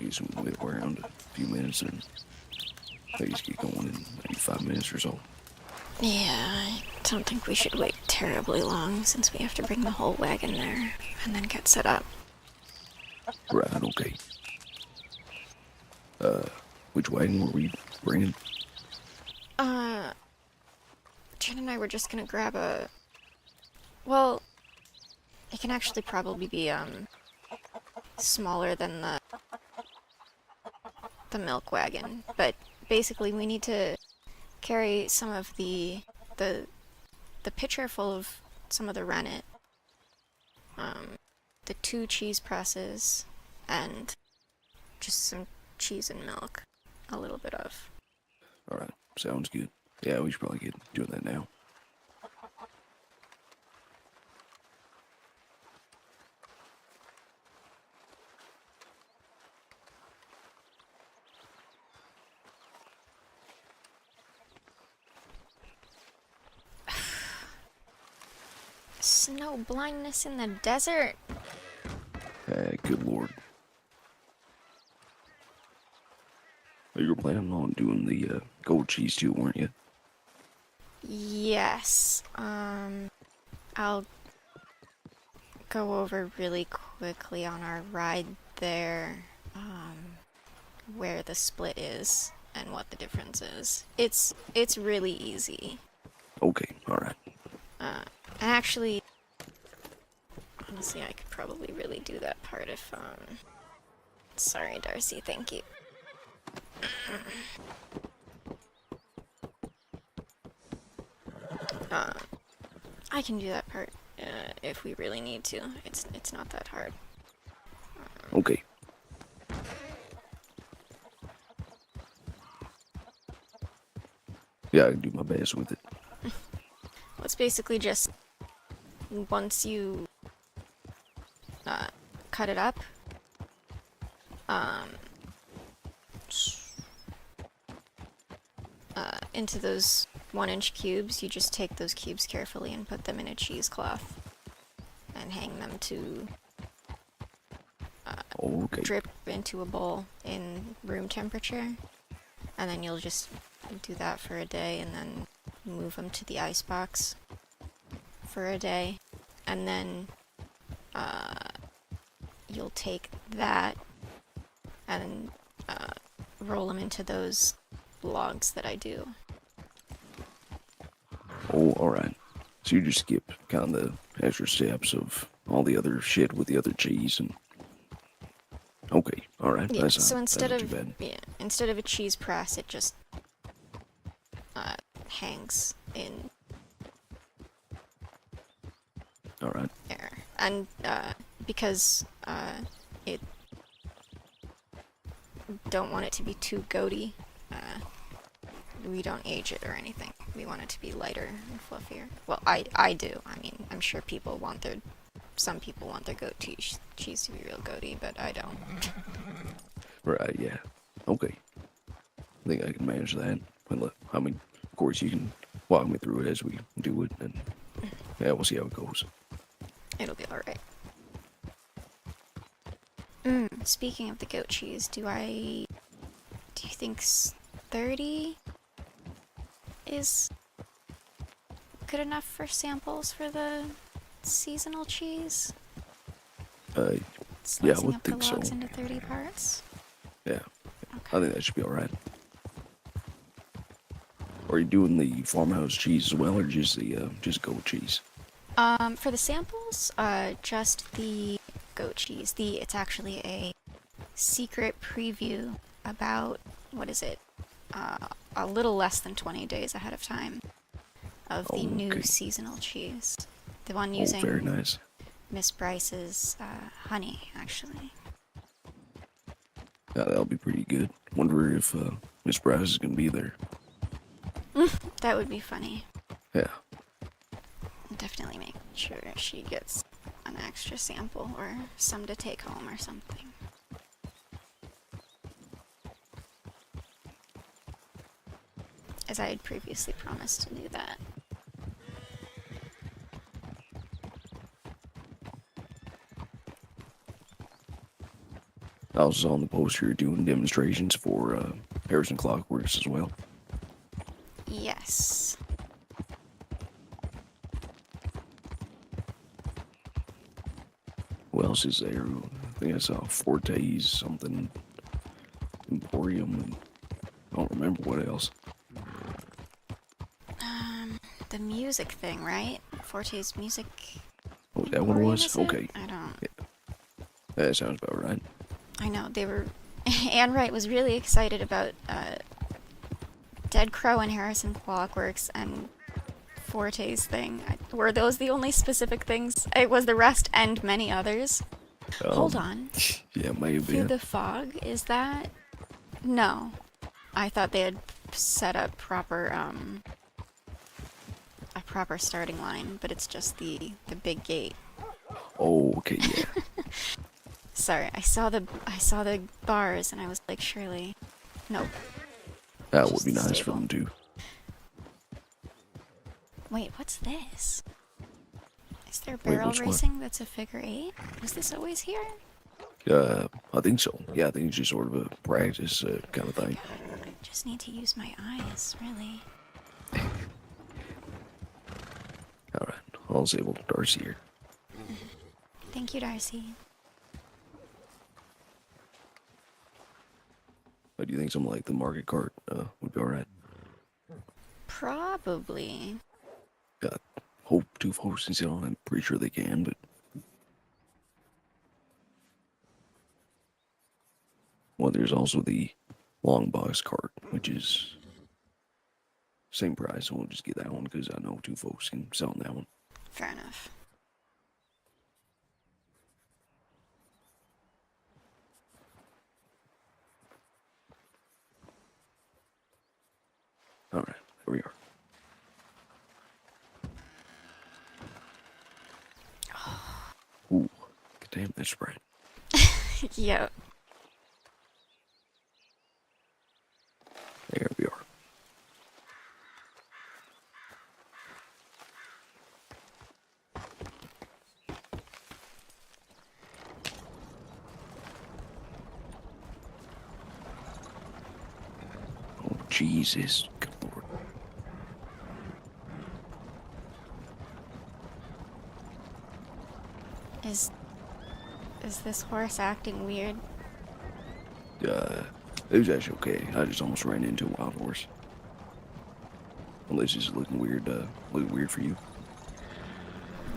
guess we can wait around a few minutes and I guess get going in maybe 5 minutes or so. Yeah, I don't think we should wait terribly long since we have to bring the whole wagon there and then get set up. Right, okay. Which wagon were we bringing? Jen and I were just gonna grab a... Well, it can actually probably be, smaller than the milk wagon, but basically we need to carry some of the pitcher full of some of the rennet, the 2 cheese presses, and just some cheese and milk, a little bit of. Alright, sounds good. Yeah, we should probably get doing that now. Snow blindness in the desert? Good lord. You were planning on doing the gold cheese too, weren't you? Yes. I'll go over really quickly on our ride there, where the split is and what the difference is. It's really easy. Okay, alright. And actually, honestly, I could probably really do that part if, sorry, Darcy, thank you. I can do that part, if we really need to. It's not that hard. Okay. Yeah, I can do my best with it. Well, it's basically just once you cut it up, into those 1-inch cubes, you just take those cubes carefully and put them in a cheesecloth and hang them to Okay. drip into a bowl in room temperature, and then you'll just do that for a day and then move them to the ice box for a day, and then you'll take that and roll them into those logs that I do. Oh, alright. So you just skip kind of the extra steps of all the other shit with the other cheese and... Okay, alright. Yeah, That's so not instead too of bad. instead of a cheese press, it just hangs in Alright. air. And because it don't want it to be too goaty, we don't age it or anything. We want it to be lighter and fluffier. Well, I do. I mean, I'm sure some people want their goat cheese to be real goaty, but I don't. Right, yeah. Okay. I think I can manage that. Well, I mean, of course, you can walk me through it as we do it, and yeah, we'll see how it goes. It'll be alright. Speaking of the goat cheese, do you think 30 is good enough for samples for the seasonal cheese? Yeah, I Slicing would up the think so. logs into 30 parts? Yeah, Okay. I think that should be alright. Are you doing the farmhouse cheese as well, or just the just goat cheese? For the samples, just the goat cheese. It's actually a secret preview about, what is it? A little less than 20 days ahead of time of the new Okay. seasonal cheese. The one Oh, using very nice. Miss Bryce's honey, actually. Yeah, that'll be pretty good. Wonder if Miss Bryce is gonna be there. That would be funny. Yeah. Definitely make sure she gets an extra sample or some to take home or something. As I had previously promised to do that. I was on the poster doing demonstrations for Harrison Clockworks as well. Yes. What else is there? I think I saw Forte's something, Emporium, and I don't remember what else. The music thing, right? Forte's music. Oh, that one was? Is it? Okay. I don't. Yeah, that sounds about right. I know they were. Anne Wright was really excited about Dead Crow and Harrison Clockworks and Forte's thing. Were those the only specific things? It was the rest and many others. Hold on. Yeah, it may have Through been. the Fog, is that? No. I thought they had set up a proper starting line, but it's just the big gate. Oh, okay, yeah. Sorry, I saw the bars and I was like, surely. Nope. That Just would be nice for stable. them too. Wait, what's this? Is there barrel which one? racing that's a figure 8? Was this always here? I think so. Yeah, I think it's just sort of a practice kind of thing. God, I just need to use my eyes, really. Alright, I'll disable Darcy here. Thank you, Darcy. Do you think something like the market cart would be alright? Probably. Got hope 2 folks can sit on it. I'm pretty sure they can, but... Well, there's also the long box cart, which is... same price, so we'll just get that one, because I know 2 folks can sell on that one. Fair enough. Alright, there we are. Ooh, damn, that's bright. Yep. There we are. Oh, Jesus. Good Lord. Is this horse acting weird? It was actually okay. I just almost ran into a wild horse. Unless it's looking weird for you.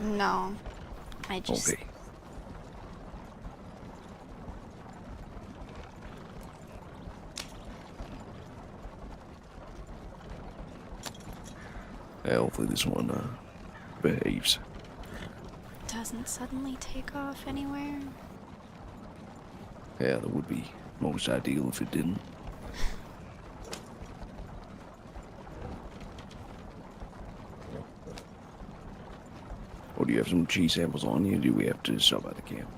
No. I just... Okay. Yeah, hopefully this one behaves. doesn't suddenly take off anywhere. Yeah, that would be most ideal if it didn't. Oh, do you have some cheese samples on you? Do we have to stop by the camp?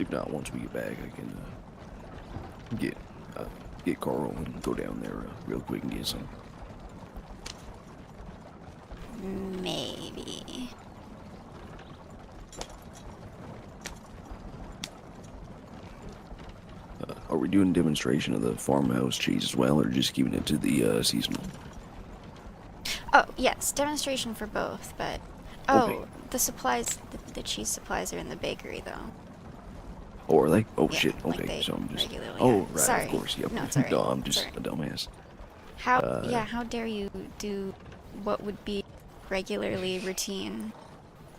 If not, once we get back, I can get Carl and go down there real quick and get some. Maybe. Are we doing a demonstration of the farmhouse cheese as well, or just keeping it to the seasonal? Oh, yes, demonstration for both, but... Oh, Okay. the supplies, the cheese supplies are in the bakery, though. Oh, are they? Oh, Yeah, shit. like Okay, they so I'm just... regularly Oh, are. right, Sorry. of course. Yep. No, it's alright. No, I'm It's just alright. a dumbass. How, yeah, how dare you do what would be regularly routine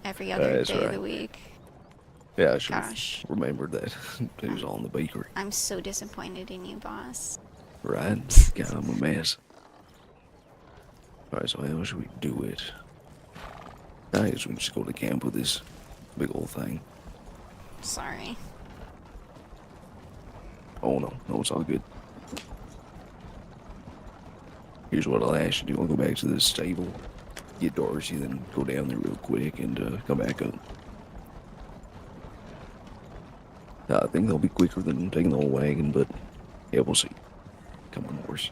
every other That's day of right. the week? Yeah, I should have Gosh. remembered that. It was all in the bakery. I'm so disappointed in you, boss. Right? God, I'm a mess. Alright, so how should we do it? I guess we can just go to camp with this big old thing. Sorry. Oh, no. No, it's all good. Here's what I'll ask you to do. I'll go back to the stable, get Darcy, then go down there real quick and come back up. I think they'll be quicker than taking the whole wagon, but yeah, we'll see. Come on, horse.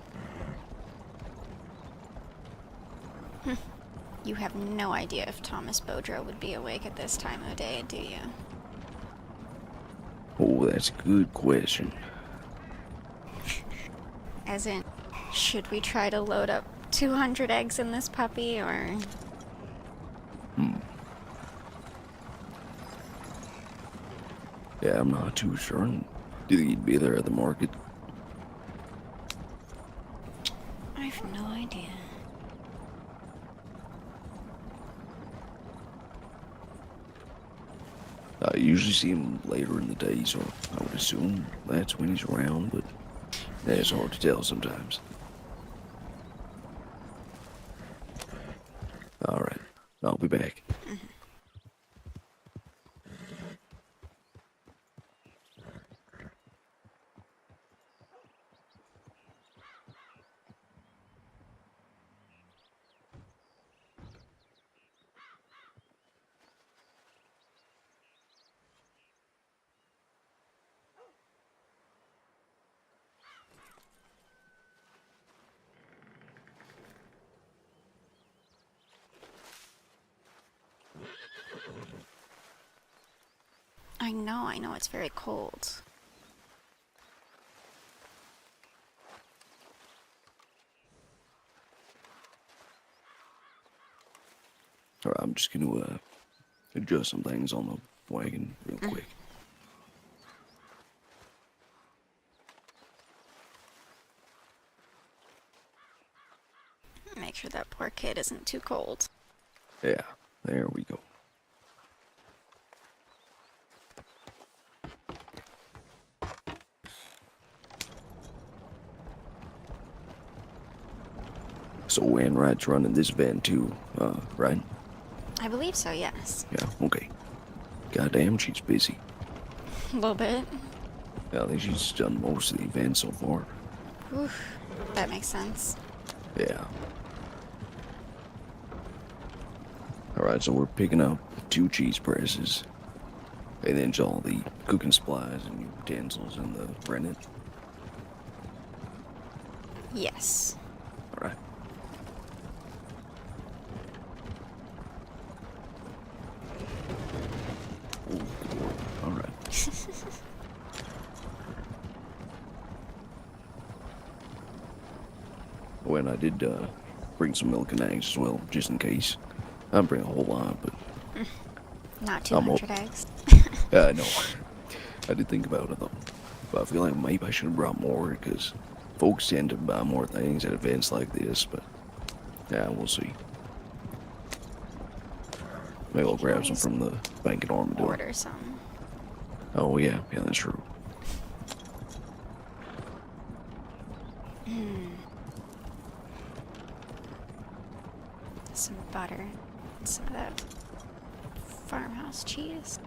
You have no idea if Thomas Bodro would be awake at this time of day, do you? Oh, that's a good question. As in, should we try to load up 200 eggs in this puppy, or... Yeah, I'm not too sure. Do you think he'd be there at the market? I have no idea. I usually see him later in the day, so I would assume that's when he's around, but yeah, it's hard to tell sometimes. Alright, I'll be back. I know it's very cold. Alright, I'm just gonna adjust some things on the wagon real quick. Make sure that poor kid isn't too cold. Yeah, there we go. So Wainwright's running this van too, right? I believe so, yes. Yeah, okay. Goddamn, she's busy. A little bit. Yeah, I think she's done most of the events so far. Oof, that makes sense. Yeah. Alright, so we're picking up 2 cheese presses. And then all the cooking supplies and utensils in the rennet. Yes. Alright. Oh, good work. Alright. Oh, and I did bring some milk and eggs as well, just in case. I didn't bring a whole lot, but Not 200 eggs. I know. I did think about it though. But I feel like maybe I should have brought more because folks tend to buy more things at events like this, but yeah, we'll see. Maybe I'll grab some from the bank at Armadillo. Order some. Oh yeah, yeah, that's true. Some butter. Some of that farmhouse cheese.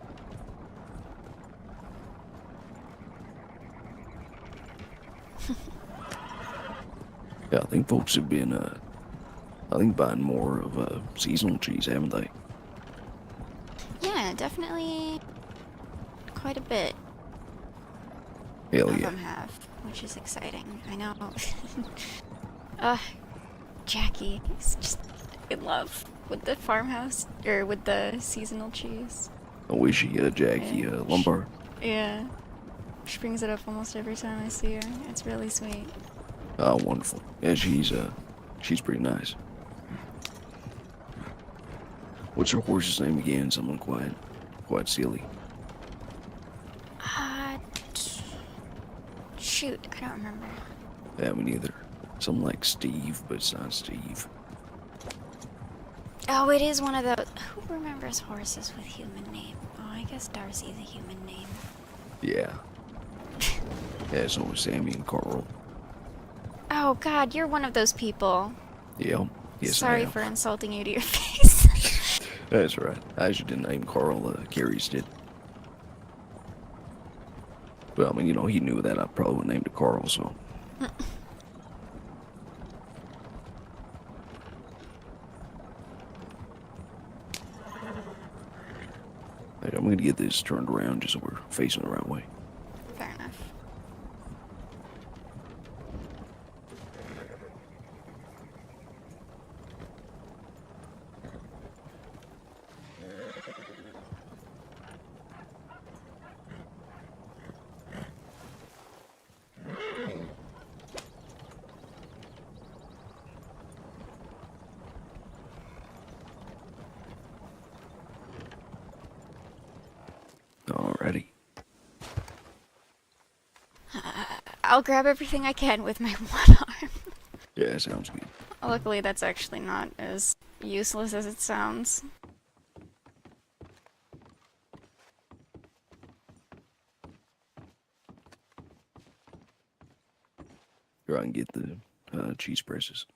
Yeah, I think folks have been, I think buying more of seasonal cheese, haven't they? Yeah, definitely quite a bit Hell of yeah. them have, which is exciting. I know. Jackie is just in love with the farmhouse, or with the seasonal cheese. I wish she Jackie Lombard. Yeah. She brings it up almost every time I see her. It's really sweet. Oh, wonderful. Yeah, she's pretty nice. What's her horse's name again? Someone quite silly. Shoot, I don't remember. Yeah, me neither. Something like Steve, but it's not Steve. Oh, it is one of the... Who remembers horses with human name? Oh, I guess Darcy's a human name. Yeah. Yeah, so was Sammy and Carl. Oh, God, you're one of those people. Yeah. Yes, Sorry I am. for insulting you to your face. That's right. I actually didn't name Carl. Carrie's did. Well, I mean, you know, he knew that I probably would named it Carl, so. Right, I'm gonna get this turned around just so we're facing the right way. I'll grab everything I can with my one arm. Yeah, sounds good. Luckily, that's actually not as useless as it sounds. Here, I can get the cheese presses.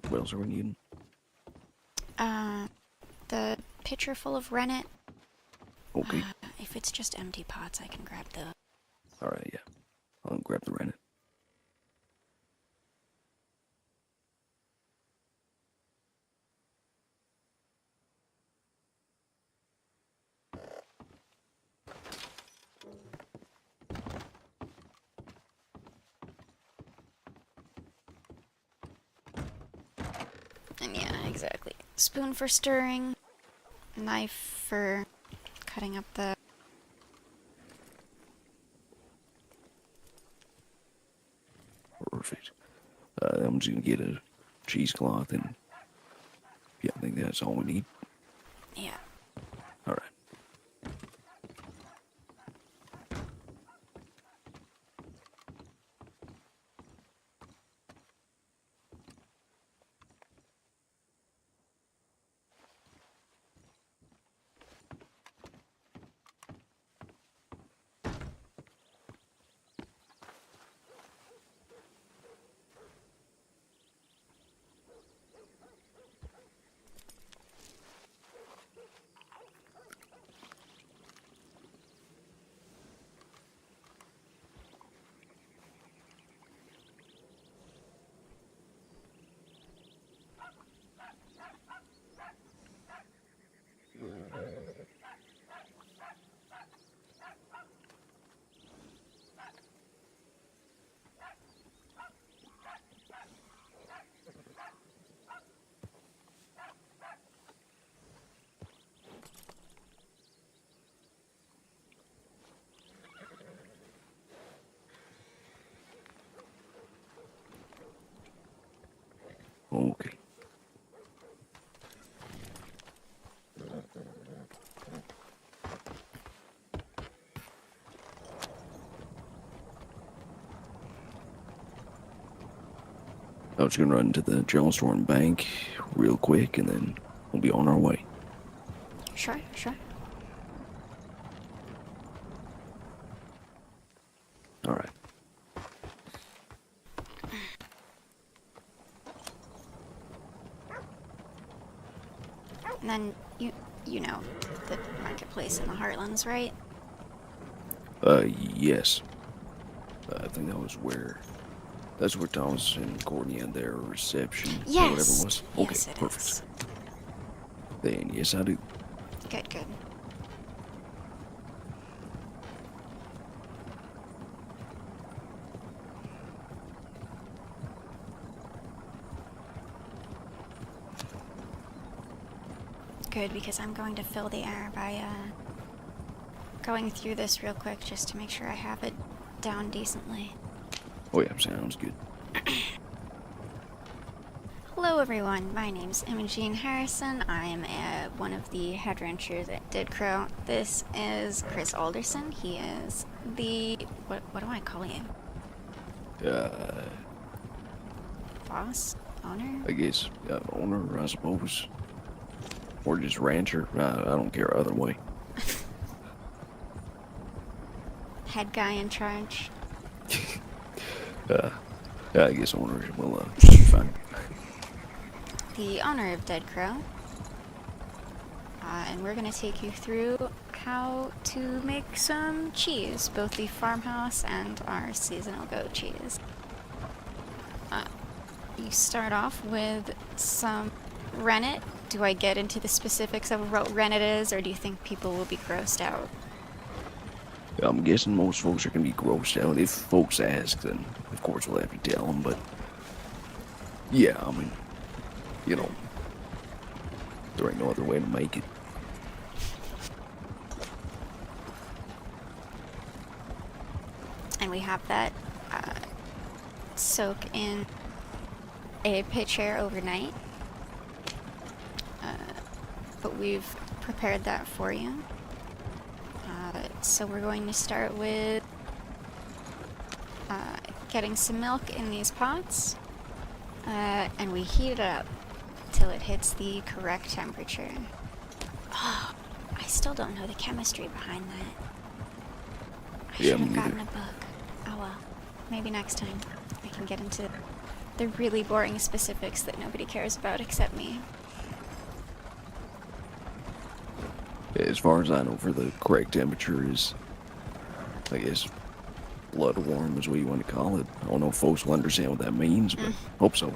What else are we needing? The pitcher full of rennet. Okay. If it's just empty pots, I can grab the... Alright, yeah. I'll grab the rennet. And yeah, exactly. Spoon for stirring. Knife for cutting up the... Perfect. I'm just gonna get a cheesecloth and yeah, I think that's all we need. Yeah. Alright. Okay. I was gonna run to the general store and bank real quick, and then we'll be on our way. Sure, sure. All right. And then, you know, the marketplace in the Heartlands, right? Yes. I think that's where Thomas and Courtney had their reception. Yes. Or whatever it was. Okay, Yes, it perfect. is. Then yes, I do. Good, good. Good, because I'm going to fill the air by, going through this real quick just to make sure I have it down decently. Oh yeah, sounds good. Hello everyone, my name's Imogene Harrison. I'm one of the head ranchers at Dead Crow. This is Chris Alderson. He is the... what am I calling him? Boss? Owner? I guess owner, I suppose, or just rancher. I don't care either way. Head guy in charge? Yeah, I guess owner will be fine. The owner of Dead Crow. and we're going to take you through how to make some cheese, both the farmhouse and our seasonal goat cheese. You start off with some rennet. Do I get into the specifics of what rennet is, or do you think people will be grossed out? I'm guessing most folks are gonna be grossed out. If folks ask, then of course we'll have to tell them. But yeah, I mean, you know, there ain't no other way to make it. And we have that soak in a pitcher overnight. But we've prepared that for you. So we're going to start with getting some milk in these pots, and we heat it up till it hits the correct temperature. Oh, I still don't know the chemistry behind that. I should have gotten a book. Oh well, maybe next time I can get into the really boring specifics that nobody cares about except me. As far as I know, for the correct temperature is, I guess, blood warm is what you want to call it. I don't know if folks will understand what that means, but hope so.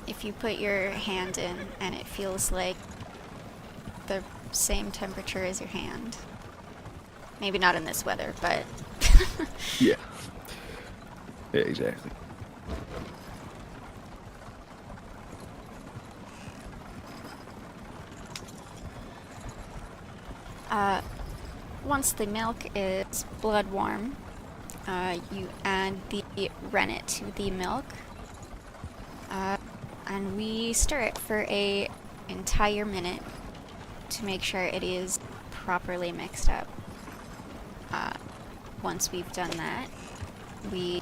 If you put your hand in and it feels like the same temperature as your hand. Maybe not in this weather, but... Yeah. Yeah, exactly. Once the milk is blood warm, you add the rennet to the milk, and we stir it for an entire minute to make sure it is properly mixed up. Once we've done that, we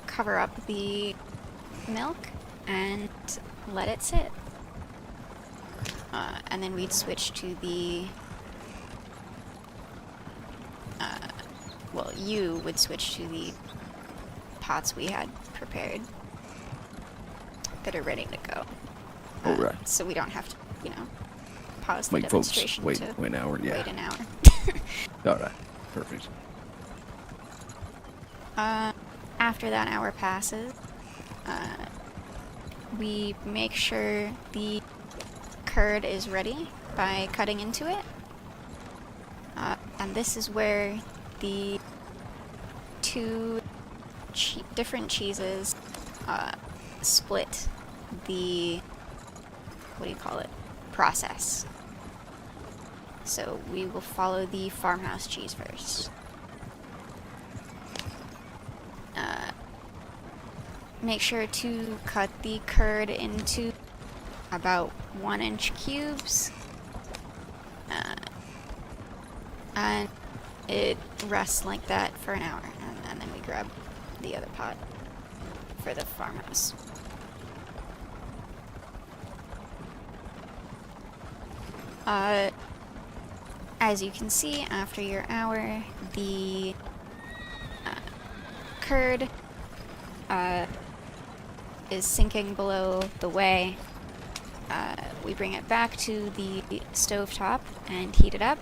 cover up the milk and let it sit. And then we'd switch to the... well, you would switch to the pots we had prepared that are ready to go. Alright. So we don't have to, you know, pause the Make folks demonstration wait to an hour, yeah. wait an hour. Alright, perfect. After that hour passes, we make sure the curd is ready by cutting into it. And this is where the two different cheeses split the, what do you call it, process. So we will follow the farmhouse cheese first. Make sure to cut the curd into about 1-inch cubes. And it rests like that for an hour, and then we grab the other pot for the farmhouse. As you can see, after your hour, the curd is sinking below the whey. We bring it back to the stovetop and heat it up.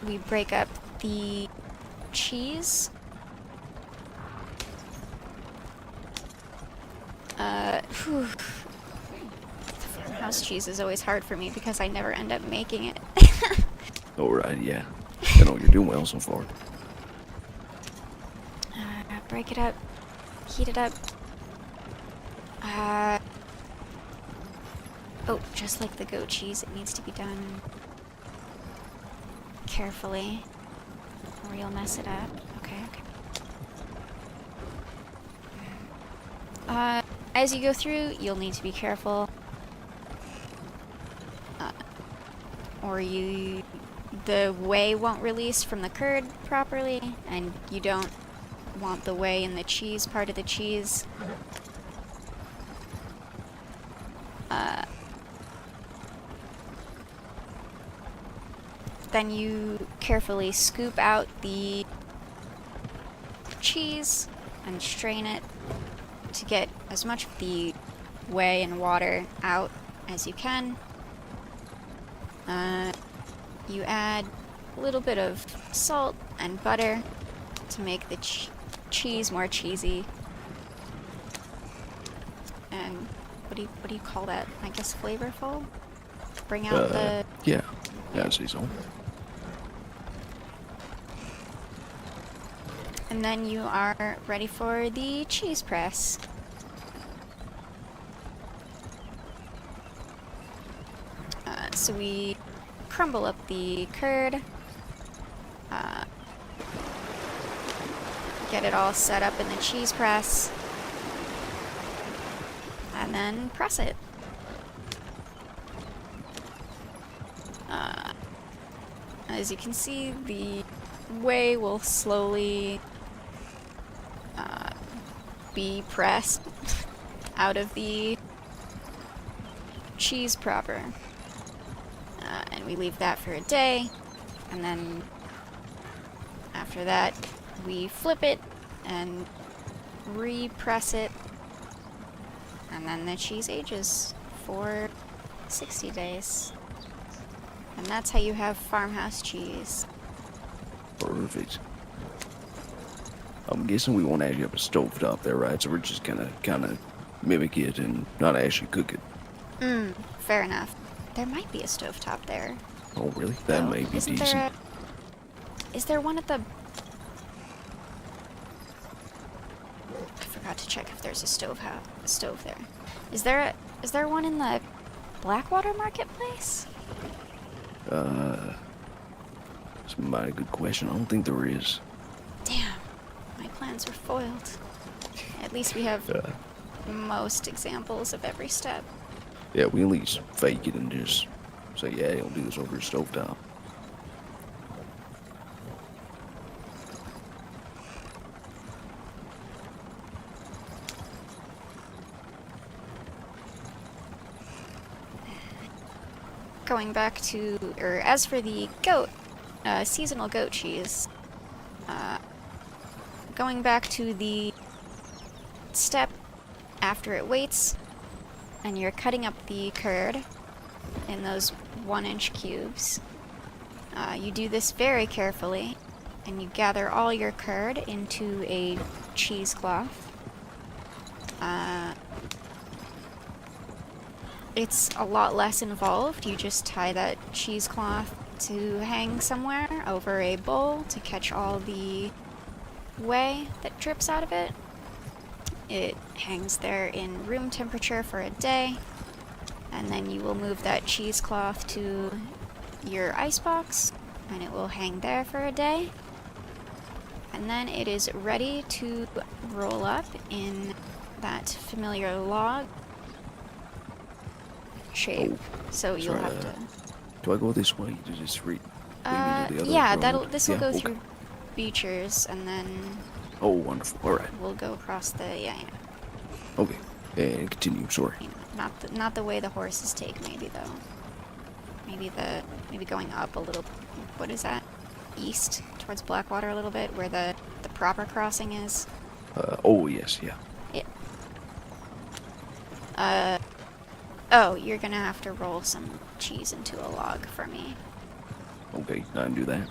We break up the cheese. The farmhouse cheese is always hard for me because I never end up making it. Alright, yeah. I know you're doing well so far. Break it up, heat it up. Oh, just like the goat cheese, it needs to be done carefully, or you'll mess it up. Okay. As you go through, you'll need to be careful, or the whey won't release from the curd properly, and you don't want the whey in the cheese part of the cheese. Then you carefully scoop out the cheese and strain it to get as much of the whey and water out as you can, you add a little bit of salt and butter to make the cheese more cheesy. And what do you call that? I guess flavorful? Bring out the... Yeah, I'd say so. And then you are ready for the cheese press. So we crumble up the curd, get it all set up in the cheese press, and then press it. As you can see, the whey will slowly be pressed out of the cheese proper. And we leave that for a day, and then after that we flip it and repress it, and then the cheese ages for 60 days. And that's how you have farmhouse cheese. Perfect. I'm guessing we won't actually have a stovetop there, right? So we're just gonna kind of mimic it and not actually cook it. Fair enough. There might be a stovetop there. Oh, really? That may be Isn't decent. Is there one at the... I forgot to check if there's a stove there. Is there one in the Blackwater Marketplace? That's a mighty good question. I don't think there is. Damn, my plans were foiled. At least we have most examples of every step. Yeah, we at least fake it and just say, yeah, you'll do this over a stovetop. Going back to, or as for the goat, seasonal goat cheese, going back to the step after it waits, and you're cutting up the curd in those 1-inch cubes. You do this very carefully, and you gather all your curd into a cheesecloth. It's a lot less involved. You just tie that cheesecloth to hang somewhere over a bowl to catch all the whey that drips out of it. It hangs there in room temperature for a day, and then you will move that cheesecloth to your icebox, and it will hang there for a day. And then it is ready to roll up in that familiar log shape. So you'll sorry, have to... Do I go this way to just read? Yeah, this will go through Beecher's, and then... Oh, wonderful. All right. We'll go across the... Yeah. Okay. And continue. Sorry. Not the way the horses take, maybe, though. Maybe going up a little... What is that? East, towards Blackwater a little bit, where the proper crossing is. Oh, yes, yeah. Oh, you're gonna have to roll some cheese into a log for me. Okay, I can do that.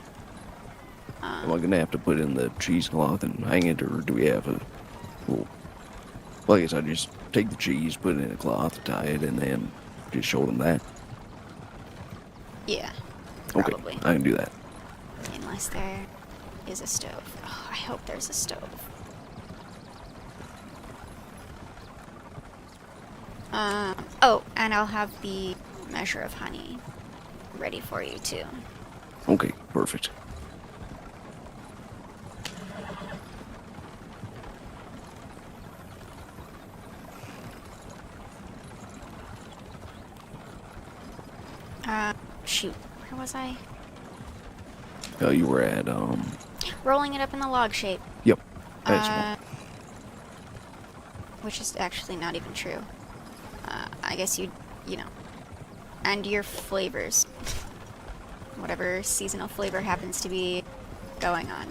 Am I gonna have to put in the cheesecloth and hang it, or do we have a... Well, I guess I just take the cheese, put it in a cloth, tie it, and then just show them that. Yeah, probably. Okay, I can do that. Unless there is a stove. Oh, I hope there's a stove. Oh, and I'll have the measure of honey ready for you, too. Okay, perfect. Shoot. Where was I? You were at, Rolling it up in the log shape. Yep. That's one. Which is actually not even true. I guess you know. And your flavors. Whatever seasonal flavor happens to be going on.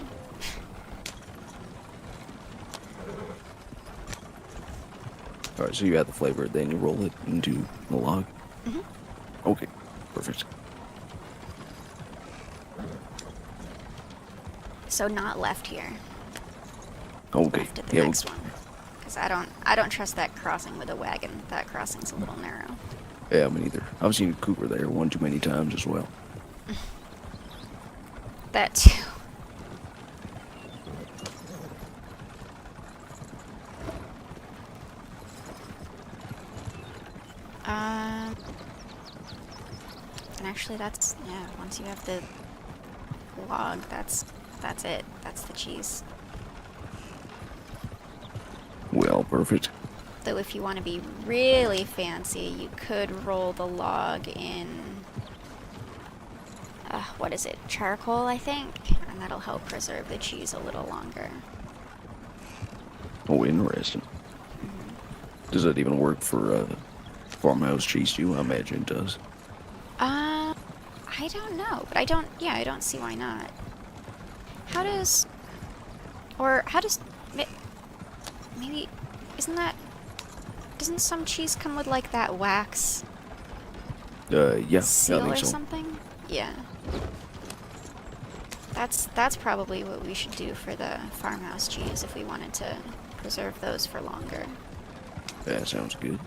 All right, so you add the flavor, then you roll it into the log. Hmm. Okay, perfect. So not left here. Okay, Left at the yeah, next one. Because I don't trust that crossing with a wagon. That crossing's a little narrow. yeah, me neither. I've seen Cooper there one too many times as well. That too. And actually that's, yeah, once you have the log, that's it. That's the cheese. Well, perfect. Though if you want to be really fancy, you could roll the log in, what is it, charcoal, I think? And that'll help preserve the cheese a little longer. Oh, interesting. Does that even work for farmhouse cheese too? I imagine it does. I don't know, but I don't see why not. Maybe, doesn't some cheese come with like that wax Yeah, seal I think or so. something? Yeah. That's probably what we should do for the farmhouse cheese if we wanted to preserve those for longer. Yeah, sounds good.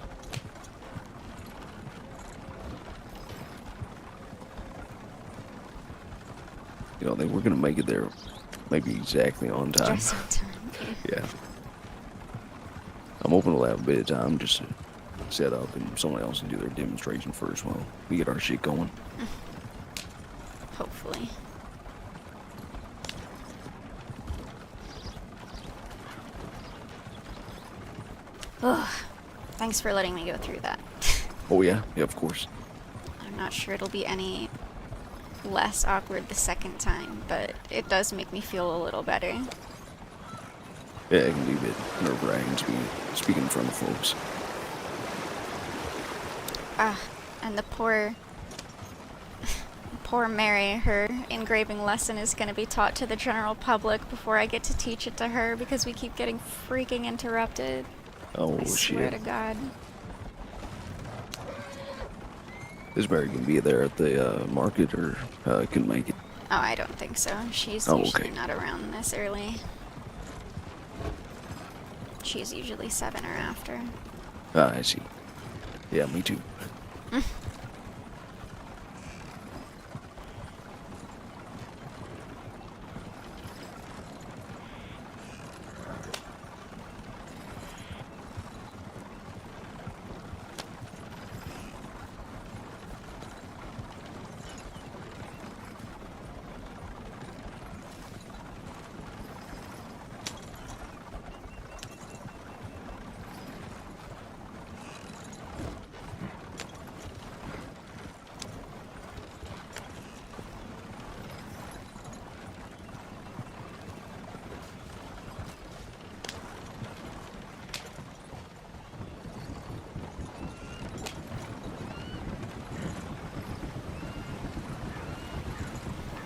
You know, I think we're gonna make it there maybe exactly on time. Just in time. Yeah. I'm hoping we'll have a bit of time just to set up and someone else can do their demonstration first while we get our shit going. Hopefully. Ugh. Thanks for letting me go through that. Oh yeah, yeah, of course. I'm not sure it'll be any less awkward the second time, but it does make me feel a little better. Yeah, it can be a bit nerve-wracking speaking in front of folks. And the poor Mary, her engraving lesson is going to be taught to the general public before I get to teach it to her because we keep getting freaking interrupted. Oh I swear to shit. God. Is Mary gonna be there at the market or couldn't make it? Oh, I don't think so. She's Oh, usually okay. not around this early. She's usually 7 or after. Ah, I see. Yeah, me too.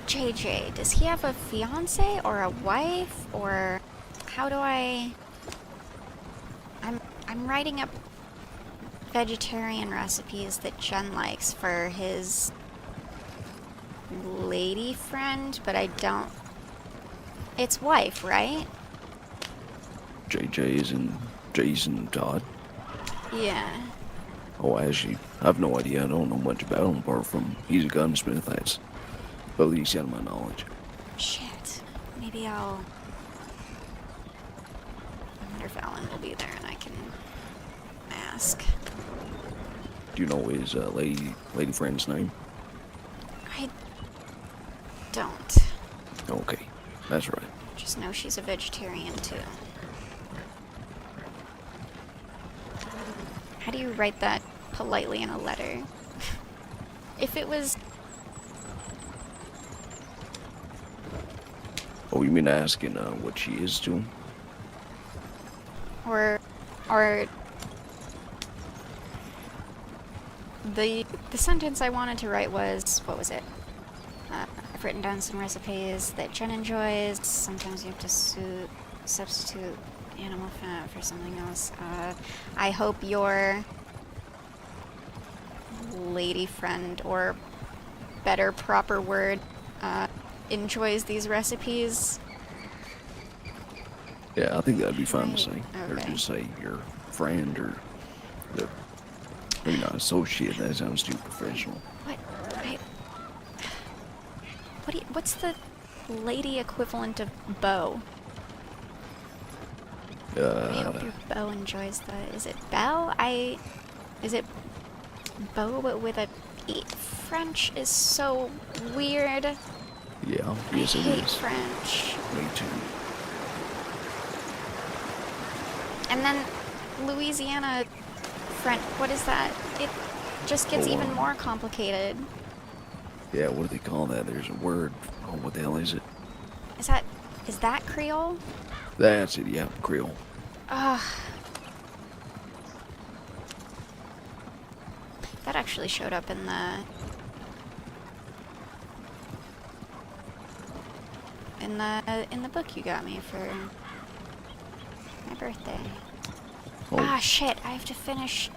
JJ, does he have a fiance or a wife, or how do I'm writing up vegetarian recipes that Jen likes for his lady friend, but I don't. It's wife, right? JJ is in Jason Todd. Yeah. Oh, actually, I have no idea. I don't know much about him apart from he's a gunsmith. That's the least out of my knowledge. Shit. Maybe I wonder if Alan will be there and I can ask. Do you know his lady friend's name? I don't. Okay, that's right. Just know she's a vegetarian too. How do you write that politely in a letter? If it was... Oh, you mean asking what she is to him? Or the sentence I wanted to write was, what was it? I've written down some recipes that Jen enjoys. Sometimes you have to substitute animal fat for something else. I hope your lady friend, or better proper word, enjoys these recipes. Yeah, I think that'd be fine to Right, say. Or okay. just say your friend or the, maybe not associate. That sounds too professional. What? What's the lady equivalent of beau? I hope your beau enjoys the. Is it Belle? Is it beau but with a E? French is so weird. Yeah, I yes it hate is. French. Me too. And then Louisiana French. What is that? It just gets Oh, even more complicated. yeah, what do they call that? There's a word. Oh, what the hell is it? Is that Creole? That's it, yeah, Creole. Ugh. That actually showed up in the book you got me for my birthday. Oh, Ah, shit! I have to finish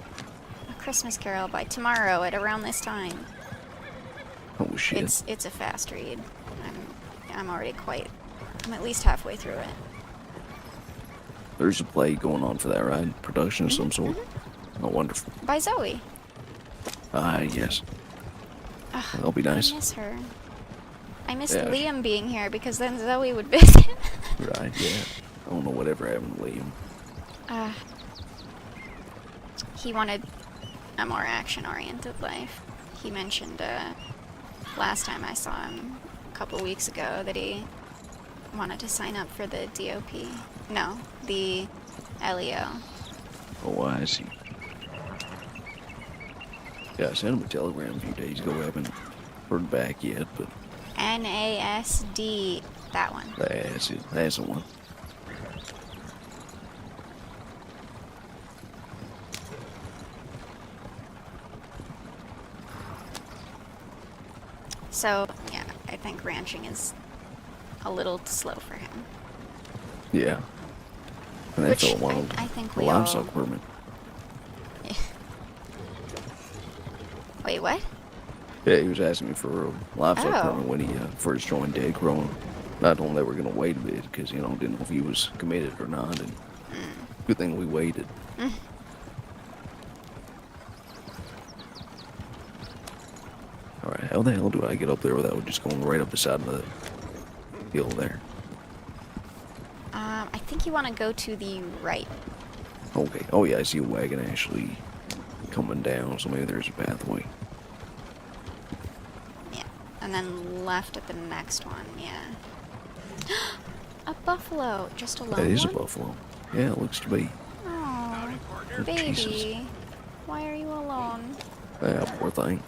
A Christmas Carol by tomorrow at around this time. oh shit. It's a fast read. I'm at least halfway through it. There's a play going on for that, right? Production of some sort. Oh, wonderful. By Zoe. Ah, yes. Ugh, That'll be nice. I miss her. I missed Yeah, Liam being here because then Zoe would visit. right, yeah. I don't know whatever happened to Liam. He wanted a more action-oriented life. He mentioned last time I saw him a couple weeks ago that he wanted to sign up for the DOP. No, the LEO. Oh, I see. Yeah, I sent him a telegram a few days ago. I haven't heard back yet, but NASD, that one. that's it. That's the one. So, yeah, I think ranching is a little slow for him. Yeah. And that Which fellow wanted I think a we all... livestock permit. Wait, what? Yeah, he was asking me for a livestock Oh. permit when he first joined Dead Crow. I told him that we're going to wait a bit because, didn't know if he was committed or not. And good thing we waited. Alright, how the hell do I get up there without just going right up the side of the hill there? I think you want to go to the right. Okay. Oh, yeah, I see a wagon actually coming down, so maybe there's a pathway. Yeah. And then left at the next one, yeah. A buffalo! Just a lone That is a one? buffalo. Yeah, it looks to be. Aw, Oh, baby. Jesus. Why are you alone? Yeah, poor thing.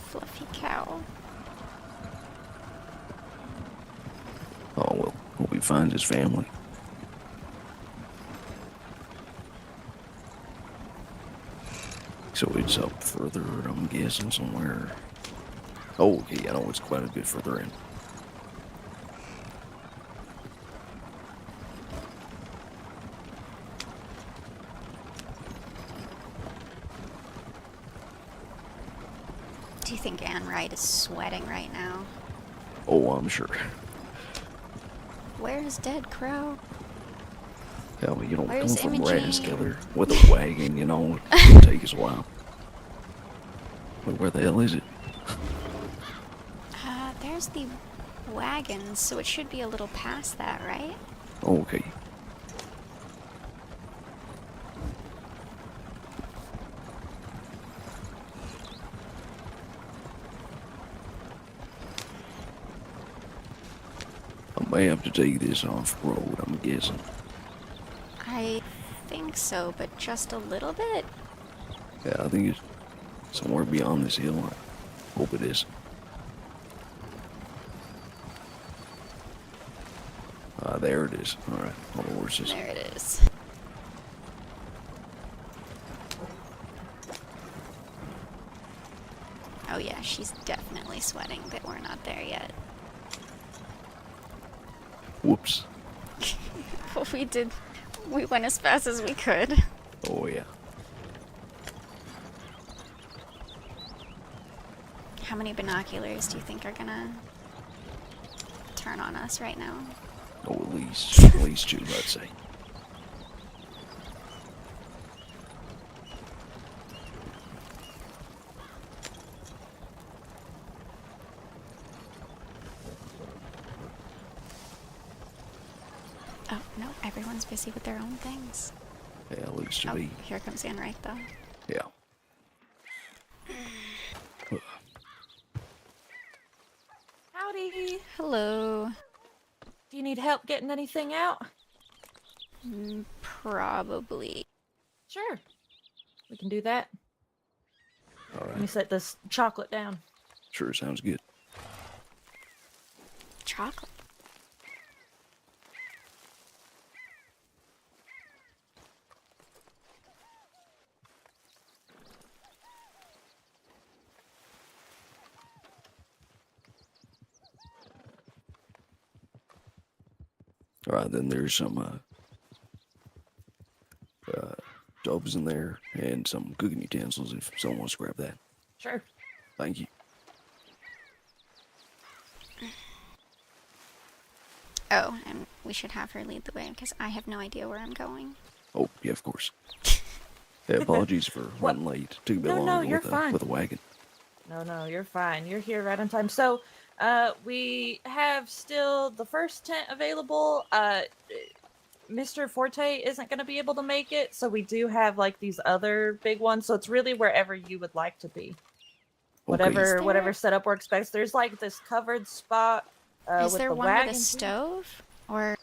Fluffy cow. Oh, well, hope he finds his family. So it's up further, I'm guessing, somewhere. Oh, okay, I know it's quite a bit further in. Do you think Anne Wright is sweating right now? Oh, I'm sure. Where's Dead Crow? Yeah, well, you don't Where's come from Imogene? Raskiller with a wagon, it'll take us a while. But where the hell is it? There's the wagons, so it should be a little past that, right? Oh, okay. I may have to take this off-road, I'm guessing. I think so, but just a little bit? Yeah, I think it's somewhere beyond this hill. I hope it is. There it is. All right, all the horses. There it is. Oh yeah, she's definitely sweating that we're not there yet. Whoops. But we went as fast as we could. Oh yeah. How many binoculars do you think are gonna turn on us right now? Oh, at least two, I'd say. Oh, no, everyone's busy with their own things. Yeah, looks to Oh, be. here comes Anne though. Yeah. Howdy. Hello. Do you need help getting anything out? Probably. Sure. We can do that. All Let me right. set this chocolate down. Sure, sounds good. Chocolate. All right, then there's some doves in there and some cooking utensils if someone wants to grab that. Sure. Thank you. Oh, and we should have her lead the way because I have no idea where I'm going. Oh, yeah, of course. Yeah, apologies for running late. Took a bit No, longer you're with, fine. with a wagon. No, you're fine. You're here right on time. So, we have still the first tent available. Mr. Forte isn't going to be able to make it, so we do have like these other big ones. So it's really wherever you would like to be. Okay. Whatever setup works best. There's like this covered spot. Is with there the one with a wagon. stove? Or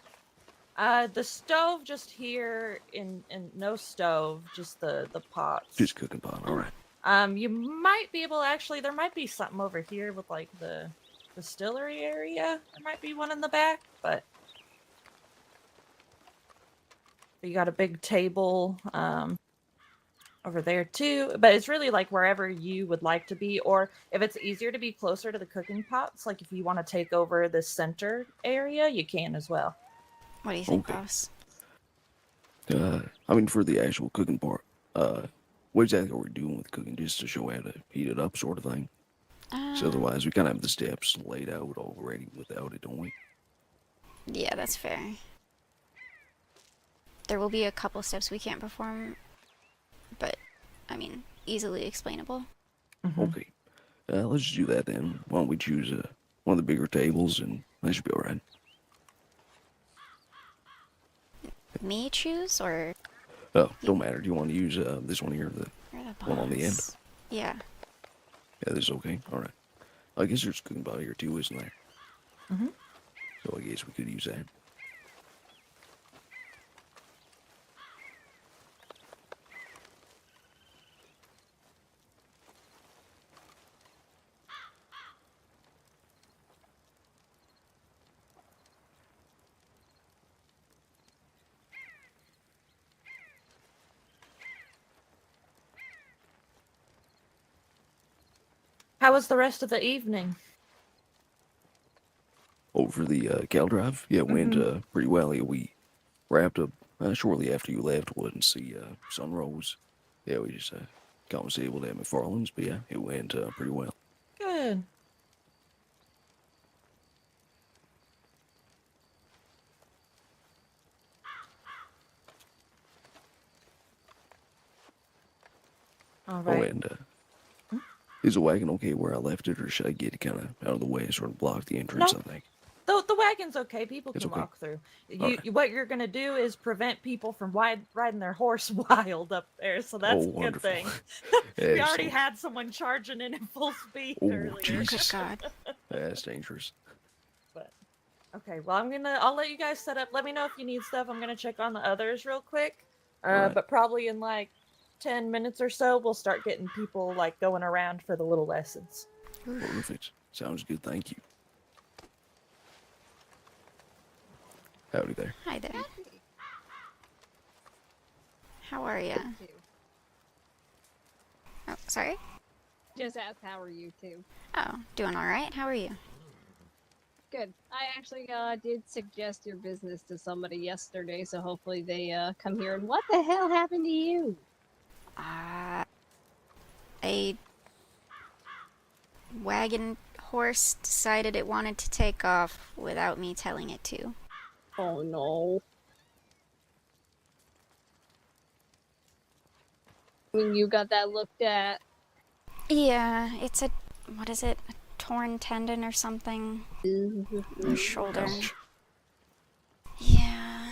The stove just here in no stove, just the pots. Just cooking pot. All right. You might be able to actually, there might be something over here with like the distillery area. There might be one in the back, but you got a big table over there too. But it's really like wherever you would like to be, or if it's easier to be closer to the cooking pots, like if you want to take over the center area, you can as well. what do you think, Okay. boss? I mean, for the actual cooking part, what exactly are we doing with cooking? Just to show how to heat it up, sort of thing. So otherwise, we kind of have the steps laid out already without it, don't we? Yeah, that's fair. There will be a couple steps we can't perform, but, I mean, easily explainable. Okay. Let's just do that then. Why don't we choose one of the bigger tables, and that should be all right. Me choose, or Oh, don't matter. Do you want to use this one here, the or the boss? one on the end? Yeah. Yeah, this is okay. All right. I guess there's a cooking pot here too, isn't there? Mm-hmm. So I guess we could use that. How was the rest of the evening? Over the cow drive, yeah, it went pretty well. Yeah, we wrapped up shortly after you left. Wasn't see sun rose. Yeah, we just got was able to have McFarland's, but yeah, it went pretty well. Good. All Oh, right. and is the wagon okay where I left it, or should I get it kind of out of the way, sort of block the entrance? No. I think. The wagon's okay. People It's can okay. walk through. Alright. What you're gonna do is prevent people from riding their horse wild up there. So that's Oh, a good wonderful. thing. We already Excellent. had someone charging in at full speed Oh, earlier. Good Jesus. God. That's dangerous. But okay, well I'll let you guys set up. Let me know if you need stuff. I'm gonna check on the others real quick. Alright. But probably in like 10 minutes or so, we'll start getting people like going around for the little lessons. Perfect. Sounds good. Thank you. Howdy there. Hi there. Howdy. How are ya? Too. Oh, sorry? Just asked how are you too. Oh, doing alright. How are you? Good. I actually did suggest your business to somebody yesterday, so hopefully they come here. And what the hell happened to you? A wagon horse decided it wanted to take off without me telling it to. Oh no. I mean, you got that looked at. Yeah, it's a, what is it? A torn tendon or something? In the shoulder. Ouch. Yeah.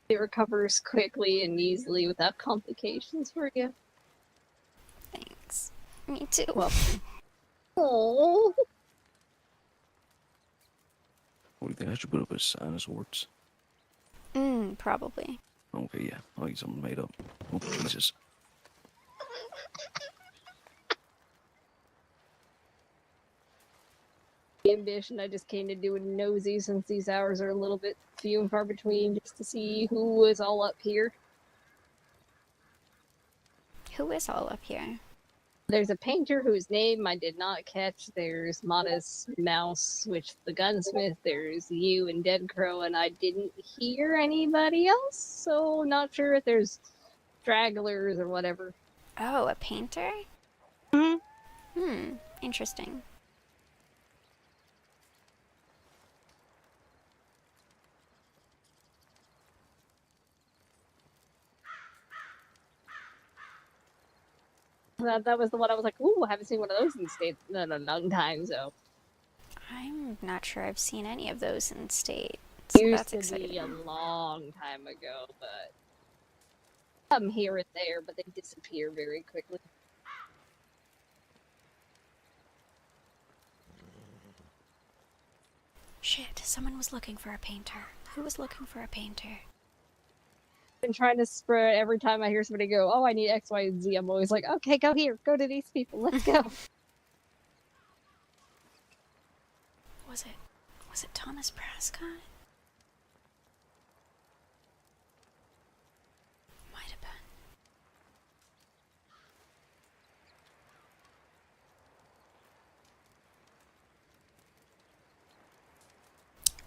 It recovers quickly and easily without complications for you. Thanks. Me too. Well. Oh. What do you think? I should put up a sign of sorts. Probably. Okay, yeah. I'll get something made up. Oh, Jesus. Ambition. I just came to do a nosy since these hours are a little bit few and far between, just to see who was all up here. Who is all up here? There's a painter whose name I did not catch. There's Modest Mouse, which the gunsmith. There's you and Dead Crow, and I didn't hear anybody else, so not sure if there's stragglers or whatever. Oh, a painter? Mm-hmm. Interesting. That was the one I was like, ooh, I haven't seen one of those in the States in a long time, so. I'm not sure I've seen any of those in state. Used That's to be a exciting. long time ago, but some here and there, but they disappear very quickly. Shit, someone was looking for a painter. Who was looking for a painter? Been trying to spread every time I hear somebody go, oh, I need X, Y, and Z. I'm always like, okay, go here, go to these people, let's go. Was it Thomas Prescott? Might have been.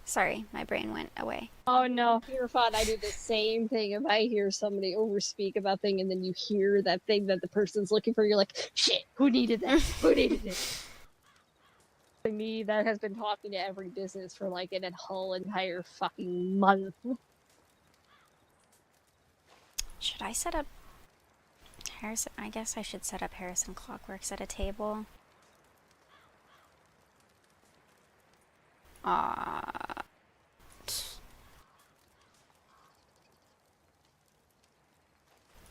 Sorry, my brain went away. Oh no, you're fine. I do the same thing. If I hear somebody overspeak about thing and then you hear that thing that the person's looking for, you're like, shit, who needed that? Who needed it? For me, that has been talking to every business for like an whole entire fucking month. Should I set up Harrison? I guess I should set up Harrison Clockworks at a table.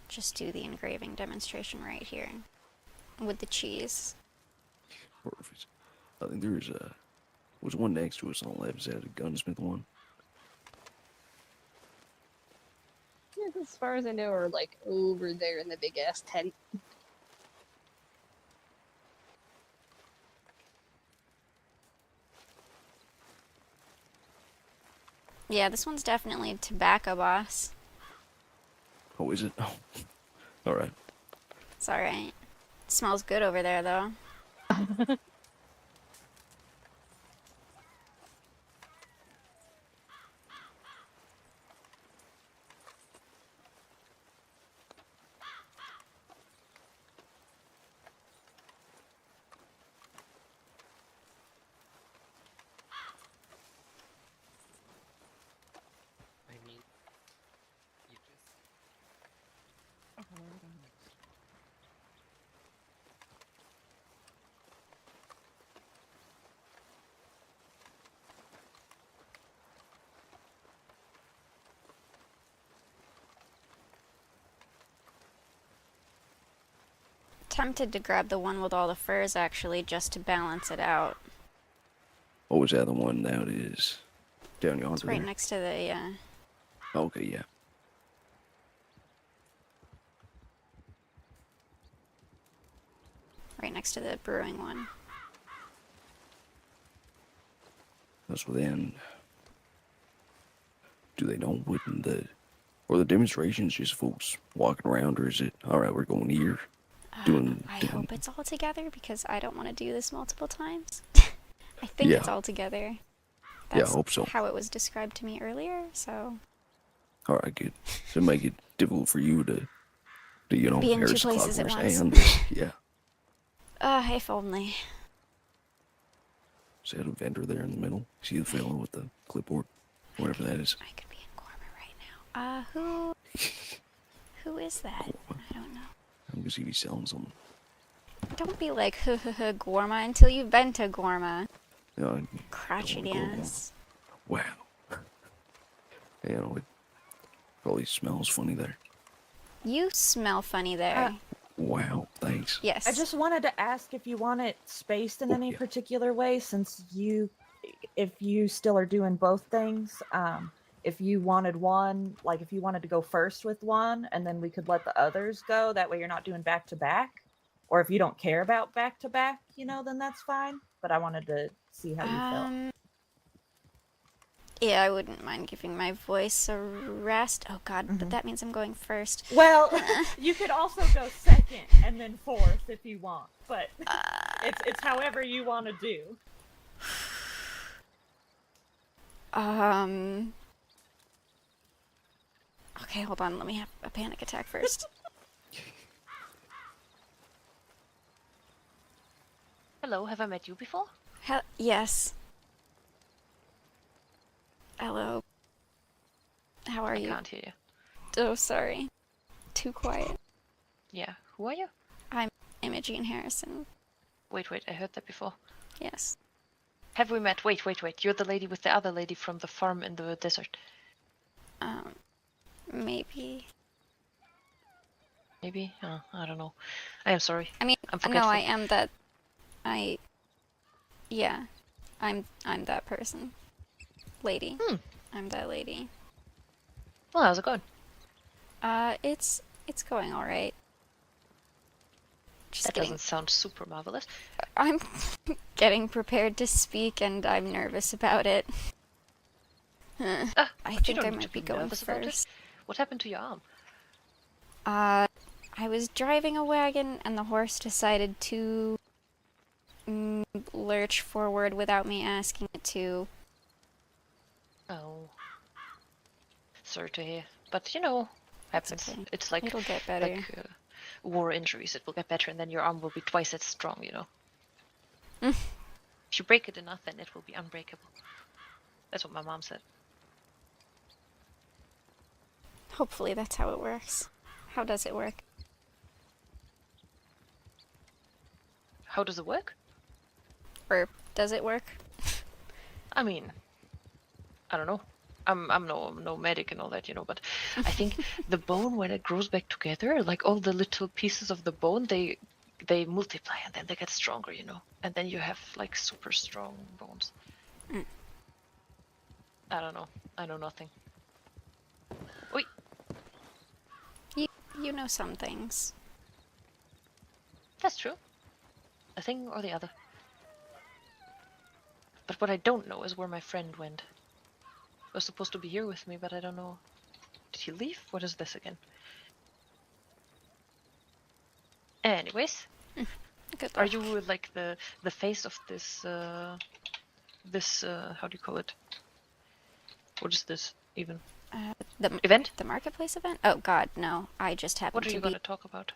Just do the engraving demonstration right here with the cheese. Perfect. I think was one next to us on the left. Is that a gunsmith one? Yeah, as far as I know, are like over there in the big ass tent. Yeah, this one's definitely tobacco, boss. Oh, is it? Oh, all right. It's alright. Smells good over there, though. I mean, you just. Tempted to grab the one with all the furs, actually, just to balance it out. Oh, is that the one now? It is down yonder. It's right there? next to the, Okay, yeah. right next to the brewing one. cameras within. Do they know when or the demonstrations just folks walking around, or is it, all right, we're going here, doing... I hope it's all together because I don't want to do this multiple times. I think Yeah. it's all together. Yeah, I That's hope so. how it was described to me earlier, so... All right, good. So make it difficult for you to you know, Be in two Harris places at Clockworks once. and, yeah. If only. Is that a vendor there in the middle? See the fellow with the clipboard? Whatever that is. I could be in Gorma right now. Who is that? I don't know. I'm gonna see if he's selling something. Don't be like, Gorma until you've been to Gorma. You know, Crotchety Don't wanna go ass. wow. You know, it probably smells funny there. You smell funny there. Wow, thanks. Yes. I just wanted to ask if you want it spaced in any yeah. particular way, since if you still are doing both things. If you wanted one, like if you wanted to go first with one, and then we could let the others go. That way, you're not doing back to back. Or if you don't care about back to back, you know, then that's fine. But I wanted to see how you felt. Yeah, I wouldn't mind giving my voice a rest. Oh god, but that means I'm going first. Well, you could also go second and then fourth if you want, but it's however you want to do. Okay, hold on. Let me have a panic attack first. Hello, have I met you before? Yes. Hello. How are I you? can't hear you. Oh, sorry. Too quiet. Yeah, who are you? I'm Imogene Harrison. Wait, I heard that before. Yes. Have we met? Wait. You're the lady with the other lady from the farm in the desert. Maybe. Maybe? Oh, I don't know. I am sorry. I mean, I'm no, forgetful. I am that. Yeah. I'm that person. Lady. I'm that lady. Well, how's it going? It's going alright. Just That getting, doesn't sound super marvelous. I'm getting prepared to speak and I'm nervous about it. I But you think don't I need to might be going nervous about it. first. What happened to your arm? I was driving a wagon and the horse decided to lurch forward without me asking it to. Oh. Sorry to hear. But, you know, happens. okay. It's like, It'll get better. war injuries. It will get better and then your arm will be twice as strong, you know. If you break it enough, then it will be unbreakable. That's what my mom said. Hopefully that's how it works. How does it work? How does it work? Or does it work? I mean, I don't know. I'm no medic and all that, you know, but I think the bone, when it grows back together, like all the little pieces of the bone, they multiply and then they get stronger, you know, and then you have like super strong bones. I don't know. I know nothing. Oi. You know some things. That's true. A thing or the other. But what I don't know is where my friend went. He was supposed to be here with me, but I don't know. Did he leave? What is this again? Anyways, Good are luck. you like the face of this this how do you call it? What is this even? The Event? The marketplace event? Oh god, no. I just happen What are to you be going to talk about?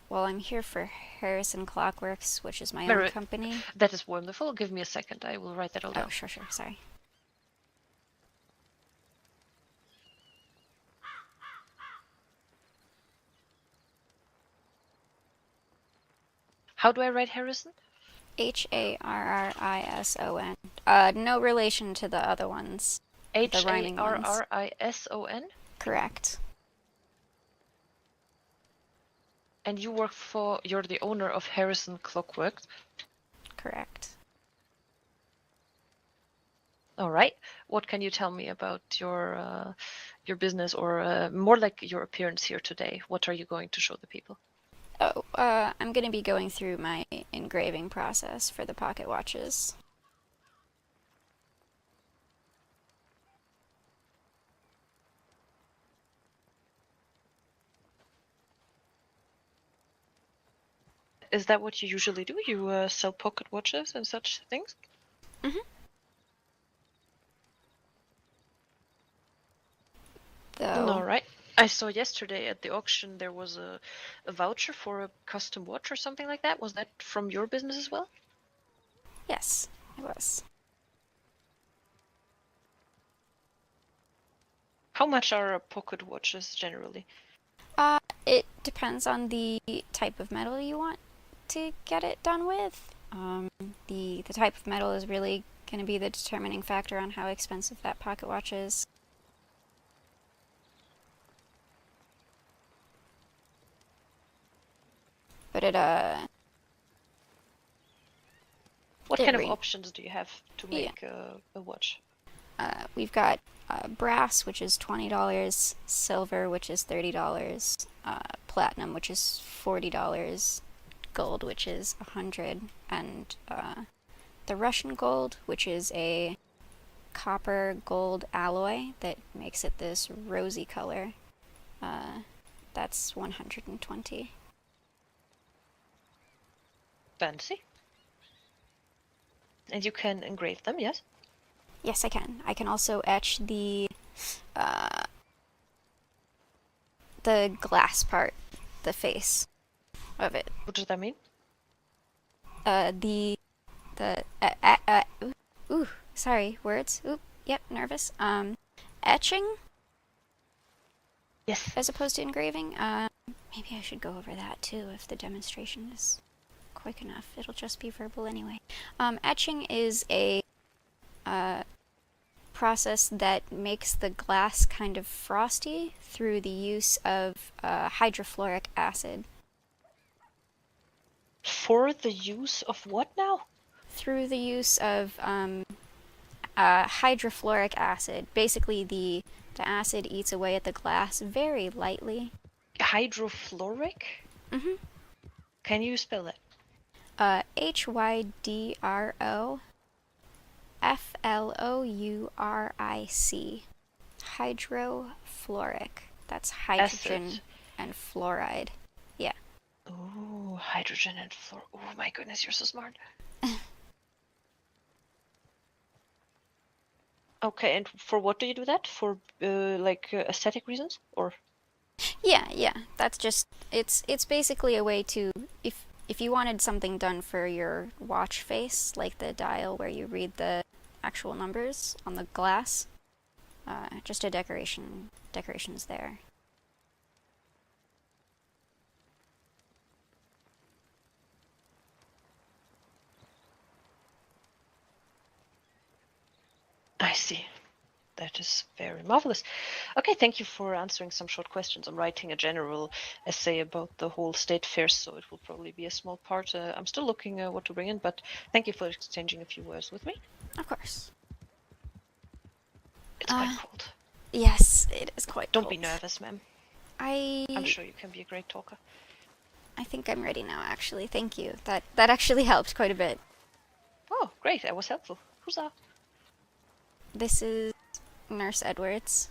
well, I'm here for Harrison Clockworks, which is my Very- own company. That is wonderful. Give me a second. I will write that all Oh, down. sure, sorry. How do I write Harrison? Harrison. No relation to the other ones. The rhyming ones. Harrison? Correct. And you work for, you're the owner of Harrison Clockworks. Correct. All right. What can you tell me about your business, or more like your appearance here today? What are you going to show the people? Oh, I'm gonna be going through my engraving process for the pocket watches. Is that what you usually do? You sell pocket watches and such things? Though, All right. I saw yesterday at the auction there was a voucher for a custom watch or something like that. Was that from your business as well? yes, it was. How much are pocket watches generally? It depends on the type of metal you want to get it done with. The type of metal is really going to be the determining factor on how expensive that pocket watch is. But What it kind of re- options do you have to Yeah. make a watch? we've got brass, which is $20, silver, which is $30, platinum, which is $40, gold, which is $100, and the Russian gold, which is a copper gold alloy that makes it this rosy color. That's 120. Fancy. And you can engrave them, yes? Yes, I can. I can also etch the glass part, the face of it. What does that mean? The ooh, sorry, words. Oop, yep, nervous. Etching Yes. as opposed to engraving. Maybe I should go over that too if the demonstration is quick enough. It'll just be verbal anyway. Etching is a process that makes the glass kind of frosty through the use of hydrofluoric acid. For the use of what now? Through the use of hydrofluoric acid. Basically, the acid eats away at the glass very lightly. Hydrofluoric? Mhm. Can you spell that? HYDROFLOURIC. Hydrofluoric. That's hydrogen Acid. and fluoride. Yeah. Oh, hydrogen and fluor. Oh my goodness, you're so smart. Okay, and for what do you do that? For aesthetic reasons, or? Yeah. That's just it's basically a way to if you wanted something done for your watch face, like the dial where you read the actual numbers on the glass, just a decorations there. I see. That is very marvelous. Okay, thank you for answering some short questions. I'm writing a general essay about the whole state fair, so it will probably be a small part. I'm still looking what to bring in, but thank you for exchanging a few words with me. Of course. It's quite cold. Yes, it is quite Don't cold. be nervous, ma'am. I'm I'm sure you can be a great talker. I think I'm ready now, actually. Thank you. That actually helped quite a bit. Oh, great. I was helpful. Huzzah. This is Nurse Edwards.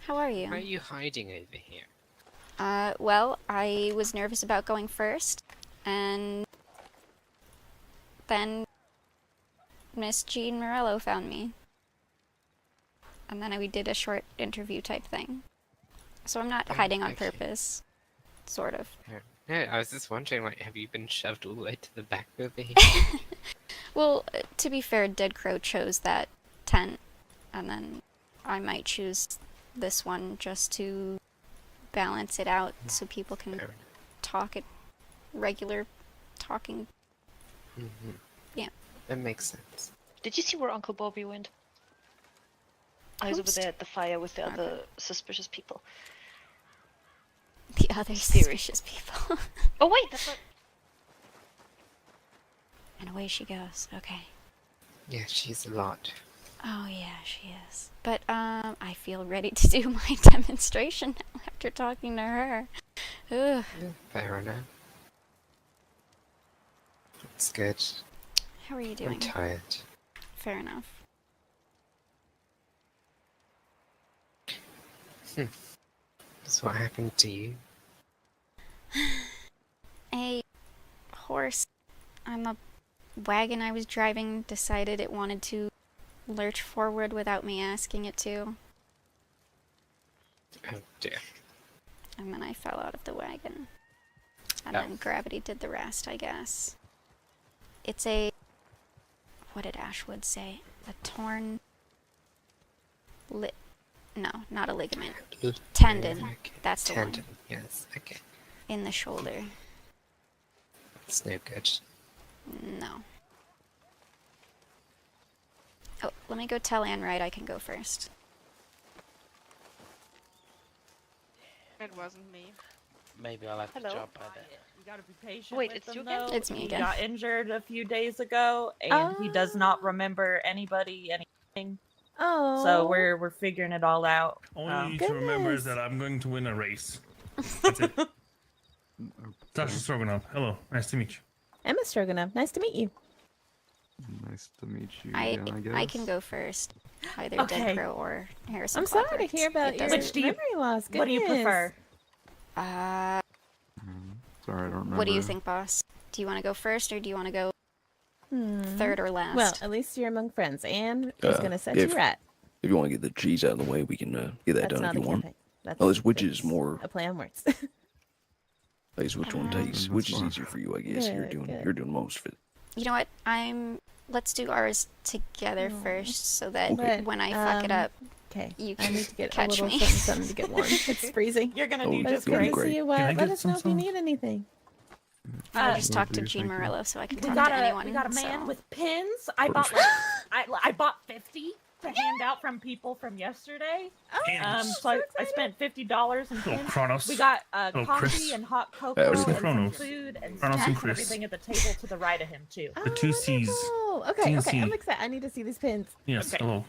How are you? Why are you hiding over here? Well, I was nervous about going first, and then Miss Jean Morello found me. And then we did a short interview type thing. So I'm not Oh, hiding on okay. purpose. Sort of. No, I was just wondering, like, have you been shoved all the way to the back over here? Well, to be fair, Dead Crow chose that tent, and then I might choose this one just to balance it out so people can Fair enough. talk at regular talking. Mhm. Yeah. That makes sense. Did you see where Uncle Bobby went? I was over Host? there at the fire with the Okay. other suspicious people. The other Theory. suspicious people. Oh wait, that's not. And away she goes. Okay. Yeah, she's a lot. Oh yeah, she is. But I feel ready to do my demonstration now after talking to her. Ugh. Yeah, fair enough. It's good. How are you I'm doing? tired. Fair enough. That's what happened to you. I horse on the wagon I was driving decided it wanted to lurch forward without me asking it to. Oh dear. And then I fell out of the wagon. And Oh. then gravity did the rest, I guess. It's a... What did Ashwood say? A torn... No, not a ligament. Tendon. Okay. That's the Tendon. one. Yes. Okay. In the shoulder. That's no good. No. Oh, let me go tell Anne Wright I can go first. It wasn't me. Maybe I'll have to Hello. jump by then. You gotta be patient. Wait, with it's him, you again? though. It's me He again. got injured a few days ago, and he does not remember anybody, anything. Oh. So we're figuring it all out. All you need to remember is Goodness. that I'm going to win a race. That's it. Sasha Stroganoff, hello. Nice to meet you. Emma Stroganoff. Nice to meet you. Nice to meet you. I guess. can go first. Either Okay. Dead Crow or Harrison I'm sorry to Clockworks. hear about It your doesn't- Which do you- memory loss. What do you Goodness. prefer? Sorry, I don't remember. What do you think, boss? Do you want to go first, or do you want to go third or last? Well, at least you're among friends. Anne is going to set if- you right. If you want to get the cheese out of the way, we can get that That's done not if a you want. campaign. That's Oh, this which is that's more. a play on words. I guess which one takes. that's Which is fine. easier for you? I guess Good, good. you're doing most of it. You know what? Let's do ours together first, so that But, when I fuck it up, Okay. you I can need to get a catch little me. something to get warm. It's freezing. You're gonna Oh, do But it's just good that'd be to great. great. see you. Can I Let get us know if you some? need anything. I'll just talk to Thank you, Jean thank you. Morello so I can We talk got to anyone. we got a man so- with pins. I bought I bought 50 to hand out from people from yesterday. Pins. So I spent $50 in Little pins. Kronos. We got Little coffee Chris. and hot Yeah, cocoa what's and the some Kronos? food and Kronos and snacks and Chris. everything at the table to the right of him too. The two C's. Oh, okay, okay. TNC. I'm excited. I need to see these pins. Yes, Okay. hello.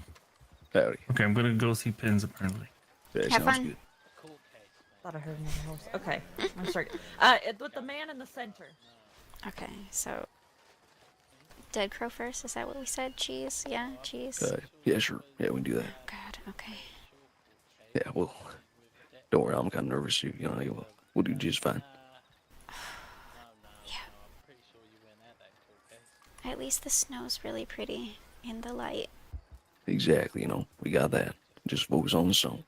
Howdy. Okay, I'm gonna go see Pins apparently. Yeah, Have sounds fun. good. Cool case, man. Thought I heard another horse. Okay, I'm sorry. With the man in the center. Okay, so Dead Crow first. Is that what we said? Cheese? Yeah, cheese. Yeah, sure. Yeah, we can do that. God. Okay. Yeah, well, don't worry. I'm kind of nervous too. You know, we'll do just fine. Yeah. I'm pretty sure you win that cool case. At least the snow's really pretty in the light. Exactly. You know, we got that. Just focus on the song.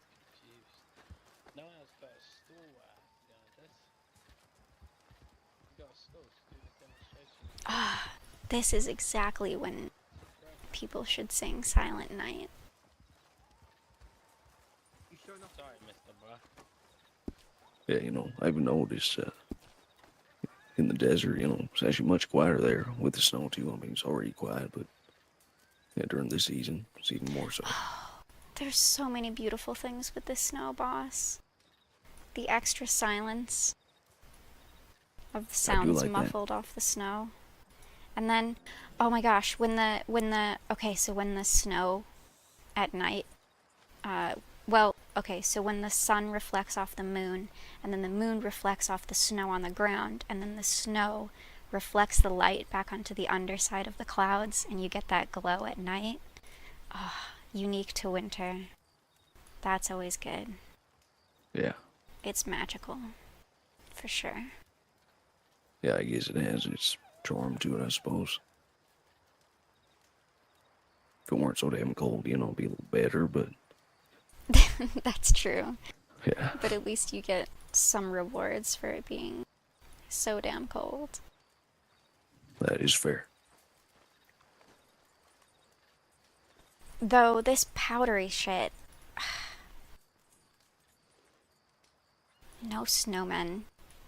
No one's got a stool going this. You got a stool to do the demonstration. Ah, this is exactly when people should sing Silent Night. Sorry, Mr. Bra. Yeah, you know, I've noticed in the desert, you know, it's actually much quieter there with the snow too. I mean, it's already quiet, but yeah, during this season, it's even more so. There's so many beautiful things with this snow, boss. The extra silence of the sounds like that. muffled off the snow. And then, oh my gosh, when the snow at night, so when the sun reflects off the moon, and then the moon reflects off the snow on the ground, and then the snow reflects the light back onto the underside of the clouds, and you get that glow at night. Unique to winter. That's always good. Yeah, It's magical. For sure. yeah, I guess it has its charm to it, I suppose. If it weren't so damn cold, you know, it'd be a little better, but That's true. yeah. But at least you get some rewards for it being so damn cold. That is fair. Though this powdery shit. No snowmen.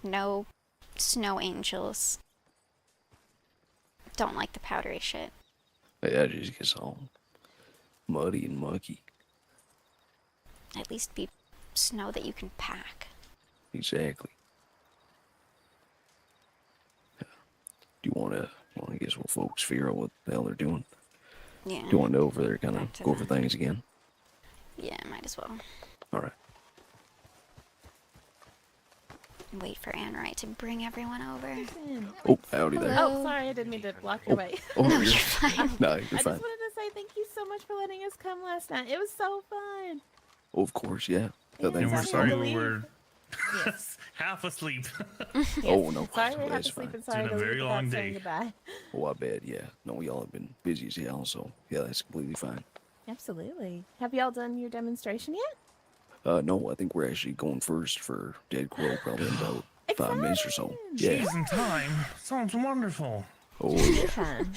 No snow angels. Don't like the powdery shit. Yeah, it just gets all muddy and mucky. At least be snow that you can pack. Exactly. Yeah. Do you want to, well, I guess we'll folks figure out what the hell they're doing. Yeah. Do you want to go over there, kind Back of to go over that. things again? Yeah, might as well. All right. Wait for Anne Wright to bring everyone over. Oh, howdy there. Oh, sorry, I didn't mean to block your way. Oh, No, you're you're fine. No, I you're just fine. wanted to say thank you so much for letting us come last night. It was so fun. Oh, of course, yeah. Yeah, Thanks And for we're Exactly. sorry coming. we Believe. were Yes. Half asleep. Yes. Oh, no. Sorry we have That's to sleep fine. and sorry been to a leave very without long saying day. goodbye. Oh, I bet, yeah. No, y'all have been busy as hell, so yeah, that's completely fine. Absolutely. Have y'all done your demonstration yet? No, I think we're actually going first for Dead Crow, probably in about 5 minutes or so. Exciting! Yeah. Cheese and time. Sounds wonderful. Oh, yeah. Fun.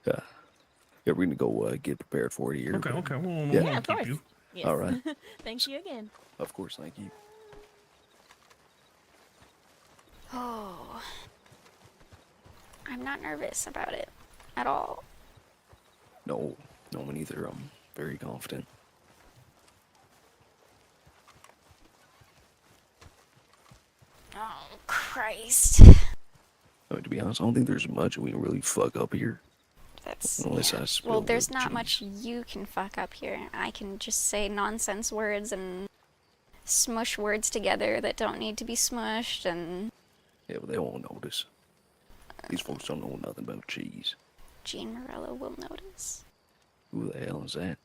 Yeah, we're gonna go get prepared for it here. Okay, but- okay. We'll Yeah. Yeah, of keep course. you. Yes. All right. Thank you again. Of course, thank you. Oh. I'm not nervous about it at all. No, me neither. I'm very confident. Oh, Christ. To be honest, I don't think there's much we can really fuck up here. That's Unless yeah. I spill Well, there's the not cheese. much you can fuck up here. I can just say nonsense words and smush words together that don't need to be smushed, and Yeah, but they won't notice. These folks don't know nothing about cheese. Jean Morello will notice. Who the hell is that?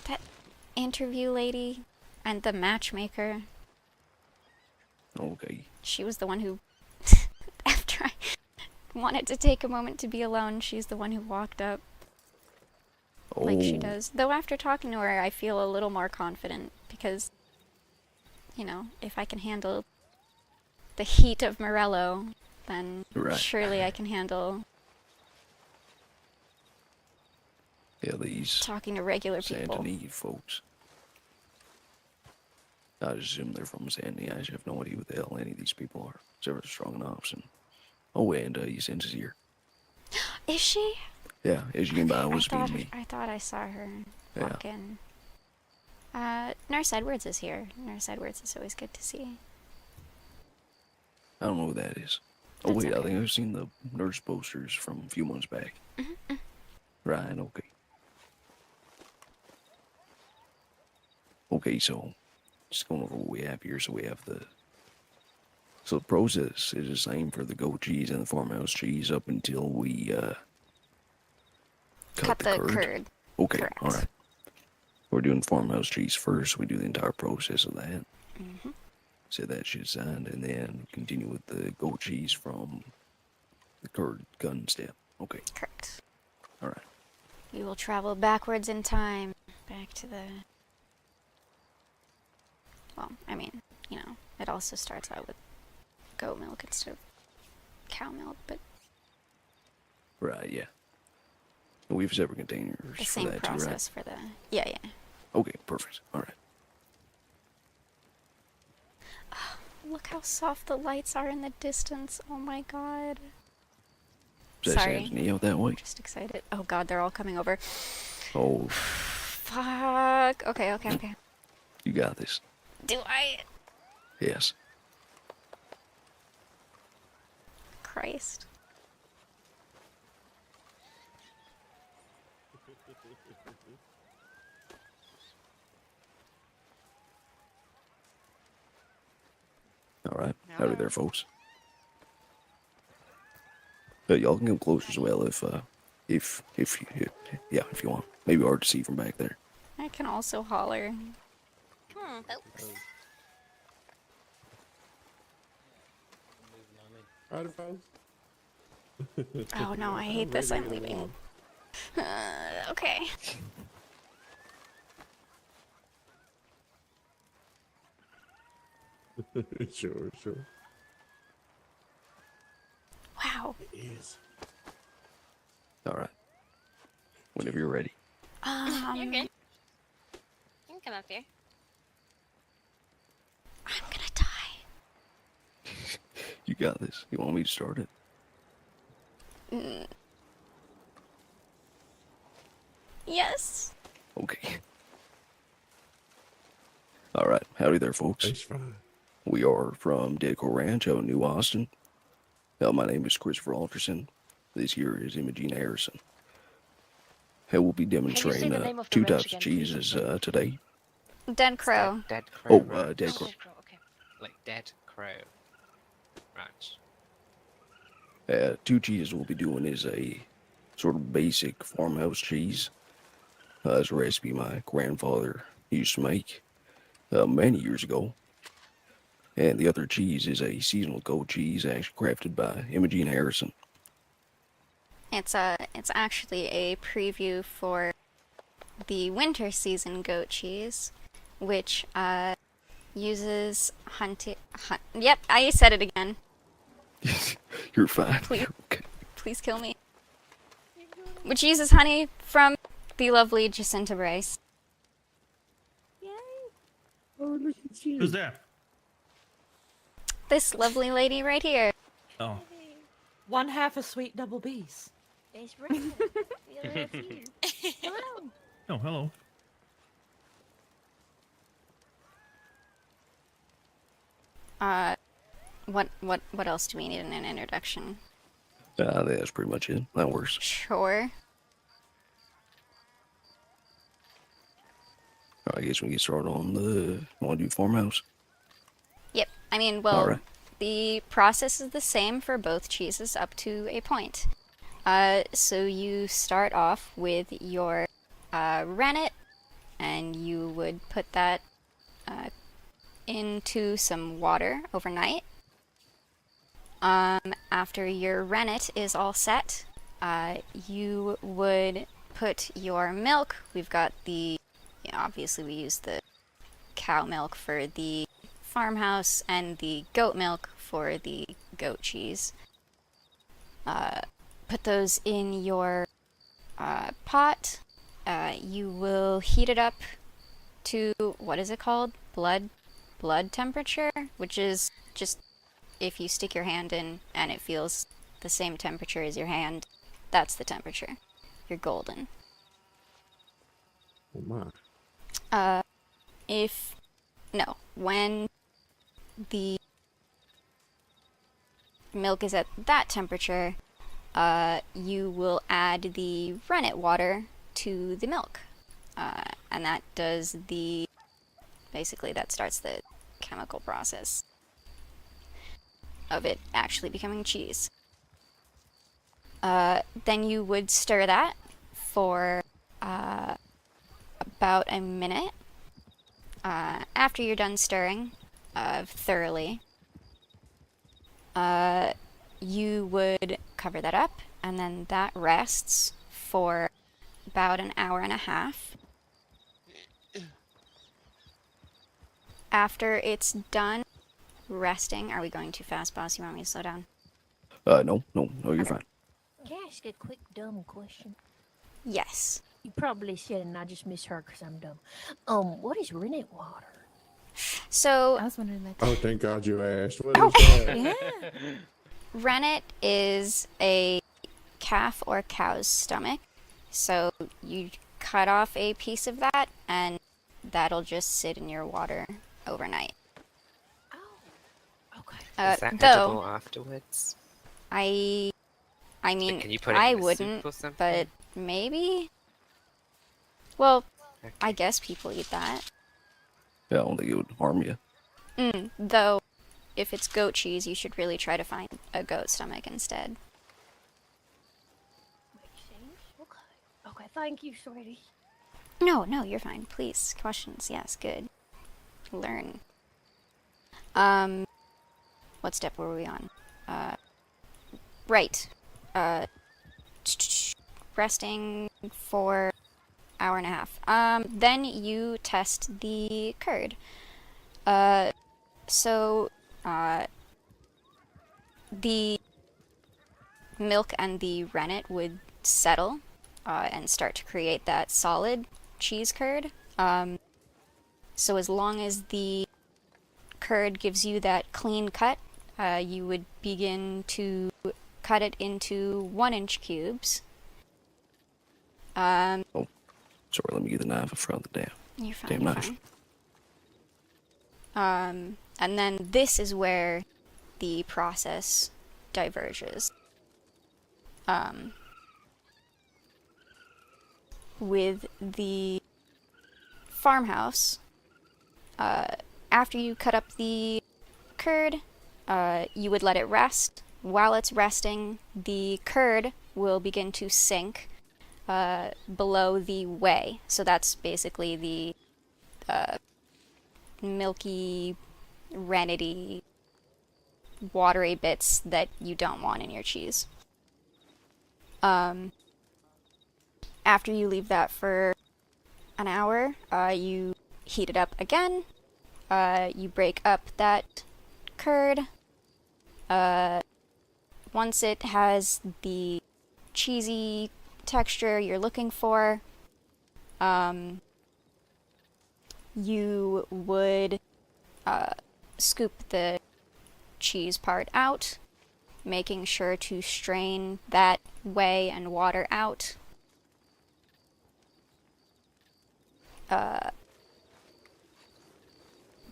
That interview lady and the matchmaker. Okay. She was the one who, after I wanted to take a moment to be alone, she's the one who walked up Oh, like she does. Though after talking to her, I feel a little more confident because, you know, if I can handle the heat of Morello, then Right. surely I can handle yeah, these talking to regular people. Santanese folks. I just assume they're from Sandy. I just have no idea what the hell any of these people are. Except for the strong and option. Oh, and Ysen's is here. Is she? Yeah, as you came by, it was I being me. thought I saw her Yeah. walk in. Nurse Edwards is here. Nurse Edwards is always good to see. I don't know who that is. Oh, That's wait, I okay. think I've seen the nurse posters from a few months back. Right, okay. Okay, so just going over what we have here. So we have the process is the same for the goat cheese and the farmhouse cheese up until we cut the curd. Okay, Correct. all right. We're doing farmhouse cheese first. We do the entire process of that. Mhm. Set that shit aside, and then continue with the goat cheese from the curd gun step. Okay, Correct. all right. We will travel backwards in time, back to the... Well, I mean, you know, it also starts out with goat milk instead of cow milk, but Right, yeah. And we have separate containers the for same that too, right? process for the... Yeah. Okay, perfect. All right. Look how soft the lights are in the distance. Oh my god. Does that Sorry. sound Neo that way? Just excited. Oh god, they're all coming over. Oh, Fuck. Okay. you got this. Do I? Yes. Christ. All right. Howdy there, folks. Y'all can come closer as well if you want. Maybe hard to see from back there. I can also holler. Alright, folks. Oh no, I hate this. I'm leaving. Okay. Sure. Wow. It is. All right. Whenever you're ready. You're good. You can come up here. I'm gonna die. You got this. You want me to start it? Yes. Okay. All right. Howdy there, folks. It's fine. We are from Dead Crow Ranch out in New Austin. My name is Christopher Alderson. This here is Imogene Harrison. We'll be demonstrating the name of the two ranch types of again, please? cheeses today. Dead Crow. Dead Crow. Oh, Ranch. Dead Crow. Okay. Like Dead Crow Ranch. Two cheeses we'll be doing is a sort of basic farmhouse cheese. It's a recipe my grandfather used to make many years ago. And the other cheese is a seasonal goat cheese, actually crafted by Imogene Harrison. It's actually a preview for the winter season goat cheese, which uses Yep, I said it again. You're fine. Please. You're okay. Please kill me. Which uses honey from the lovely Jacinta Bryce. Oh, look at you. Who's that? This lovely lady right here. Oh. One half a sweet double B's. It's right. The other half's here. Hello. Oh, hello. What else do we need in an introduction? That's pretty much it. That works. Sure. I guess we get started on the... Want to do farmhouse? Yep. I mean, well, Alright. the process is the same for both cheeses up to a point. So you start off with your rennet, and you would put that into some water overnight. After your rennet is all set, you would put your milk. We've got the... obviously we use the cow milk for the farmhouse and the goat milk for the goat cheese. Put those in your pot. You will heat it up to, what is it called? Blood temperature, which is just if you stick your hand in and it feels the same temperature as your hand, that's the temperature. You're golden. Oh my. When the milk is at that temperature, you will add the rennet water to the milk. And that does basically that starts the chemical process of it actually becoming cheese. Then you would stir that for about a minute. After you're done stirring thoroughly, you would cover that up, and then that rests for about an hour and a half. After it's done resting, are we going too fast, boss? You want me to slow down? No, you're fine. Can I ask a quick dumb question? Yes. You probably said it and I just misheard because I'm dumb. What is rennet water? So, I was wondering that. Oh, thank God you asked. What is that? Yeah. rennet is a calf or cow's stomach. So you cut off a piece of that, and that'll just sit in your water overnight. Oh, okay. Is that though edible afterwards? I mean, Can you put it I in a soup wouldn't, or something? but maybe. Well, Okay. I guess people eat that. Yeah, I don't think it would harm you. Though, if it's goat cheese, you should really try to find a goat stomach instead. Makes sense. Okay. Okay, thank you, sweetie. No, you're fine. Please, questions. Yes, good. Learn. What step were we on? Right. Resting for hour and a half. Then you test the curd. The milk and the rennet would settle and start to create that solid cheese curd. So as long as the curd gives you that clean cut, you would begin to cut it into 1-inch cubes. Sorry, let me get the knife. I forgot the You're fine. damn You're knife. fine. And then this is where the process diverges. With the farmhouse, after you cut up the curd, you would let it rest. While it's resting, the curd will begin to sink below the whey. So that's basically the milky rennety, watery bits that you don't want in your cheese. After you leave that for an hour, you heat it up again. You break up that curd. Once it has the cheesy texture you're looking for, you would scoop the cheese part out, making sure to strain that whey and water out.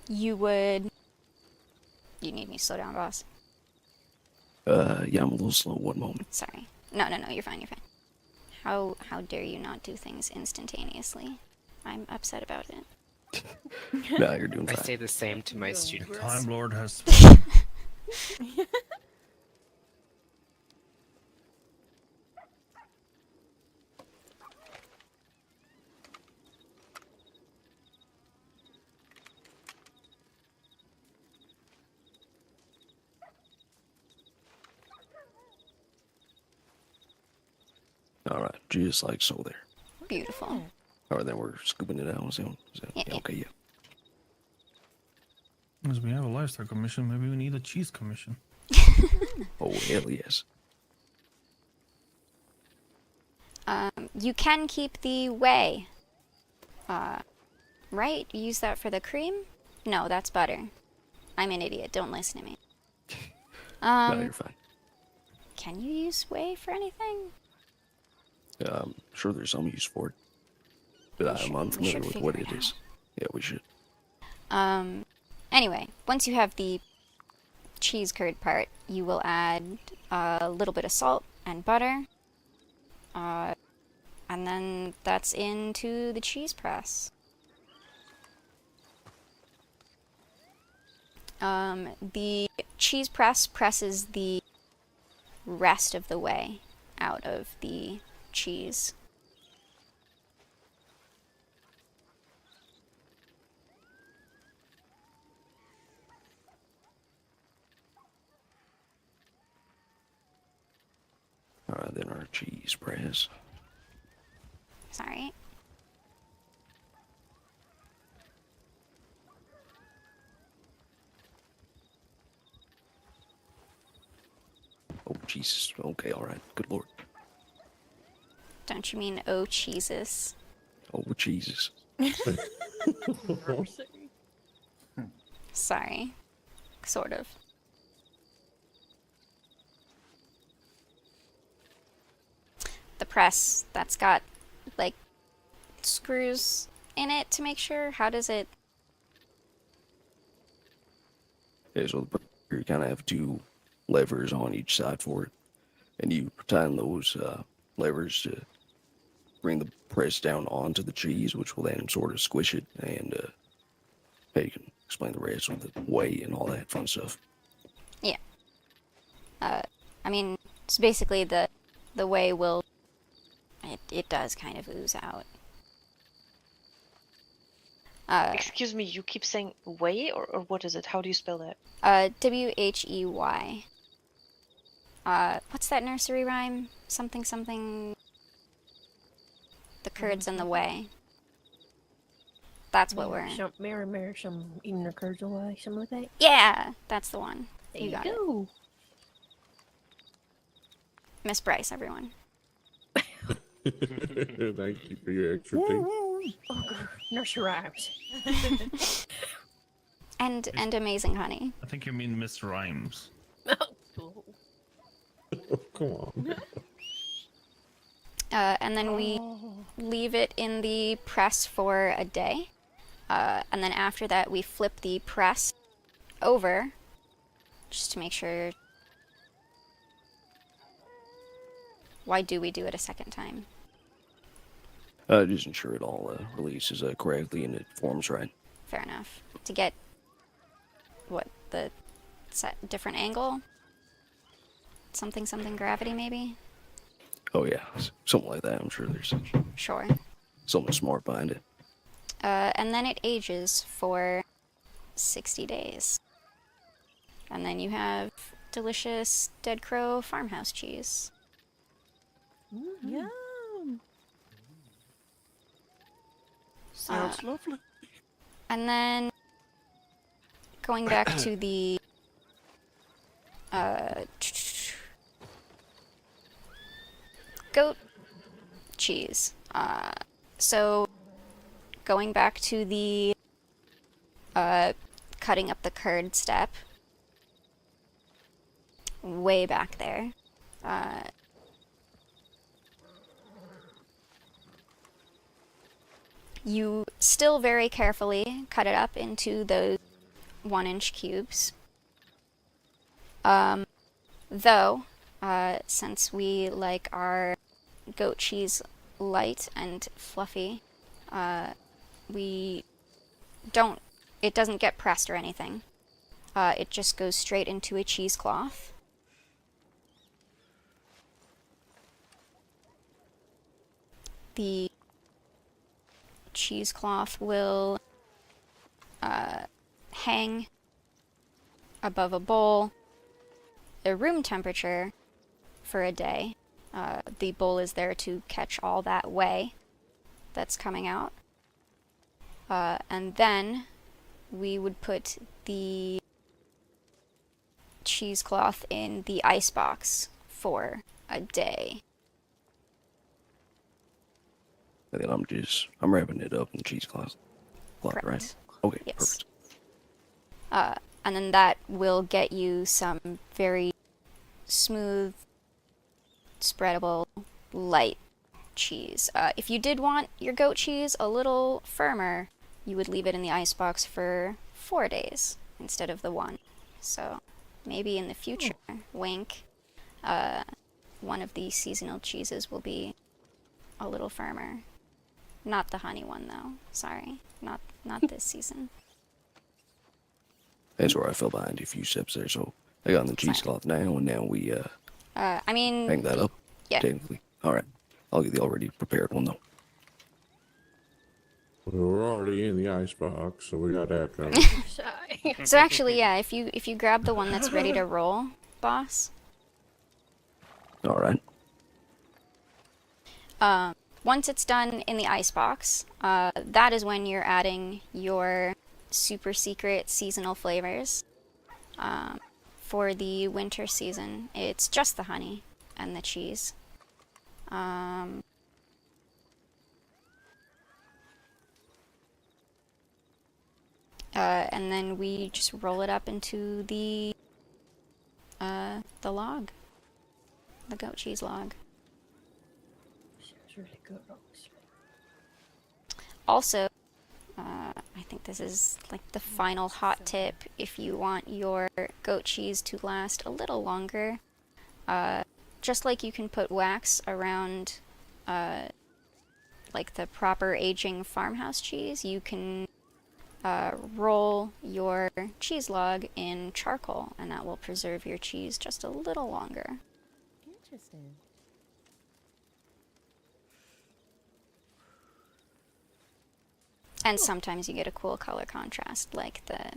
You need me to slow down, boss? Yeah, I'm a little slow. One moment. Sorry. No, you're fine, you're fine. How dare you not do things instantaneously? I'm upset about it. No, you're doing I fine. say the same to my students. Time Lord has. All right, just like so there. Beautiful. All right, then we're scooping it out. Is that Yeah. okay? Yeah. As we have a lifestyle commission, maybe we need a cheese commission. Oh, hell yes. You can keep the whey. Right? You use that for the cream? No, that's butter. I'm an idiot. Don't listen to me. No, you're fine. Can you use whey for anything? Sure there's some use for it. But I'm unfamiliar with what it is. Yeah, we should. Anyway, once you have the cheese curd part, you will add a little bit of salt and butter. And then that's into the cheese press. The cheese press presses the rest of the whey out of the cheese. Alright, then our cheese press. Sorry. Oh, Jesus. Okay, alright. Good lord. Don't you mean oh cheeses? Oh, Jesus. Sorry. Sort of. The press, that's got, like, screws in it to make sure? How does it... Yeah, so you kind of have two levers on each side for it. And you tighten those levers to bring the press down onto the cheese, which will then sort of squish it. And yeah, you can explain the rest with the whey and all that fun stuff. Yeah. I mean, so basically the whey will... It does kind of ooze out. Excuse me, you keep saying whey, or what is it? How do you spell that? W-H-E-Y. What's that nursery rhyme? Something, something... The curds and the whey. That's what we're... Some Mary, some eating their curds away, something like that. Yeah! That's the one. There You got go. it. Miss Bryce, everyone. Thank you for your extra tea. Nursery rhymes. And amazing honey. I think you mean Miss Rhymes. Oh, come on. And then we leave it in the press for a day. And then after that, we flip the press over just to make sure. Why do we do it a second time? Just ensure it all releases correctly and it forms right. Fair enough. To get what, the different angle? Something gravity maybe? Oh yeah, something like that. I'm sure there's Sure. something smart behind it. And then it ages for 60 days. And then you have delicious Dead Crow farmhouse cheese. Yum. Sounds lovely. And then going back to the goat cheese. So going back to the cutting up the curd step, way back there. You still very carefully cut it up into those 1-inch cubes. Though, since we like our goat cheese light and fluffy, it doesn't get pressed or anything. It just goes straight into a cheesecloth. The cheesecloth will hang above a bowl at room temperature for a day. The bowl is there to catch all that whey that's coming out. And then we would put the cheesecloth in the icebox for a day. And then I'm wrapping it up in cheesecloth. Correct. Right? Okay, Yes. perfect. And then that will get you some very smooth, spreadable, light cheese. If you did want your goat cheese a little firmer, you would leave it in the icebox for 4 days instead of the 1. So maybe in the future, wink, one of the seasonal cheeses will be a little firmer. Not the honey one though. Sorry, not this season. That's where I fell behind a few steps there, so I got on the cheesecloth now, and now we I mean, hang that up. yeah. Technically. Alright. I'll get the already prepared one though. Well, we're already in the icebox, so we got that covered. So actually, yeah, if you grab the one that's ready to roll, boss. Alright. Once it's done in the icebox, that is when you're adding your super secret seasonal flavors. For the winter season, it's just the honey and the cheese. And then we just roll it up into the log, the goat cheese log. Sounds really good, honestly. Also, I think this is like the final hot tip if you want your goat cheese to last a little longer. Just like you can put wax around like the proper aging farmhouse cheese, you can roll your cheese log in charcoal, and that will preserve your cheese just a little longer. Interesting. And sometimes you get a cool color contrast, like the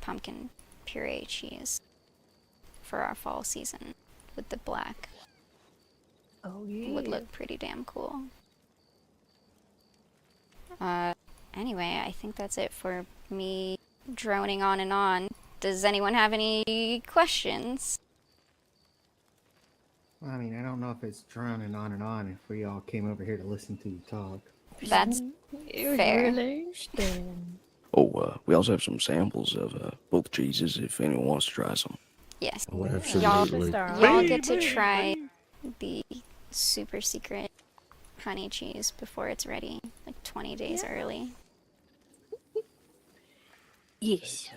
pumpkin puree cheese for our fall season with the black. Oh yeah. Would look pretty damn cool. Anyway, I think that's it for me droning on and on. Does anyone have any questions? Well, I mean, I don't know if it's droning on and on if we all came over here to listen to you talk. That's fair. Oh, we also have some samples of both cheeses if anyone wants to try some. Yes. Oh, Y'all absolutely. get to try the super secret honey cheese before it's ready, like 20 days early. Yes.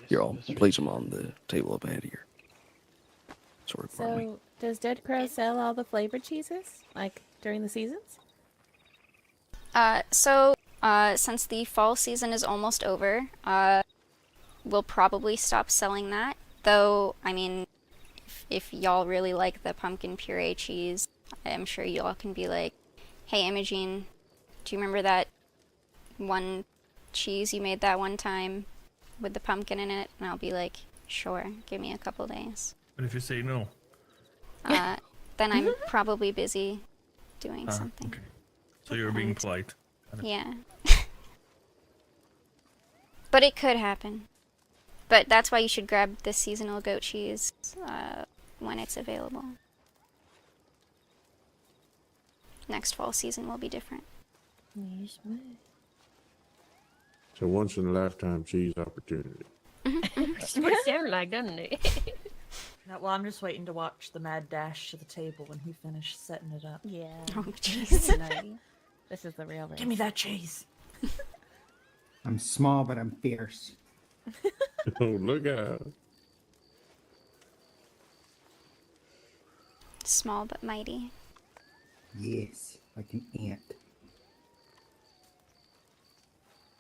Here, I'll place them on the table up ahead here. Sorry, pardon me. So, does Dead Crow sell all the flavored cheeses, like during the seasons? Since the fall season is almost over, we'll probably stop selling that. Though, I mean, if y'all really like the pumpkin puree cheese, I'm sure y'all can be like, hey, Imogene, do you remember that one cheese you made that one time? with the pumpkin in it, and I'll be like, sure, give me a couple days. But if you say no, Then I'm probably busy doing something. okay. So you're being polite. Yeah. But it could happen. But that's why you should grab the seasonal goat cheese when it's available. Next fall season will be different. Yes, ma'am. It's a once in a lifetime cheese opportunity. That's what it sounded like, doesn't it? No, well, I'm just waiting to watch the mad dash to the table when he finished setting it up. Yeah. Oh, jeez. This is the real race. Give me that cheese. I'm small, but I'm fierce. Oh, look out. Small but mighty. Yes, like an ant.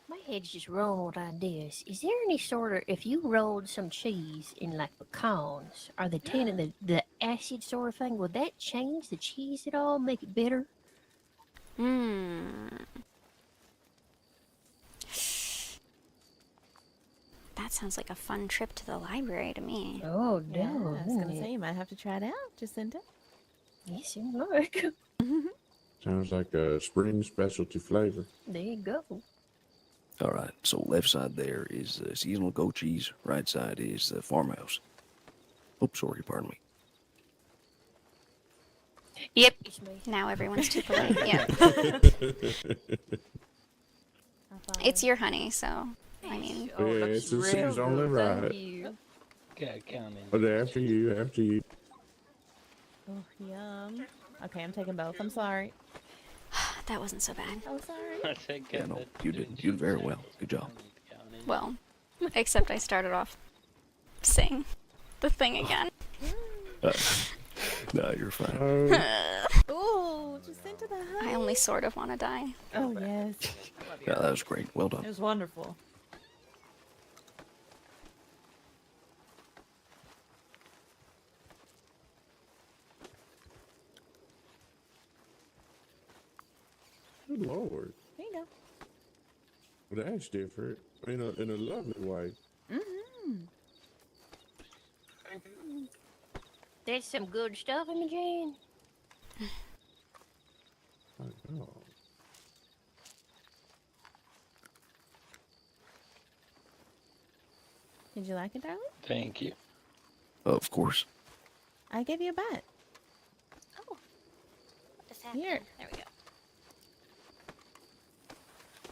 My head's just rolling with ideas. Is there any sort of, if you rolled some cheese in like pecans, or the tannin, the acid sort of thing, would that change the cheese at all, make it bitter? That sounds like a fun trip to the library to me. Oh, Yeah, no. I was gonna say you might have to try it out, Jacinta. Yes, it like. Sounds like a spring specialty flavor. There you go. All right, so left side there is the seasonal goat cheese. Right side is the farmhouse. Oh, sorry, pardon me. Yep. Now everyone's too polite. Yeah. It's your honey, so I mean. Yeah, it seems only right. Gotta count in. But after you. Oh, yum. Okay, I'm taking both. I'm sorry. That wasn't so bad. Oh, sorry. I think Yeah, no, you did very well. Good job. Well, except I started off saying the thing again. No, you're fine. Ooh, Jacinta the honey. I only sort of want to die. Oh, yes. Yeah, that was great. Well It done. was wonderful. Good Lord. There you go. Well, that's different. In a lovely way. Mm-hmm. There's some good stuff in the can. I know. Did you like it, darling? Thank you. Of course. I gave you a bat. Here. There we go.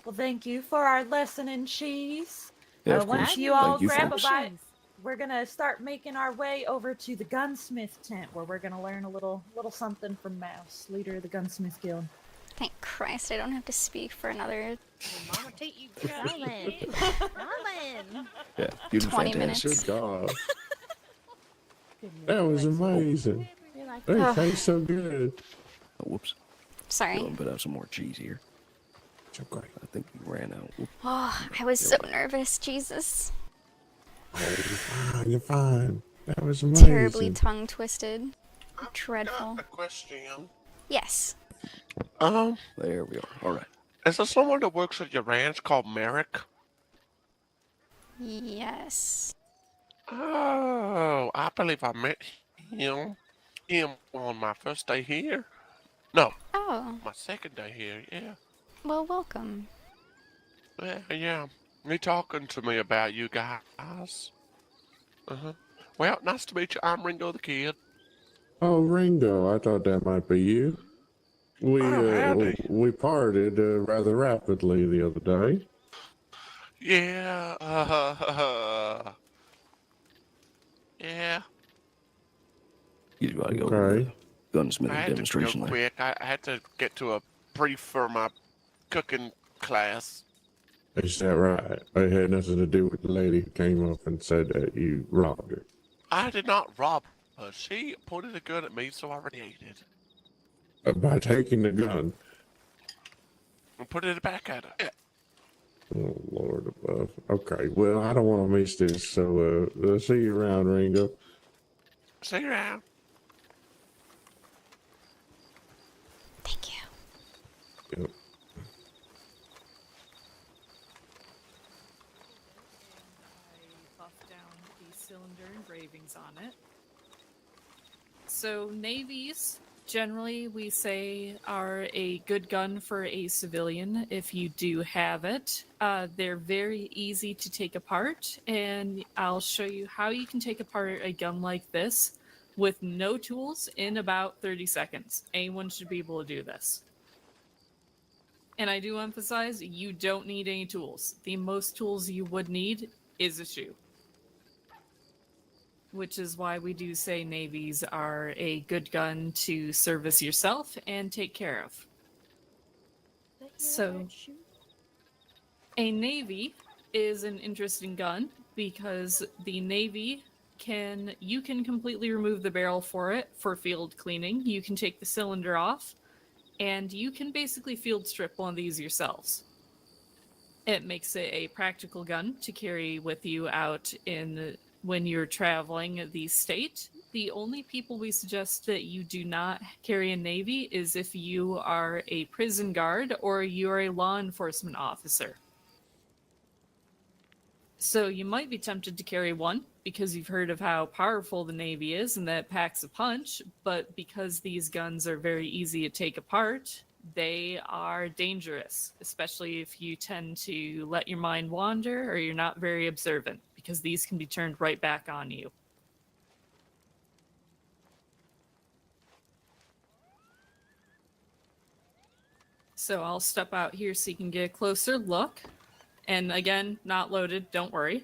Well, thank you for our lesson in cheese. Yeah, of Once course. you all Thank you, grab folks. a bite, we're gonna start making our way over to the gunsmith tent, where we're gonna learn a little something from Mouse, leader of the gunsmith guild. Thank Christ, I don't have to speak for another Mama, take you. Darling. Darling. Yeah, you did 20 fantastic. minutes. Good God. That was amazing. You're like, They taste so good. Oh, whoops. Sorry. Go and put out some more cheese here. It's okay. I think we ran out. Whoop. Oh, I was so nervous. Jesus. Oh, you're fine. You're fine. That was amazing. Terribly tongue twisted. Dreadful. A question. Yes. There we are. All right. Is there someone that works at your ranch called Merrick? Yes. Oh, I believe I met him on my first day here. No, Oh, my second day here. Yeah, well, welcome. yeah. He talking to me about you guys. Well, nice to meet you. I'm Ringo the Kid. Oh, Ringo, I thought that might be you. howdy. We parted rather rapidly the other day. Yeah. Yeah. You gotta go Okay. to the gunsmith I had to demonstration go there. quick. I had to get to a brief for my cooking class. Is that right? It had nothing to do with the lady who came up and said that you robbed her. I did not rob her. She pointed a gun at me, so I reacted By taking the gun. and put it back at her. Yeah. Oh, Lord above. Okay, well, I don't want to miss this, so see you around, Ringo. See you around. Thank you. Yep. cylinder engravings on it. So navies, generally we say, are a good gun for a civilian if you do have it. They're very easy to take apart, and I'll show you how you can take apart a gun like this with no tools in about 30 seconds. Anyone should be able to do this. And I do emphasize, you don't need any tools. The most tools you would need is a shoe. Which is why we do say navies are a good gun to service yourself and take care of. So, a navy is an interesting gun because the navy you can completely remove the barrel for it for field cleaning. You can take the cylinder off, and you can basically field strip one of these yourselves. It makes it a practical gun to carry with you out when you're traveling the state. The only people we suggest that you do not carry a navy is if you are a prison guard or you're a law enforcement officer. So you might be tempted to carry one because you've heard of how powerful the navy is and that it packs a punch, but because these guns are very easy to take apart, they are dangerous, especially if you tend to let your mind wander or you're not very observant, because these can be turned right back on you. So I'll step out here so you can get a closer look. And again, not loaded, don't worry.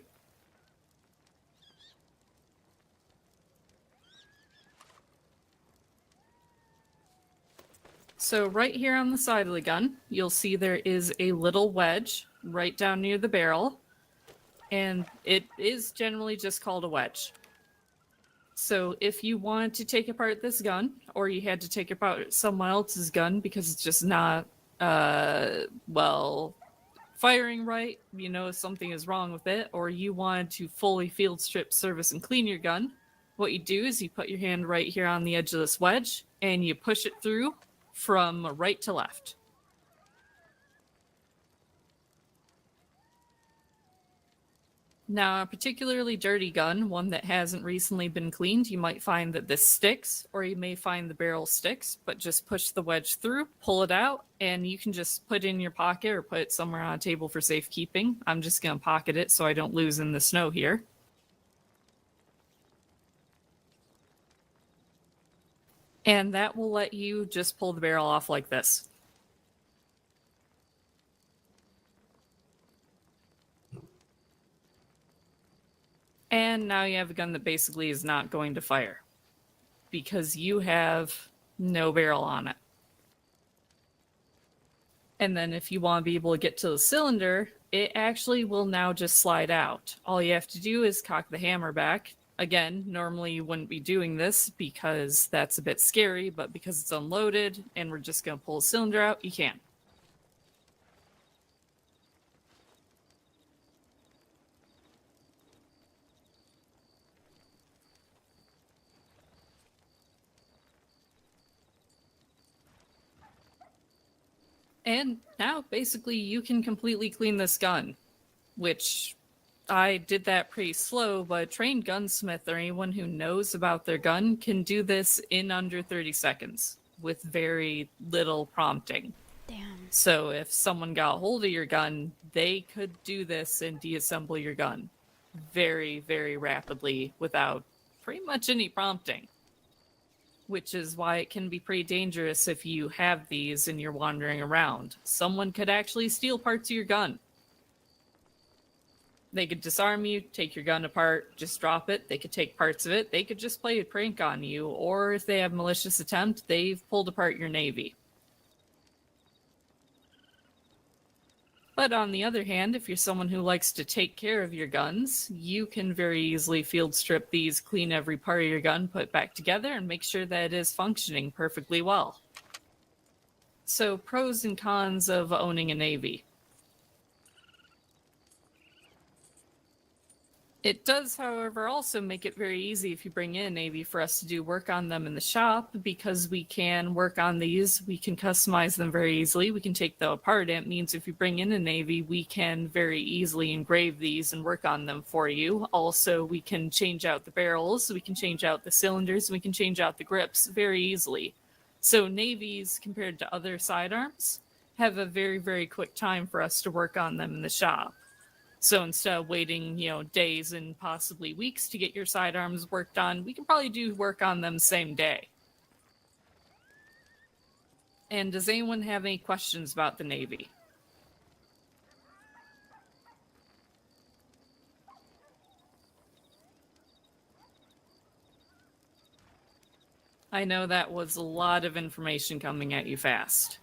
So right here on the side of the gun, you'll see there is a little wedge right down near the barrel. And it is generally just called a wedge. So if you wanted to take apart this gun, or you had to take apart someone else's gun because it's just not, firing right, you know, something is wrong with it, or you wanted to fully field strip, service, and clean your gun, what you do is you put your hand right here on the edge of this wedge, and you push it through from right to left. Now, a particularly dirty gun, one that hasn't recently been cleaned, you might find that this sticks, or you may find the barrel sticks, but just push the wedge through, pull it out, and you can just put it in your pocket or put it somewhere on a table for safekeeping. I'm just going to pocket it so I don't lose in the snow here. And that will let you just pull the barrel off like this. And now you have a gun that basically is not going to fire because you have no barrel on it. And then if you want to be able to get to the cylinder, it actually will now just slide out. All you have to do is cock the hammer back. Again, normally you wouldn't be doing this because that's a bit scary, but because it's unloaded and we're just going to pull the cylinder out, you can. And now, basically, you can completely clean this gun, which I did that pretty slow, but a trained gunsmith or anyone who knows about their gun can do this in under 30 seconds with very little prompting. Damn. So if someone got a hold of your gun, they could do this and deassemble your gun very, very rapidly without pretty much any prompting. Which is why it can be pretty dangerous if you have these and you're wandering around. Someone could actually steal parts of your gun. They could disarm you, take your gun apart, just drop it. They could take parts of it. They could just play a prank on you. Or if they have malicious attempt, they've pulled apart your navy. But on the other hand, if you're someone who likes to take care of your guns, you can very easily field strip these, clean every part of your gun, put it back together, and make sure that it is functioning perfectly well. So, pros and cons of owning a navy. It does, however, also make it very easy if you bring in a Navy for us to do work on them in the shop, because we can work on these. We can customize them very easily. We can take them apart. It means if you bring in a Navy, we can very easily engrave these and work on them for you. Also, we can change out the barrels, we can change out the cylinders, we can change out the grips very easily. So Navies, compared to other sidearms, have a very, very quick time for us to work on them in the shop. So instead of waiting, days and possibly weeks to get your sidearms worked on, we can probably do work on them same day. And does anyone have any questions about the Navy? I know that was a lot of information coming at you fast.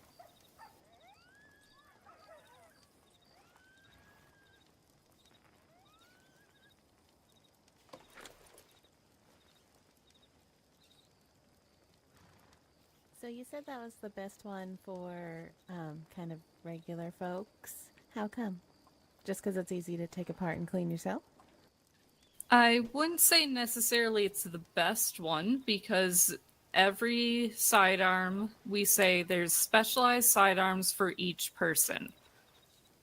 So you said that was the best one for kind of regular folks. How come? Just because it's easy to take apart and clean yourself? I wouldn't say necessarily it's the best one, because every sidearm, we say there's specialized sidearms for each person.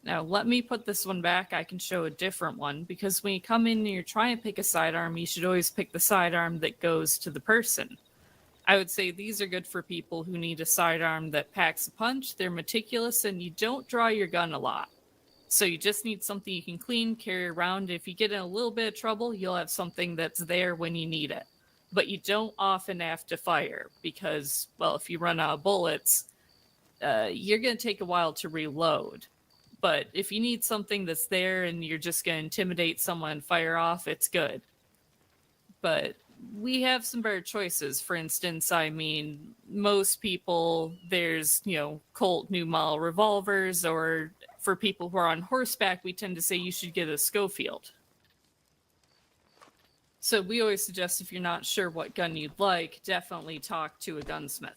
Now, let me put this one back. I can show a different one, because when you come in and you're trying to pick a sidearm, you should always pick the sidearm that goes to the person. I would say these are good for people who need a sidearm that packs a punch, they're meticulous, and you don't draw your gun a lot. So you just need something you can clean, carry around. If you get in a little bit of trouble, you'll have something that's there when you need it. But you don't often have to fire because, well, if you run out of bullets, you're going to take a while to reload. But if you need something that's there and you're just going to intimidate someone and fire off, it's good. But we have some better choices. For instance, I mean, most people, there's, Colt new model revolvers, or for people who are on horseback, we tend to say you should get a Schofield. So we always suggest, if you're not sure what gun you'd like, definitely talk to a gunsmith.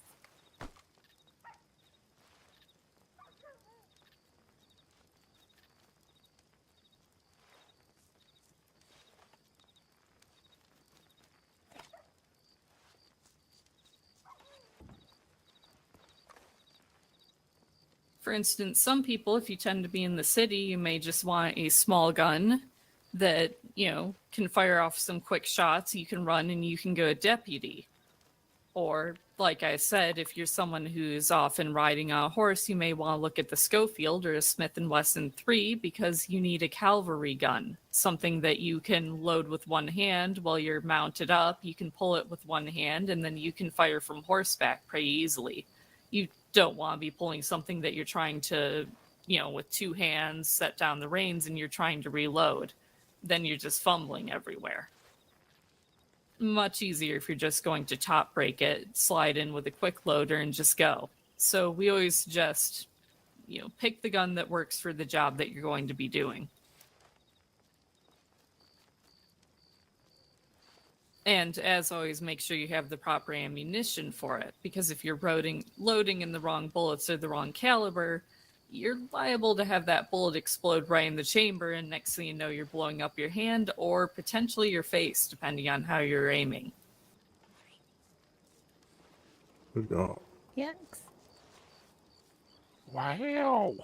For instance, some people, if you tend to be in the city, you may just want a small gun that, can fire off some quick shots. You can run and you can go deputy. Or, like I said, if you're someone who's often riding on a horse, you may want to look at the Schofield or a Smith & Wesson 3, because you need a cavalry gun, something that you can load with one hand while you're mounted up. You can pull it with one hand, and then you can fire from horseback pretty easily. You don't want to be pulling something that you're trying to, with two hands, set down the reins, and you're trying to reload. Then you're just fumbling everywhere. Much easier if you're just going to top break it, slide in with a quick loader, and just go. So we always suggest, pick the gun that works for the job that you're going to be doing. And as always, make sure you have the proper ammunition for it, because if you're loading in the wrong bullets or the wrong caliber, you're liable to have that bullet explode right in the chamber, and next thing you know, you're blowing up your hand or potentially your face, depending on how you're aiming. Good God. Yucks. Wow.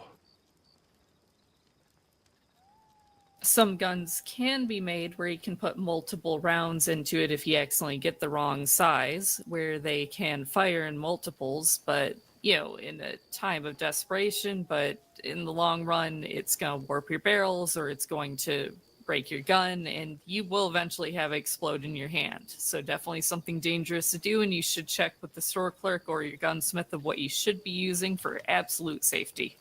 Some guns can be made where you can put multiple rounds into it if you accidentally get the wrong size, where they can fire in multiples, but, in a time of desperation. But in the long run, it's going to warp your barrels, or it's going to break your gun, and you will eventually have it explode in your hand. So definitely something dangerous to do, and you should check with the store clerk or your gunsmith of what you should be using for absolute safety.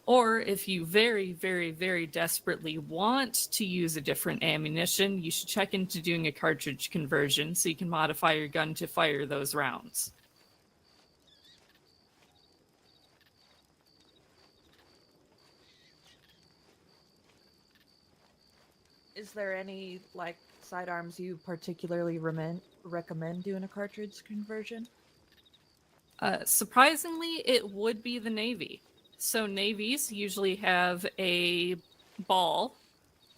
Or if you very, very, very desperately want to use a different ammunition, you should check into doing a cartridge conversion so you can modify your gun to fire those rounds. Is there any, sidearms you particularly recommend doing a cartridge conversion? Surprisingly, it would be the Navy. So Navies usually have a ball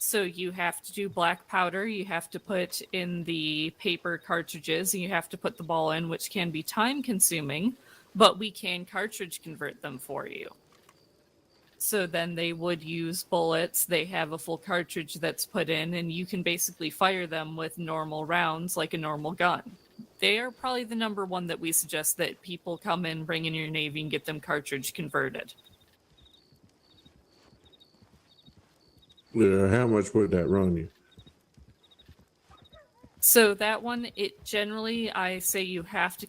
So you have to do black powder, you have to put in the paper cartridges, and you have to put the ball in, which can be time consuming, but we can cartridge convert them for you. So then they would use bullets. They have a full cartridge that's put in, and you can basically fire them with normal rounds like a normal gun. They are probably the number one that we suggest that people come in, bring in your Navy, and get them cartridge converted. Yeah, how much would that run you? So that one, it generally, I say you have to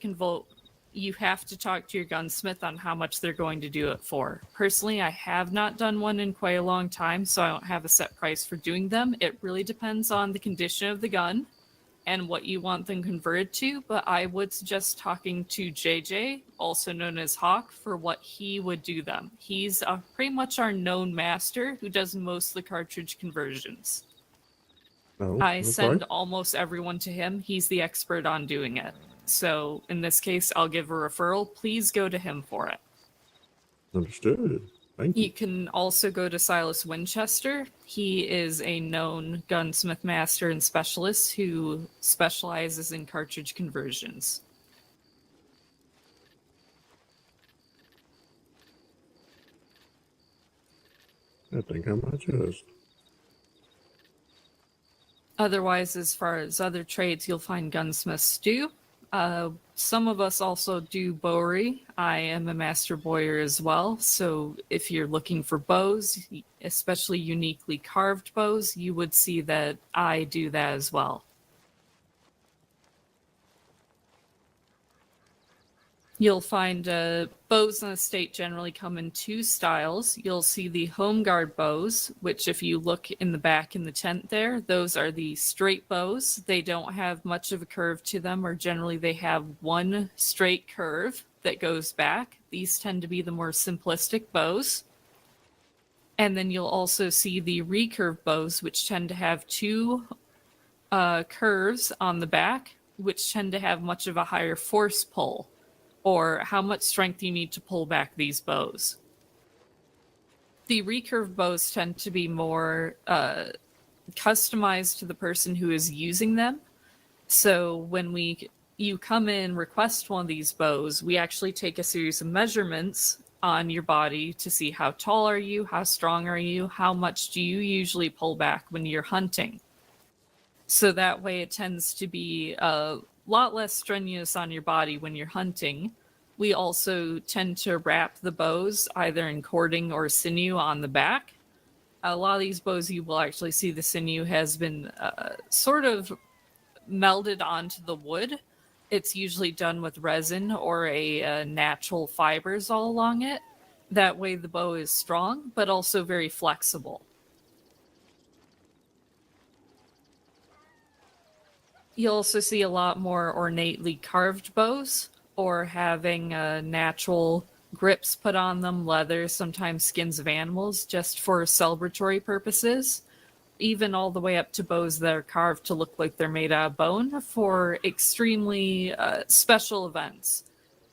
talk to your gunsmith on how much they're going to do it for. Personally, I have not done one in quite a long time, so I don't have a set price for doing them. It really depends on the condition of the gun and what you want them converted to, but I would suggest talking to JJ, also known as Hawk, for what he would do them. He's pretty much our known master who does most of the cartridge conversions. Oh, I okay. send almost everyone to him. He's the expert on doing it. So in this case, I'll give a referral. Please go to him for it. Understood. Thank you. You can also go to Silas Winchester. He is a known gunsmith master and specialist who specializes in cartridge conversions. I think I might just. Otherwise, as far as other trades, you'll find gunsmiths do. Some of us also do bowery. I am a master bowyer as well. So if you're looking for bows, especially uniquely carved bows, you would see that I do that as well. You'll find bows in the state generally come in two styles. You'll see the home guard bows, which if you look in the back in the tent there, those are the straight bows. They don't have much of a curve to them, or generally they have one straight curve that goes back. These tend to be the more simplistic bows. And then you'll also see the recurve bows, which tend to have two curves on the back, which tend to have much of a higher force pull, or how much strength you need to pull back these bows. The recurve bows tend to be more customized to the person who is using them. So when you come in, request one of these bows, we actually take a series of measurements on your body to see how tall are you, how strong are you, how much do you usually pull back when you're hunting. So that way it tends to be a lot less strenuous on your body when you're hunting. We also tend to wrap the bows either in cording or sinew on the back. A lot of these bows you will actually see the sinew has been sort of melded onto the wood. It's usually done with resin or a natural fibers all along it. That way the bow is strong, but also very flexible. You'll also see a lot more ornately carved bows, or having natural grips put on them, leather, sometimes skins of animals, just for celebratory purposes. Even all the way up to bows that are carved to look like they're made out of bone for extremely special events,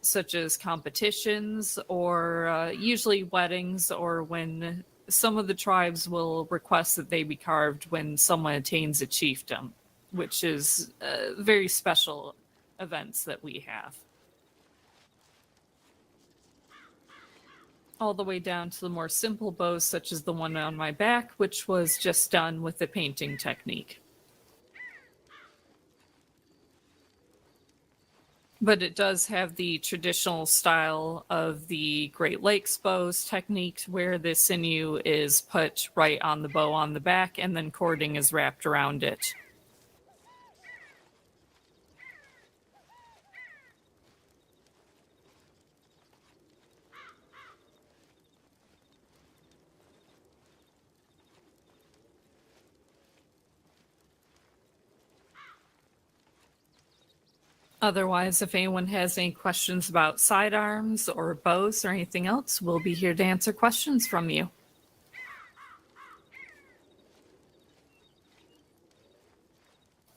such as competitions or usually weddings, or when some of the tribes will request that they be carved when someone attains a chiefdom, which is very special events that we have. All the way down to the more simple bows, such as the one on my back, which was just done with the painting technique. But it does have the traditional style of the Great Lakes bows technique, where the sinew is put right on the bow on the back, and then cording is wrapped around it. Otherwise, if anyone has any questions about sidearms or bows or anything else, we'll be here to answer questions from you.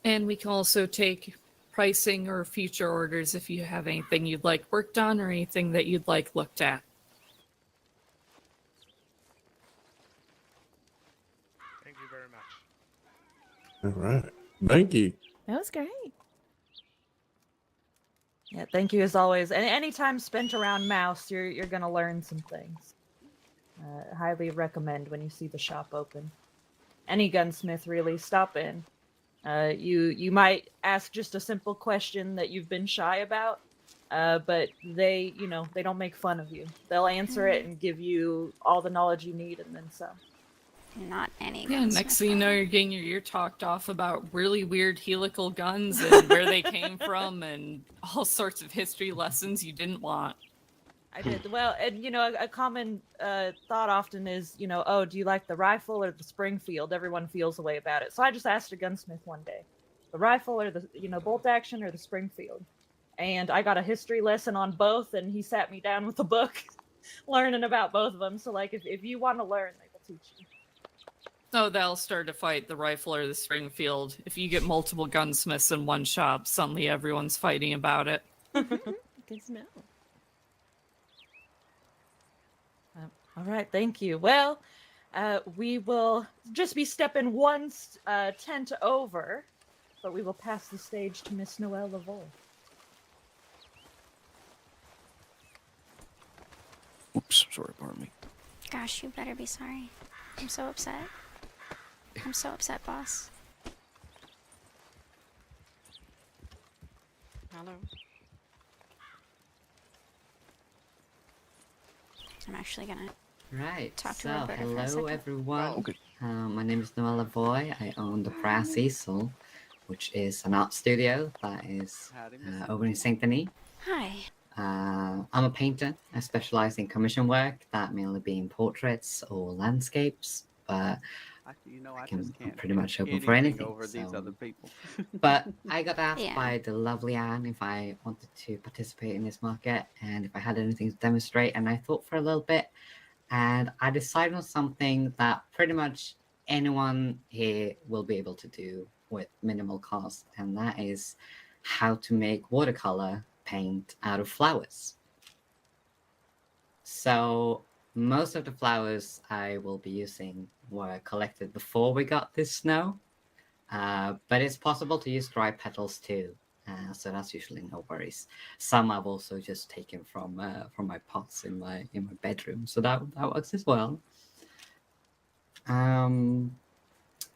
And we can also take pricing or future orders if you have anything you'd like worked on or anything that you'd like looked at. Thank you very much. All right. Thank you. That was great. Yeah, thank you as always. And any time spent around Mouse, you're gonna learn some things. Highly recommend when you see the shop open. Any gunsmith, really, stop in. You might ask just a simple question that you've been shy about, but they don't make fun of you. They'll answer it and give you all the knowledge you need and then some. Not any. Yeah, next thing you know, you're getting your ear talked off about really weird helical guns and where they came from and all sorts of history lessons you didn't want. I did. Well, and a common thought often is, oh, do you like the rifle or the Springfield? Everyone feels a way about it. So I just asked a gunsmith one day, the rifle or the, bolt action or the Springfield? And I got a history lesson on both, and he sat me down with a book learning about both of them. So, like, if you want to learn, they will teach you. Oh, they'll start a fight, the rifle or the Springfield. If you get multiple gunsmiths in one shop, suddenly everyone's fighting about it. Good to know. All right, thank you. Well, we will just be stepping one tent over, but we will pass the stage to Miss Noelle Lavoie. Oops, sorry, pardon me. Gosh, you better be sorry. I'm so upset. I'm so upset, boss. Hello. I'm actually gonna Right, talk to so Roberta for a hello second. everyone. Oh, okay. My name is Noelle Lavoie. I own the Brass Easel, which is an art studio that is over in Saint Denis. Hi. I'm a painter. I specialize in commission work, that mainly being portraits or landscapes, but I'm pretty much open for anything. Over these other people. But I got asked Yeah. by the lovely Anne if I wanted to participate in this market and if I had anything to demonstrate, and I thought for a little bit, and I decided on something that pretty much anyone here will be able to do with minimal cost, and that is how to make watercolor paint out of flowers. So most of the flowers I will be using were collected before we got this snow, but it's possible to use dry petals too, so that's usually no worries. Some I've also just taken from my pots in my bedroom, so that works as well.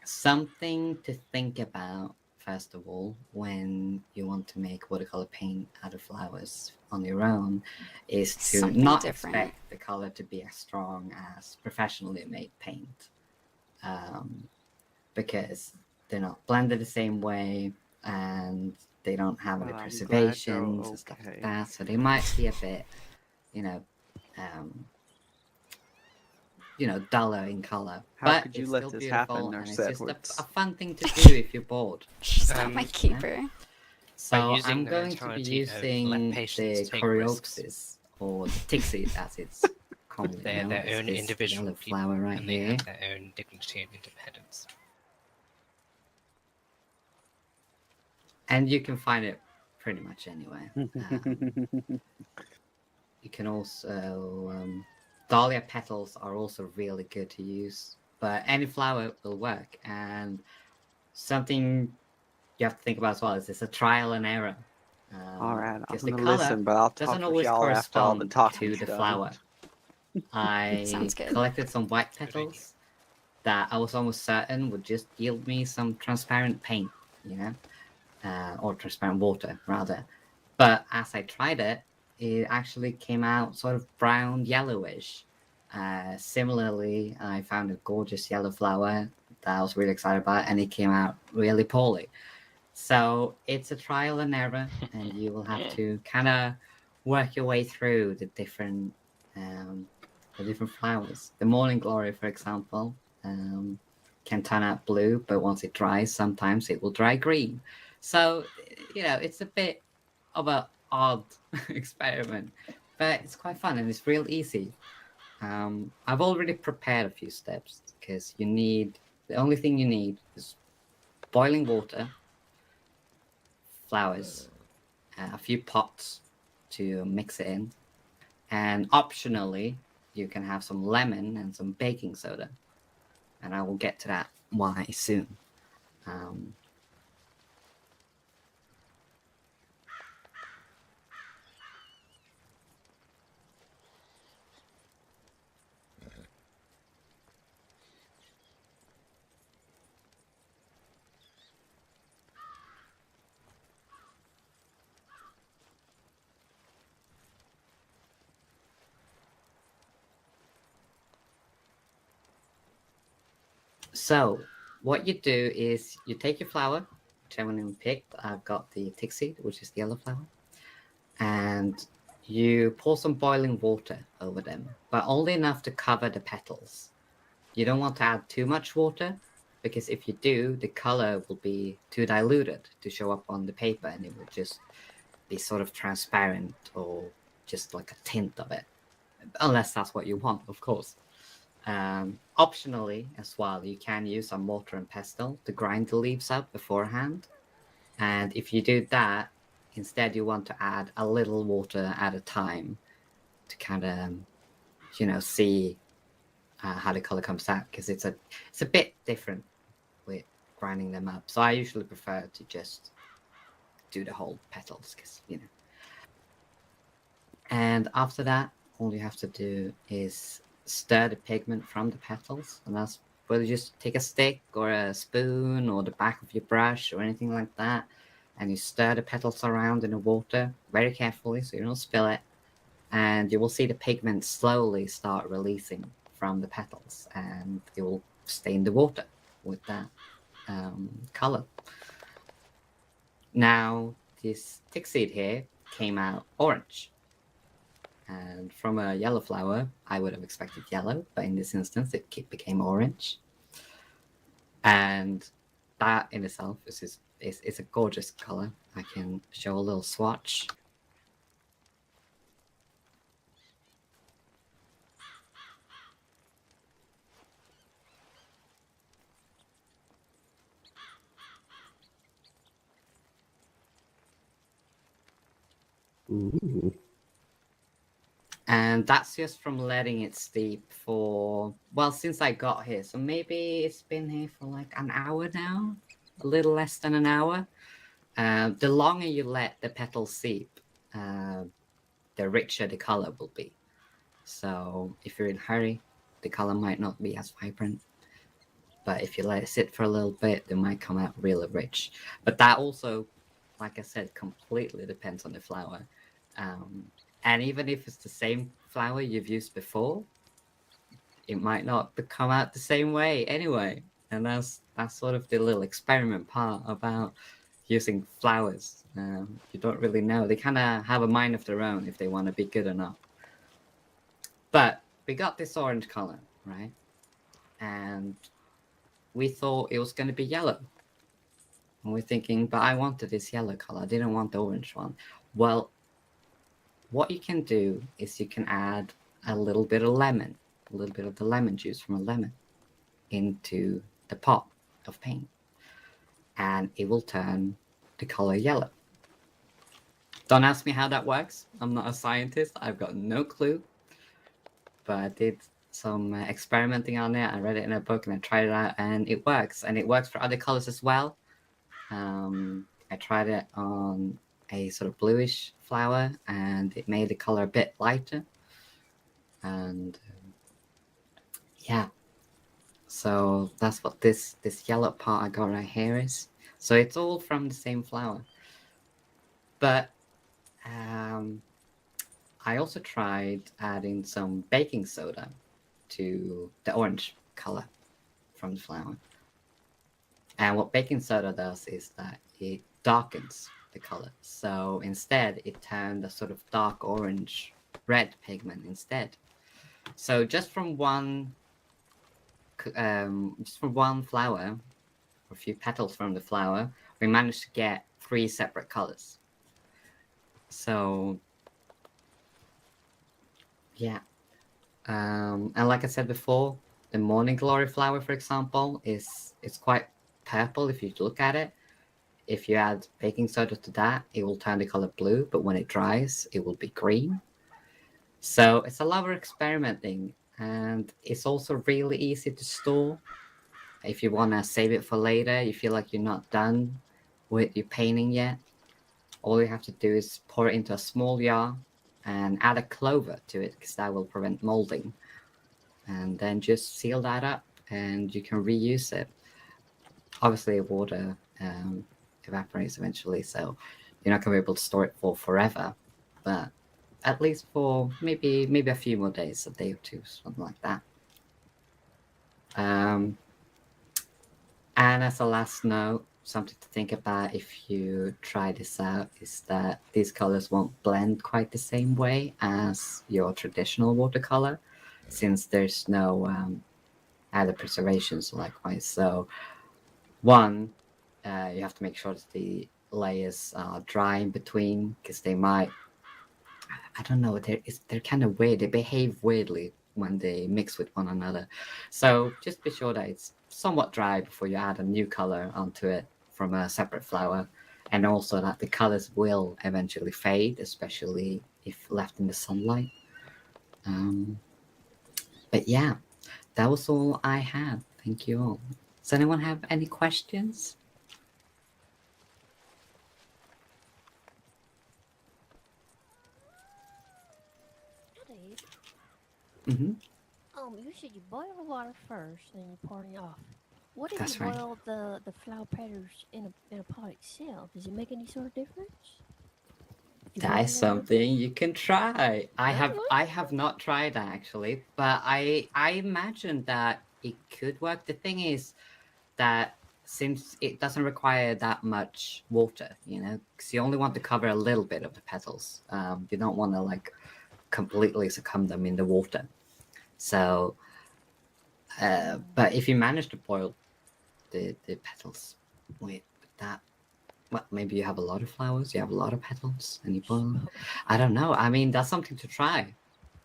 Something to think about first of all when you want to make watercolor paint out of flowers on your own is to Something not different. expect the color to be as strong as professionally made paint, because they're not blended the same way and they don't have any Well, I'm glad preservations you're and stuff like okay. that, so they might be a bit duller in color. How but could you it's let still this beautiful, happen, and it's Nurse just Edwards? a fun thing to do if you're bored. She's not my keeper. So using I'm the going to be mentality of let using patients the take Coreopsis, or the Tixie as it's commonly They're known. their It's own this individual yellow people, flower right and they here. have their own dignity and independence. And you can find it pretty much anywhere. You can also dahlia petals are also really good to use, but any flower will work. And something you have to think about as well is it's a trial and error. All right, I'm Because the gonna color listen, but I'll talk doesn't with always y'all after all the correspond talking to the done. flower. I Sounds good. collected some white petals that I was almost certain would just yield me some transparent paint, or transparent water rather. But as I tried it, it actually came out sort of brown yellowish. Similarly, I found a gorgeous yellow flower that I was really excited about, and it came out really poorly. So it's a trial and error, and you will have to kind of work your way through the different flowers. The morning glory, for example, can turn out blue, but once it dries, sometimes it will dry green. So it's a bit of an odd experiment, but it's quite fun and it's real easy. I've already prepared a few steps because the only thing you need is boiling water, flowers, a few pots to mix it in, and optionally you can have some lemon and some baking soda, and I will get to that why soon. Um, So what you do is you take your flower, whichever one you picked. I've got the tick seed, which is the yellow flower, and you pour some boiling water over them, but only enough to cover the petals. You don't want to add too much water, because if you do, the color will be too diluted to show up on the paper, and it will just be sort of transparent or just like a tint of it, unless that's what you want, of course. Optionally, as well, you can use a mortar and pestle to grind the leaves up beforehand. And if you do that, instead you want to add a little water at a time to kind of, see how the color comes out, because it's a bit different with grinding them up. So I usually prefer to just do the whole petals, because. And after that, all you have to do is stir the pigment from the petals, and that's whether you just take a stick or a spoon or the back of your brush or anything like that, and you stir the petals around in the water very carefully so you don't spill it, and you will see the pigment slowly start releasing from the petals, and it will stain the water with that color. Now, this tick seed here came out orange. And from a yellow flower, I would have expected yellow, but in this instance, it became orange. And that in itself is a gorgeous color. I can show a little swatch. Ooh. And that's just from letting it steep for, well, since I got here. So maybe it's been here for like an hour now, a little less than an hour. The longer you let the petals steep, the richer the color will be. So if you're in a hurry, the color might not be as vibrant. But if you let it sit for a little bit, they might come out really rich. But that also, like I said, completely depends on the flower. And even if it's the same flower you've used before, it might not come out the same way anyway. And that's sort of the little experiment part about using flowers. You don't really know. They kind of have a mind of their own if they want to be good or not. But we got this orange color, right? And we thought it was going to be yellow. And we're thinking, but I wanted this yellow color. I didn't want the orange one. Well, what you can do is you can add a little bit of lemon, a little bit of the lemon juice from a lemon into the pot of paint. And it will turn the color yellow. Don't ask me how that works. I'm not a scientist. I've got no clue. But I did some experimenting on it. I read it in a book and I tried it out, and it works. And it works for other colors as well. I tried it on a sort of bluish flower, and it made the color a bit lighter. And yeah, so that's what this yellow part I got right here is. So it's all from the same flower. But I also tried adding some baking soda to the orange color from the flower. And what baking soda does is that it darkens the color. So instead, it turned a sort of dark orange red pigment instead. So just from one flower, or a few petals from the flower, we managed to get 3 separate colors. So yeah. And like I said before, the morning glory flower, for example, it's quite purple if you look at it. If you add baking soda to that, it will turn the color blue, but when it dries, it will be green. So it's a lot of experimenting, and it's also really easy to store. if you want to save it for later, you feel like you're not done with your painting yet, all you have to do is pour it into a small jar and add a clover to it, because that will prevent molding. And then just seal that up and you can reuse it. Obviously, water evaporates eventually, so you're not going to be able to store it for forever. But at least for maybe a few more days, a day or two, something like that. And as a last note, something to think about if you try this out is that these colors won't blend quite the same way as your traditional watercolor, since there's no added preservations likewise. So one, you have to make sure that the layers are dry in between, because they might, I don't know, they're kind of weird. They behave weirdly when they mix with one another. So just be sure that it's somewhat dry before you add a new color onto it from a separate flower. And also that the colors will eventually fade, especially if left in the sunlight. But yeah, that was all I had. Thank you all. Does anyone have any questions? Dave, Mm-hmm. you said you boil the water first, then you pour it off. What if That's you right. boil the flower petals in a pot itself? Does it make any sort of difference? That is something you can try. I have not tried that actually, but I imagine that it could work. The thing is that since it doesn't require that much water, you know, because you only want to cover a little bit of the petals. You don't want to like completely succumb them in the water. So, but if you manage to boil the petals with that, well, maybe you have a lot of flowers, you have a lot of petals, and you boil them. I don't know. I mean, that's something to try.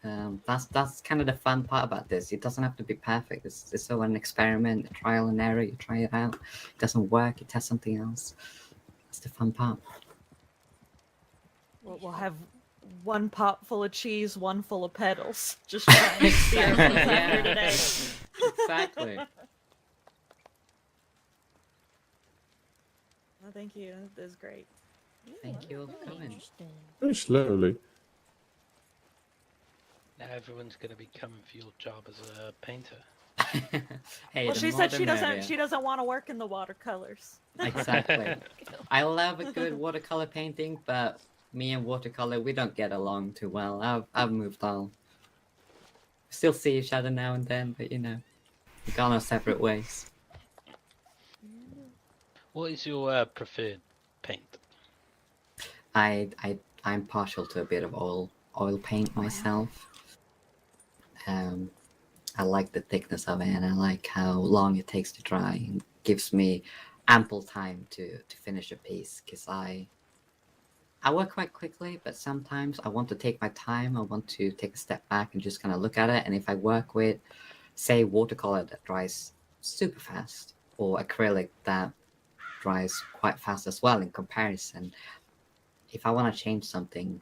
That's kind of the fun part about this. It doesn't have to be perfect. It's so an experiment, a trial and error. You try it out. It doesn't work. You test something else. That's the fun part. We'll have one pot full of cheese, one full of petals. Just trying to experiment Yeah. here today. Exactly. Oh, thank you. That was great. Thank you for coming. Very slowly. Now everyone's going to be coming for your job as a painter. Hey, Well, the she more said the she merrier. doesn't want to work in the watercolors. Exactly. I love a good watercolor painting, but me and watercolor, we don't get along too well. I've moved on. Still see each other now and then, but you know, we've gone our separate ways. What is your preferred paint? I'm partial to a bit of oil paint myself. I like the thickness of it, and I like how long it takes to dry, and gives me ample time to finish a piece. Because I work quite quickly, but sometimes I want to take my time. I want to take a step back and just kind of look at it. And if I work with, say, watercolor that dries super fast, or acrylic that dries quite fast as well in comparison, if I want to change something,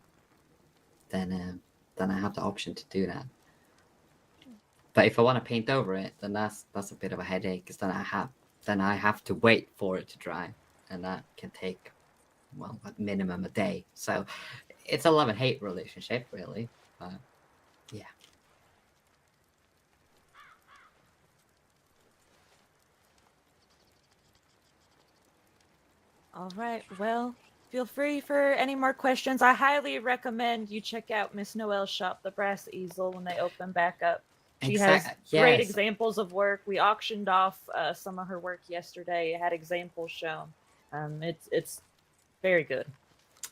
then I have the option to do that. But if I want to paint over it, then that's a bit of a headache, because then I have to wait for it to dry, and that can take, well, at minimum a day. So it's a love and hate relationship, really. But yeah. All right. Well, feel free for any more questions. I highly recommend you check out Miss Noel's shop, the Brass Easel, when they open back up. She has great Yes. examples of work. We auctioned off some of her work yesterday. It had examples shown. It's very good.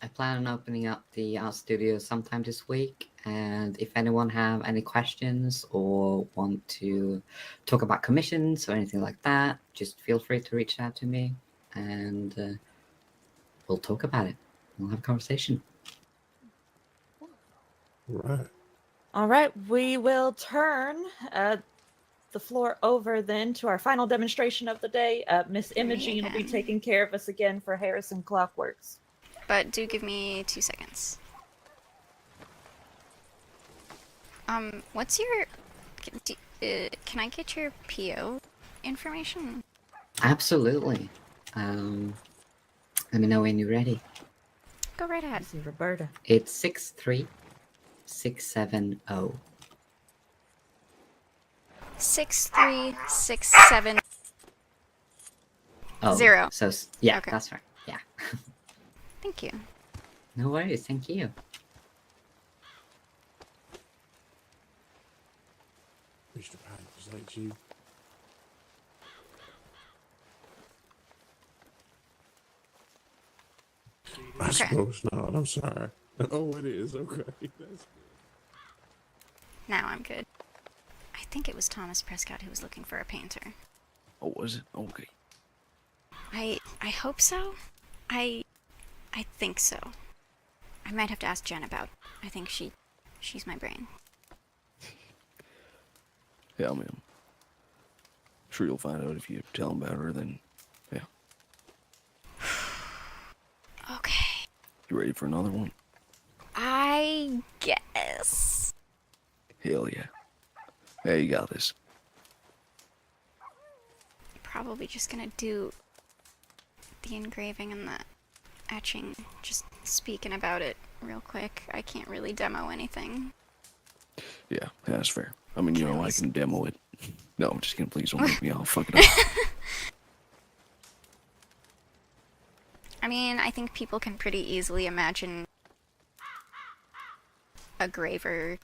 I plan on opening up the art studio sometime this week, and if anyone have any questions or want to talk about commissions or anything like that, just feel free to reach out to me, and we'll talk about it. We'll have a conversation. Right. All right, we will turn the floor over then to our final demonstration of the day. Miss Imogene will be taking care of us again for Harrison Clockworks. But do give me 2 seconds. What's your... Can I get your PO information? Absolutely. Let me know when you're ready. Go right ahead. See Roberta. It's 63670. 63670. Oh, Zero. So yeah, Okay. that's right. Yeah. Thank you. No worries. Thank you. Mr. Pine, is that you? I suppose not. I'm sorry. Oh, it is. Okay. That's Now I'm good. I think it was Thomas Prescott who was looking for a painter. Oh, was it? Okay. I hope so. I think so. I might have to ask Jen about. I think she's my brain. Yeah, I mean, I'm sure you'll find out if you tell him about her, then, yeah. Okay. You ready for another one? I guess. Hell yeah. Yeah, you got this. Probably just gonna do the engraving and the etching. Just speaking about it real quick. I can't really demo anything. Yeah, that's fair. I mean, you know, I can demo it. No, I'm just kidding. Please don't make me all fuck it up. I mean, I think people can pretty easily imagine a graver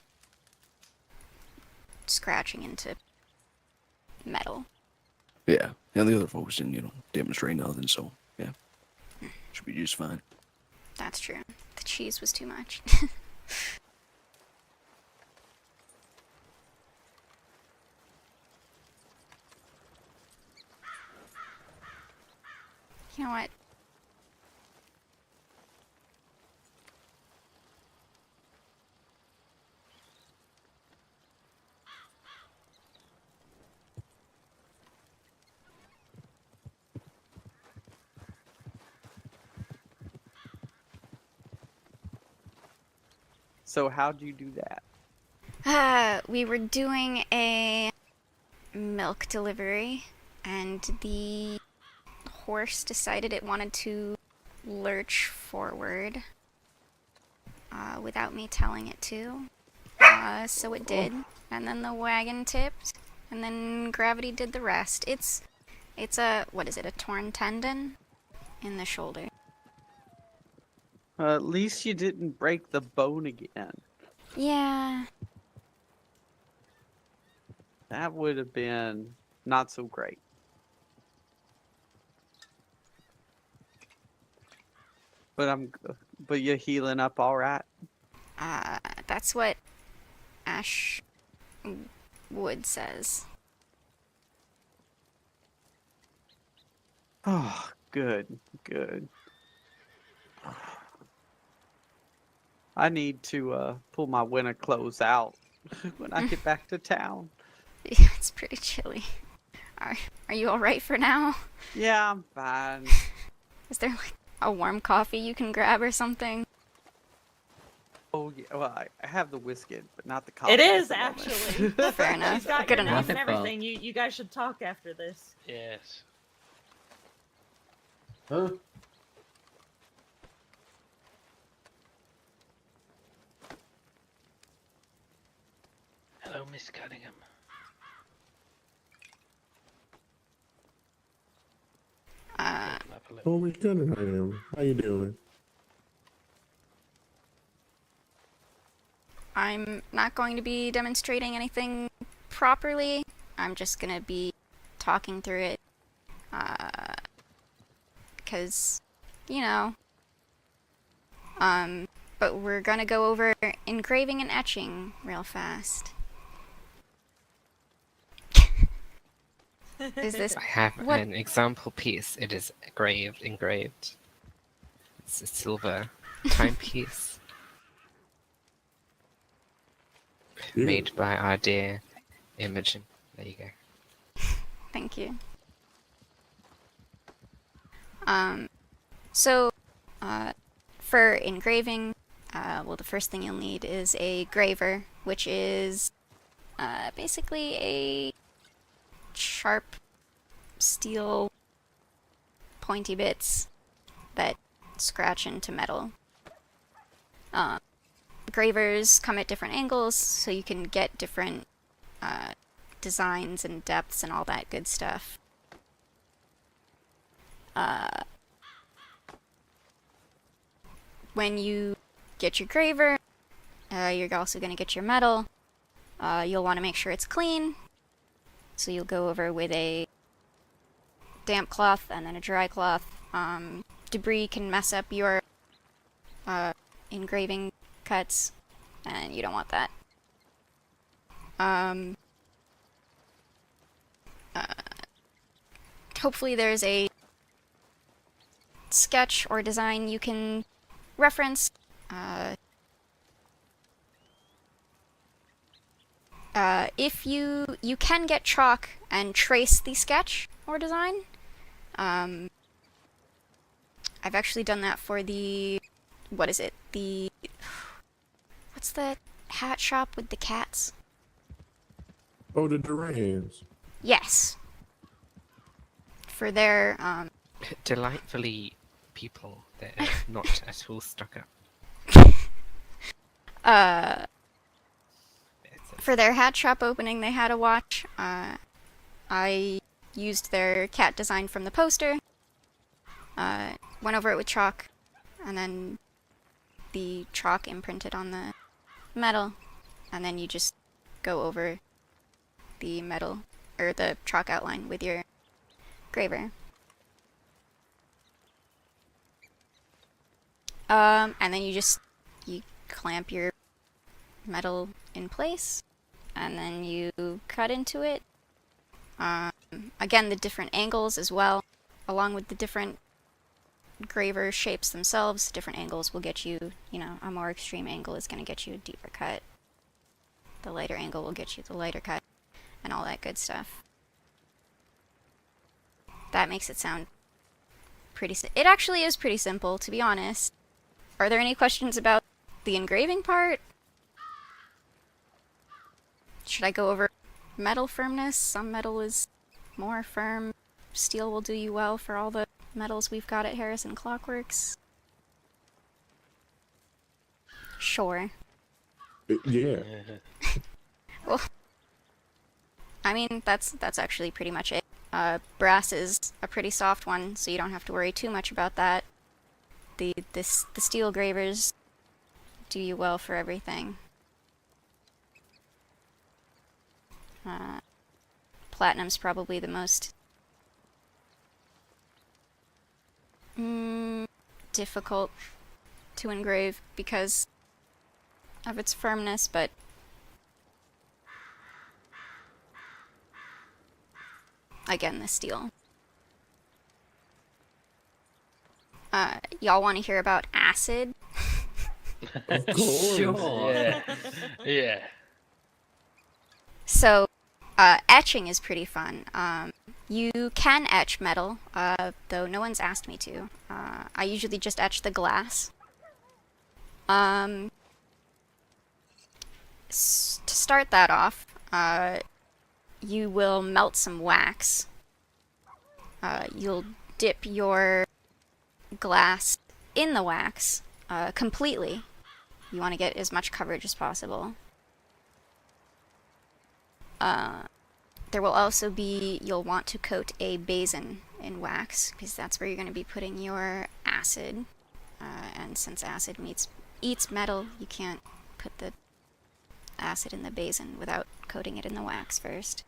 scratching into metal. Yeah, and the other folks didn't, you know, demonstrate nothing, so, yeah. Should be just fine. That's true. The cheese was too much. You know what? So how'd you do that? We were doing a milk delivery, and the horse decided it wanted to lurch forward without me telling it to. So it did, and then the wagon tipped, and then gravity did the rest. It's a, what is it, a torn tendon in the shoulder. At least you didn't break the bone again. Yeah. That would have been not so great. But you're healing up all right. That's what Ash Wood says. Oh, good, good. I need to pull my winter clothes out when I get back to town. Yeah, it's pretty chilly. Are you alright for now? Yeah, I'm fine. Is there like a warm coffee you can grab or something? Oh yeah, well I have the whiskey, but not the coffee. It is at the actually. moment. Fair enough. He's got Good your name enough. and everything. You guys should talk after this. Yes. Huh? Hello, Miss Cunningham. Oh, Miss Cunningham. How you doing? I'm not going to be demonstrating anything properly. I'm just gonna be talking through it. Because, you know. But we're gonna go over engraving and etching real fast. Is this... I have what? an example piece. It is engraved. It's a silver timepiece. Made by our dear Imogen. There you go. Thank you. So, for engraving, well, the first thing you'll need is a graver, which is basically a sharp steel pointy bits that scratch into metal. Gravers come at different angles, so you can get different designs and depths and all that good stuff. When you get your graver, you're also going to get your metal. You'll want to make sure it's clean, so you'll go over with a damp cloth and then a dry cloth. Debris can mess up your engraving cuts, and you don't want that. Hopefully there's a sketch or design you can reference. If you can get chalk and trace the sketch or design. I've actually done that for the, what is it? What's the hat shop with the cats? Oh, the Durans. Yes. For their, Delightfully people that are not at all stuck up. For their hat shop opening, they had a watch. I used their cat design from the poster, went over it with chalk, and then the chalk imprinted on the metal, and then you just go over the metal, or the chalk outline with your graver. And then you clamp your metal in place, and then you cut into it. Again, the different angles as well, along with the different graver shapes themselves. Different angles will get you, a more extreme angle is going to get you a deeper cut. The lighter angle will get you the lighter cut, and all that good stuff. That makes it sound pretty it actually is pretty simple, to be honest. Are there any questions about the engraving part? Should I go over metal firmness? Some metal is more firm. Steel will do you well for all the metals we've got at Harrison Clockworks. Sure. Yeah. Well, I mean, that's actually pretty much it. Brass is a pretty soft one, so you don't have to worry too much about that. The steel gravers do you well for everything. Platinum's probably the most difficult to engrave because of its firmness, but again, the steel. Y'all want to hear about acid? Of course. Sure. Yeah. Yeah. So, etching is pretty fun. You can etch metal, though no one's asked me to. I usually just etch the glass. To start that off, you will melt some wax. You'll dip your glass in the wax completely. You want to get as much coverage as possible. There will also be, you'll want to coat a basin in wax, because that's where you're going to be putting your acid. And since acid eats metal, you can't put the acid in the basin without coating it in the wax first.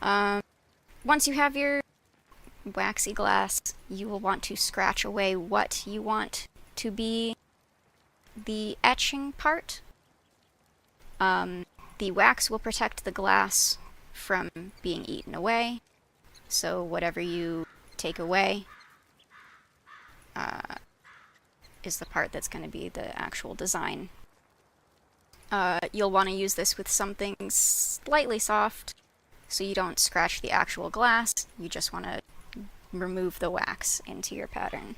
Once you have your waxy glass, you will want to scratch away what you want to be the etching part. The wax will protect the glass from being eaten away, so whatever you take away is the part that's going to be the actual design. You'll want to use this with something slightly soft, so you don't scratch the actual glass, you just want to remove the wax into your pattern.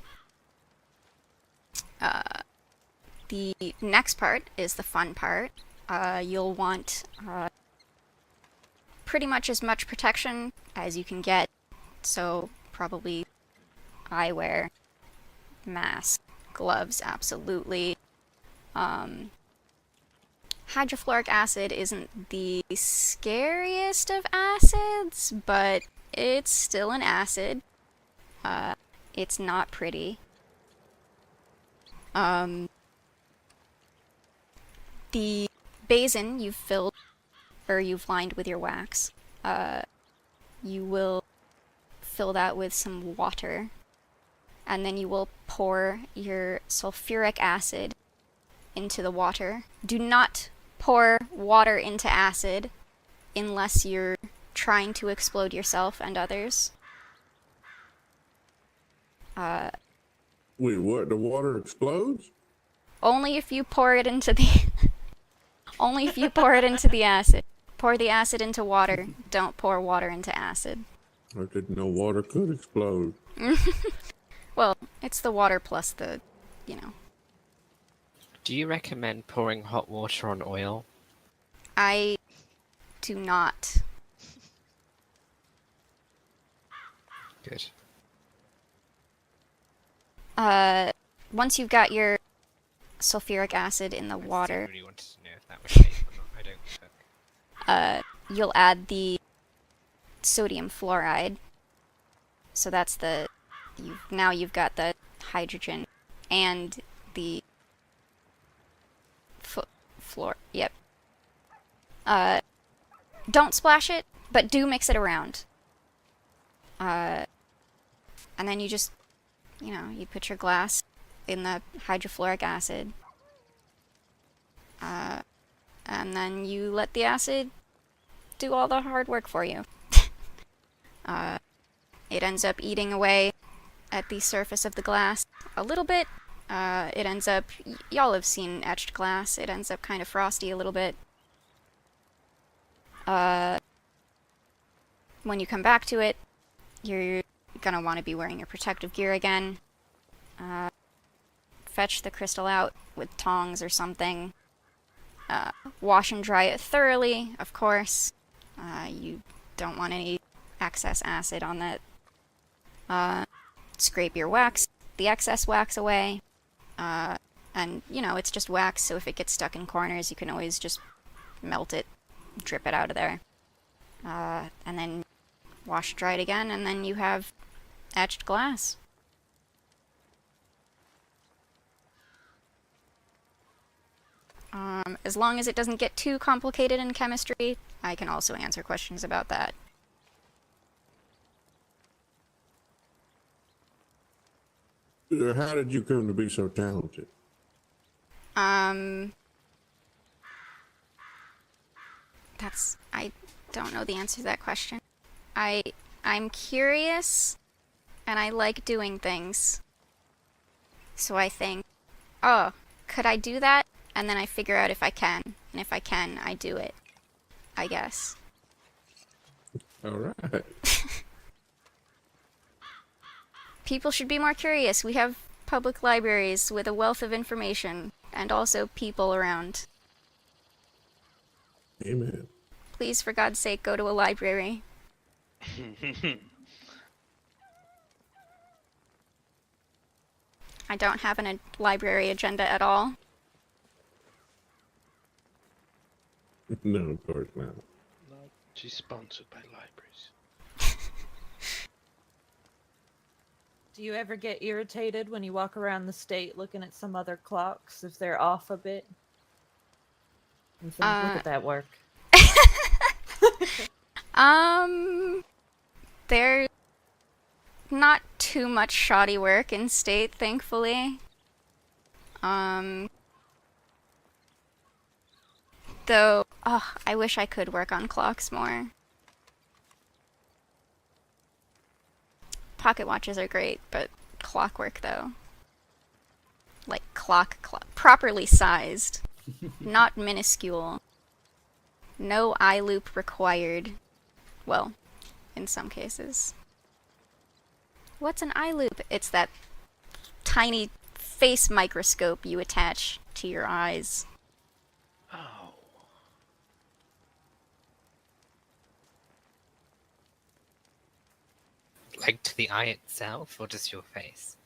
The next part is the fun part. You'll want pretty much as much protection as you can get So probably eyewear, mask, gloves, absolutely. Hydrofluoric acid isn't the scariest of acids, but it's still an acid. It's not pretty. The basin you've filled, or you've lined with your wax, you will fill that with some water, and then you will pour your sulfuric acid into the water. Do not pour water into acid unless you're trying to explode yourself and others. Wait, what? The water explodes? Only if you pour it into the only if you pour it into the acid. Pour the acid into water. Don't pour water into acid. I didn't know water could explode. Well, it's the water plus the, you know. Do you recommend pouring hot water on oil? I do not. Good. Once you've got your sulfuric acid in the water, I really wanted to know if that was safe or not. I don't cook. you'll add the sodium fluoride. So that's the, now you've got the hydrogen and the fluor. Yep. Don't splash it, but do mix it around. And then you just, you know, you put your glass in the hydrofluoric acid. And then you let the acid do all the hard work for you. It ends up eating away at the surface of the glass a little bit. It ends up, y'all have seen etched glass, it ends up kind of frosty a little bit. When you come back to it, you're gonna want to be wearing your protective gear again. Fetch the crystal out with tongs or something. Wash and dry it thoroughly, of course. You don't want any excess acid on that. Scrape your wax, the excess wax away. And, you know, it's just wax, so if it gets stuck in corners, you can always just melt it, drip it out of there. And then wash, dry it again, and then you have etched glass. As long as it doesn't get too complicated in chemistry, I can also answer questions about that. How did you come to be so talented? I don't know the answer to that question. I'm curious, and I like doing things. So I think, oh, could I do that? And then I figure out if I can. And if I can, I do it. I guess. Alright. People should be more curious. We have public libraries with a wealth of information, and also people around. Amen. Please, for God's sake, go to a library. I don't have a library agenda at all. No, of course not. No, she's sponsored by libraries. Do you ever get irritated when you walk around the state looking at some other clocks if they're off a bit? You think, look at that work. There's not too much shoddy work in state, thankfully. Though, I wish I could work on clocks more. Pocket watches are great, but clockwork though. Like clock, properly sized. Not minuscule. No eye loop required. Well, in some cases. What's an eye loop? It's that tiny face microscope you attach to your eyes. Oh. Like to the eye itself, or just your face?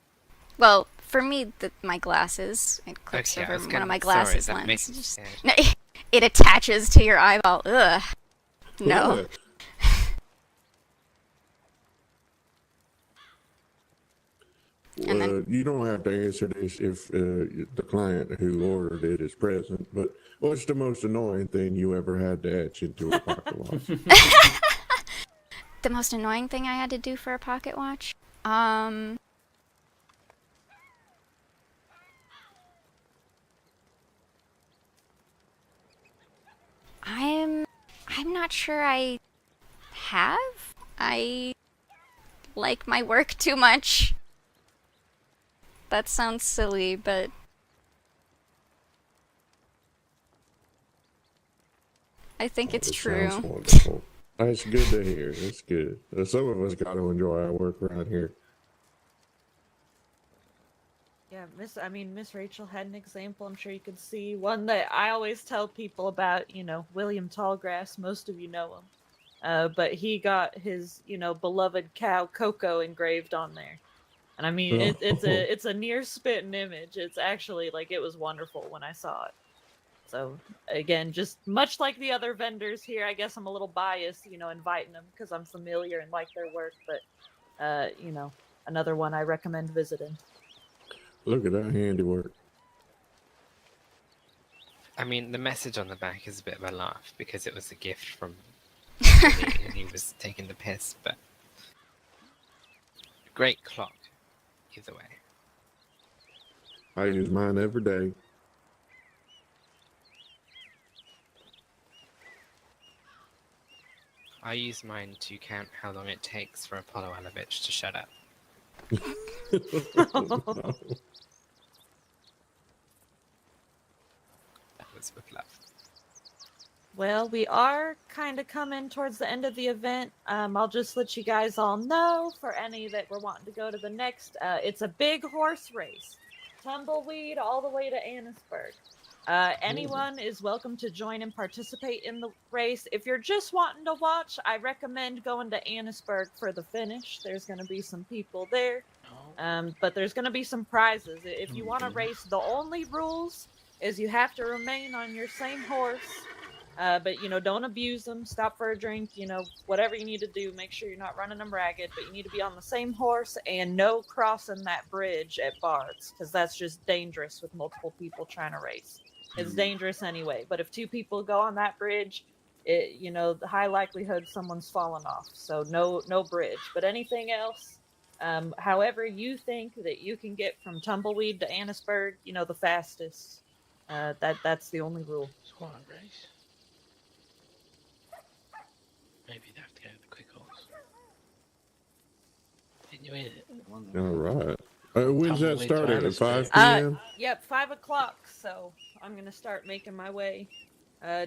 Well, for me, my glasses. It clips Okay, I over was one gonna- of my sorry, glasses that lens. makes me Just- scared. no, it attaches to your eyeball. Ugh. No. Yeah. And then- You don't have to answer this if the client who ordered it is present, but what's the most annoying thing you ever had to etch into a pocket watch? The most annoying thing I had to do for a pocket watch? I'm not sure I have. I like my work too much. That sounds silly, but I think it's It true. sounds wonderful. That's good to hear. That's good. Some of us got to enjoy our work around here. Yeah, Miss Rachel had an example. I'm sure you could see one that I always tell people about. William Tallgrass. Most of you know him, but he got his beloved cow Coco engraved on there, and it's a near spitting image. It's actually it was wonderful when I saw it. So again, just much like the other vendors here, I guess I'm a little biased, inviting them because I'm familiar and like their work. But another one I recommend visiting. Look at that handiwork. I mean, the message on the back is a bit of a laugh because it was a gift from Billy and he was taking the piss, but great clock, either way. I use mine every day. I use mine to count how long it takes for Apollo Alovich to shut up. That was with love. Well, we are kind of coming towards the end of the event. I'll just let you guys all know, for any that were wanting to go to the next, it's a big horse race. Tumbleweed all the way to Annisburg. Anyone is welcome to join and participate in the race. If you're just wanting to watch, I recommend going to Annisburg for the finish. There's going to be some people there, but there's going to be some prizes. If you want to race, the only rules is you have to remain on your same horse. But don't abuse them. Stop for a drink. Whatever you need to do. Make sure you're not running them ragged. But you need to be on the same horse and no crossing that bridge at Bard's, because that's just dangerous with multiple people trying to race. It's dangerous anyway. But if two people go on that bridge, the high likelihood someone's fallen off. So no bridge. But anything else, however you think that you can get from Tumbleweed to Annisburg, the fastest. That's the only rule. Squad race. Maybe you'd have to go with the quick horse. Didn't you hear it? All right. When's that Tumbleweed start to at? Annisburg. 5 p.m.? Yep, 5 o'clock. So I'm gonna start making my way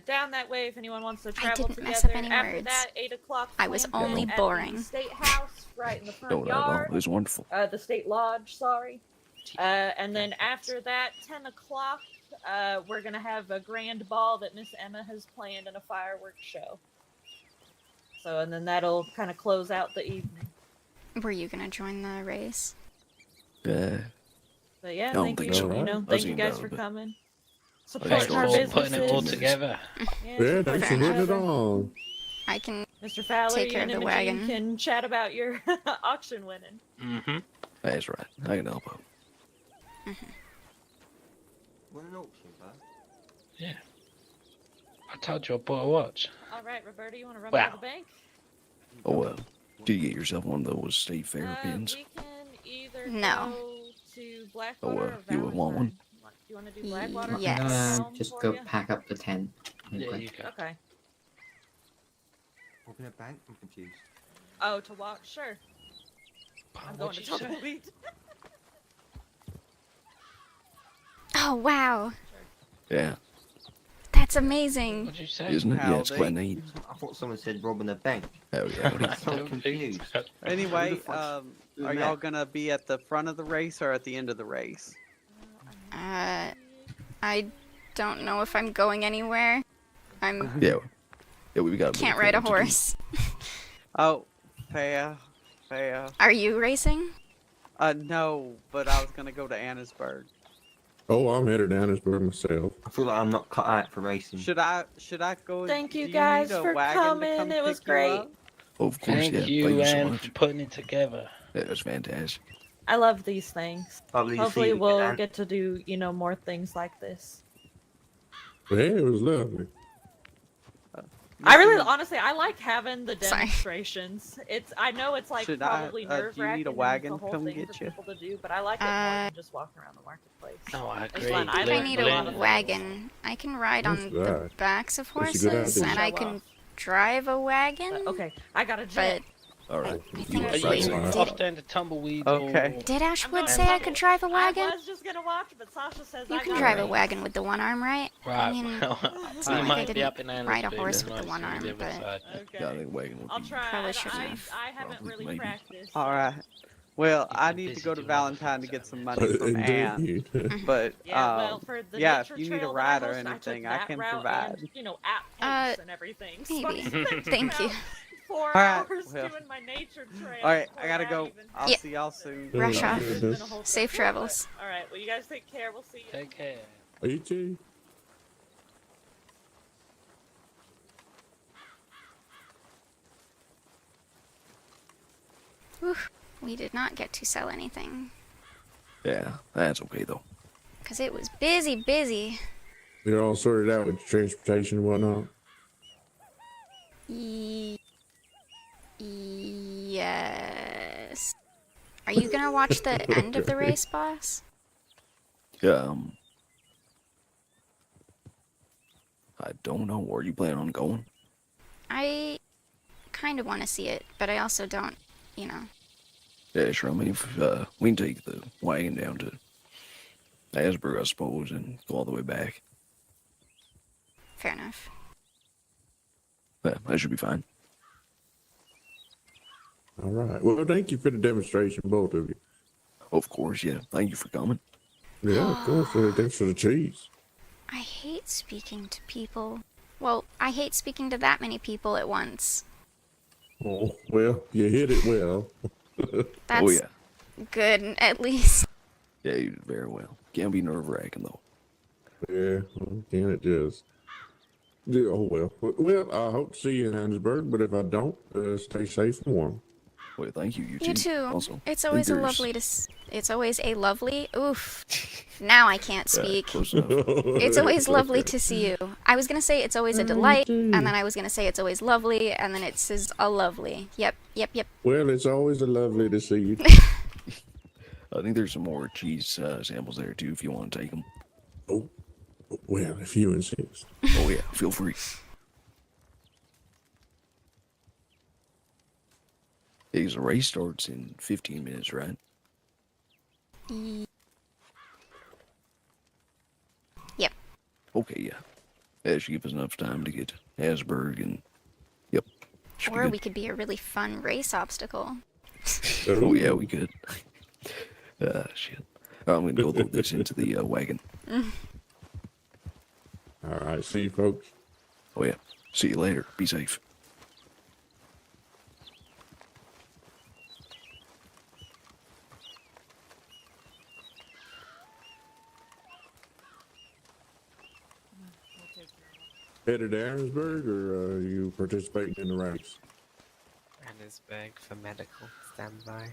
down that way if anyone wants to travel didn't together. mess up any After words. that, 8 o'clock. I was Flam only Pit at boring. the State House, right in the front No, not at all. yard. It was wonderful. The State Lodge, sorry. And then after that, 10 o'clock, we're gonna have a grand ball that Miss Emma has planned and a fireworks show. So, and then that'll kind of close out the evening. Were you gonna join the race? But yeah, I don't thank think you. so. You know, I was thank you thinking guys about for it, but- coming. Thanks Supporting our for businesses. putting it all together. Yeah, thanks for putting it on. I can Mr. Fowler, take you care and of the Imogene wagon. can chat about your auction winning. Mm-hmm. That's right. I can help out. Want an auction, bud? Yeah. I told you I bought a watch. All right, Roberta, you want to run Wow. to the bank? Oh, did you get yourself one of those state fair pins? We can either No. go to Oh, Blackwater or you would want one? Do you want to do Blackwater? I'm Yes. gonna just go pack up the tent. real There quick. you go. Okay. Open a bank? I'm confused. Oh, to walk? Sure. I'm going to Tumbleweed. Oh wow, Yeah, that's amazing. What'd you say? isn't it? Yeah, it's quite neat. I thought someone said robbing a bank. Oh yeah. I'm so confused. Anyway, Who the fuck's doing are that? y'all gonna be at the front of the race or at the end of the race? I don't know if I'm going anywhere. Yeah, we got. Can't ride a horse. Oh, fair. Yeah. Are you racing? No, but I was gonna go to Annisburg. Oh, I'm headed down Annisburg myself. I feel like I'm not cut out for racing. Should I go? Thank you do guys need a for wagon coming. to come It was pick you great. up? Of course, Thank yeah. you, Thank you so Anne, much. for putting it together. That was fantastic. I love these things. Lovely to see Hopefully you again, we'll Anne. get to do, more things like this. Yeah, it was lovely. I really, honestly, I like having the demonstrations. I know it's like Should I, probably do you nerve need wracking a and wagon it's a whole come thing get for you? people to do, but I like it more than just walking around the marketplace. No, I It's agree. fun. I If I learned need a lot a of wagon, I can ride That's on the right. backs of That's a good horses, idea. and I Show can off. drive a wagon. Okay, I got a jet. All right. I You think want Are to you try Did- off then to tumbleweeds? Okay. Or... Did Ashwood going say I could drive a I wagon? was just gonna watch, but Sasha says You I can got drive it. a wagon with the one arm, right? I Right. mean, Well, it's you not like I might be didn't up in ride a Annisburg, horse then with the might one see arm, the other but side. Yeah, I think wagon would I'll be try. Probably I, shouldn't I, have. I haven't Probably, really maybe. practiced. All right. Well, I been need to busy go to doing other Valentine to things get out some there. money from Ann. Indeed. But Yeah, well, for the yeah, nature if you need a trail that I ride or hosted, I took anything, I that can route provide. And, at pace and everything. So I maybe. spent Thank you. about 4 All right, hours well. doing my nature trail. All right, before I gotta that go. even- I'll Yeah. see y'all soon. Rush off. It's been a whole Safe trip, travels. but- all right, well, you guys take care. We'll see you. Take care. You too. Whew, we did not get to sell anything Yeah, that's okay though. because it was busy. You're all sorted out with transportation and whatnot. Yes. Are you gonna watch the end of the Okay. race, boss? I don't know. Where you plan on going? I kind of want to see it, but I also don't, Yeah, sure. I mean, if, we can take the wagon down to Asbury, I suppose, and go all the way back. Fair enough. Yeah, that should be fine. All right. Well, thank you for the demonstration, both of you. Of course, yeah. Thank you for coming. Yeah, of course. Thanks for the cheese. I hate speaking to people. Well, I hate speaking to that many people at once. Oh, well, you hit it well. That's Oh, yeah. good, at least. Yeah, you did very well. Can't be nerve-wracking, though. Yeah, well, can it just? Yeah, oh, well. Well, I hope to see you in Annesburg, but if I don't, stay safe and warm. Well, thank you. You You too. Also, It's I think always a there's- lovely it's always a lovely. Oof. Now I can't Yeah, speak. close enough. It's always lovely to see you. I was gonna say it's always a delight, and then I was gonna say it's always lovely, and then it says a lovely. Yep. Well, it's always a lovely to see you. I think there's some more cheese samples there, too, if you want to take them. Oh, well, if you insist. Oh, yeah. Feel free. Because the race starts in 15 minutes, right? Yep. Okay, yeah. That should give us enough time to get to Asbury and... Yep. Should be Or good. we could be a really fun race obstacle. Oh, yeah, we could. Shit. I'm going to go load this into the wagon. All right, see you, folks. Oh, yeah. See you later. Be safe. Headed to Arrowsburg, or are you participating in the race? Annisburg for medical standby.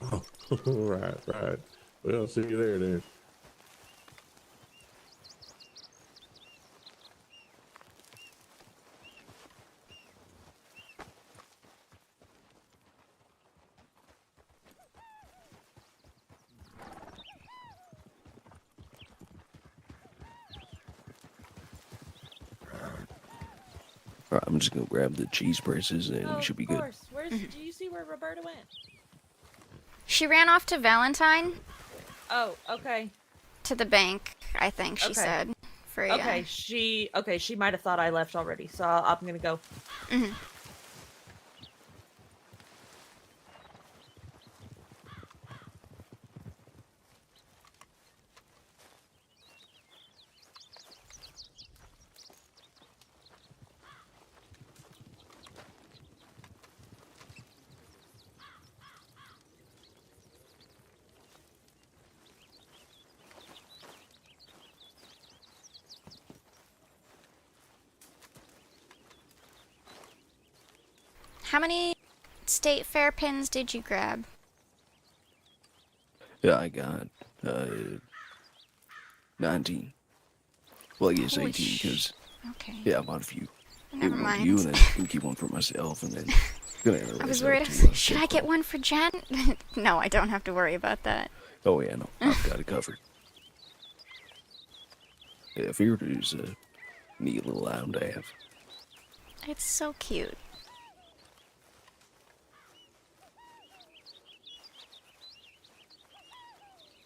Oh, right. Well, see you there then. All right, I'm just going to grab the cheese presses and we should be Of good. course. Do you see where Roberta went? She ran off to Valentine, Oh, okay. to the bank, I think she Okay. said. For Okay, she might have thought I left already, so I'm gonna go. Mhm. How many state fair pins did you grab? Yeah, I got 19. Well, I guess Holy 18 because Okay. yeah, I bought a few. Never Gave one to mind. you, and then gonna keep one for myself, and then gonna enter I was those out worried. to, Should I get one for Jen? No, I don't have to worry about that. Oh yeah, no, I've got it covered. Yeah, Feared is a neat little item to have. It's so cute.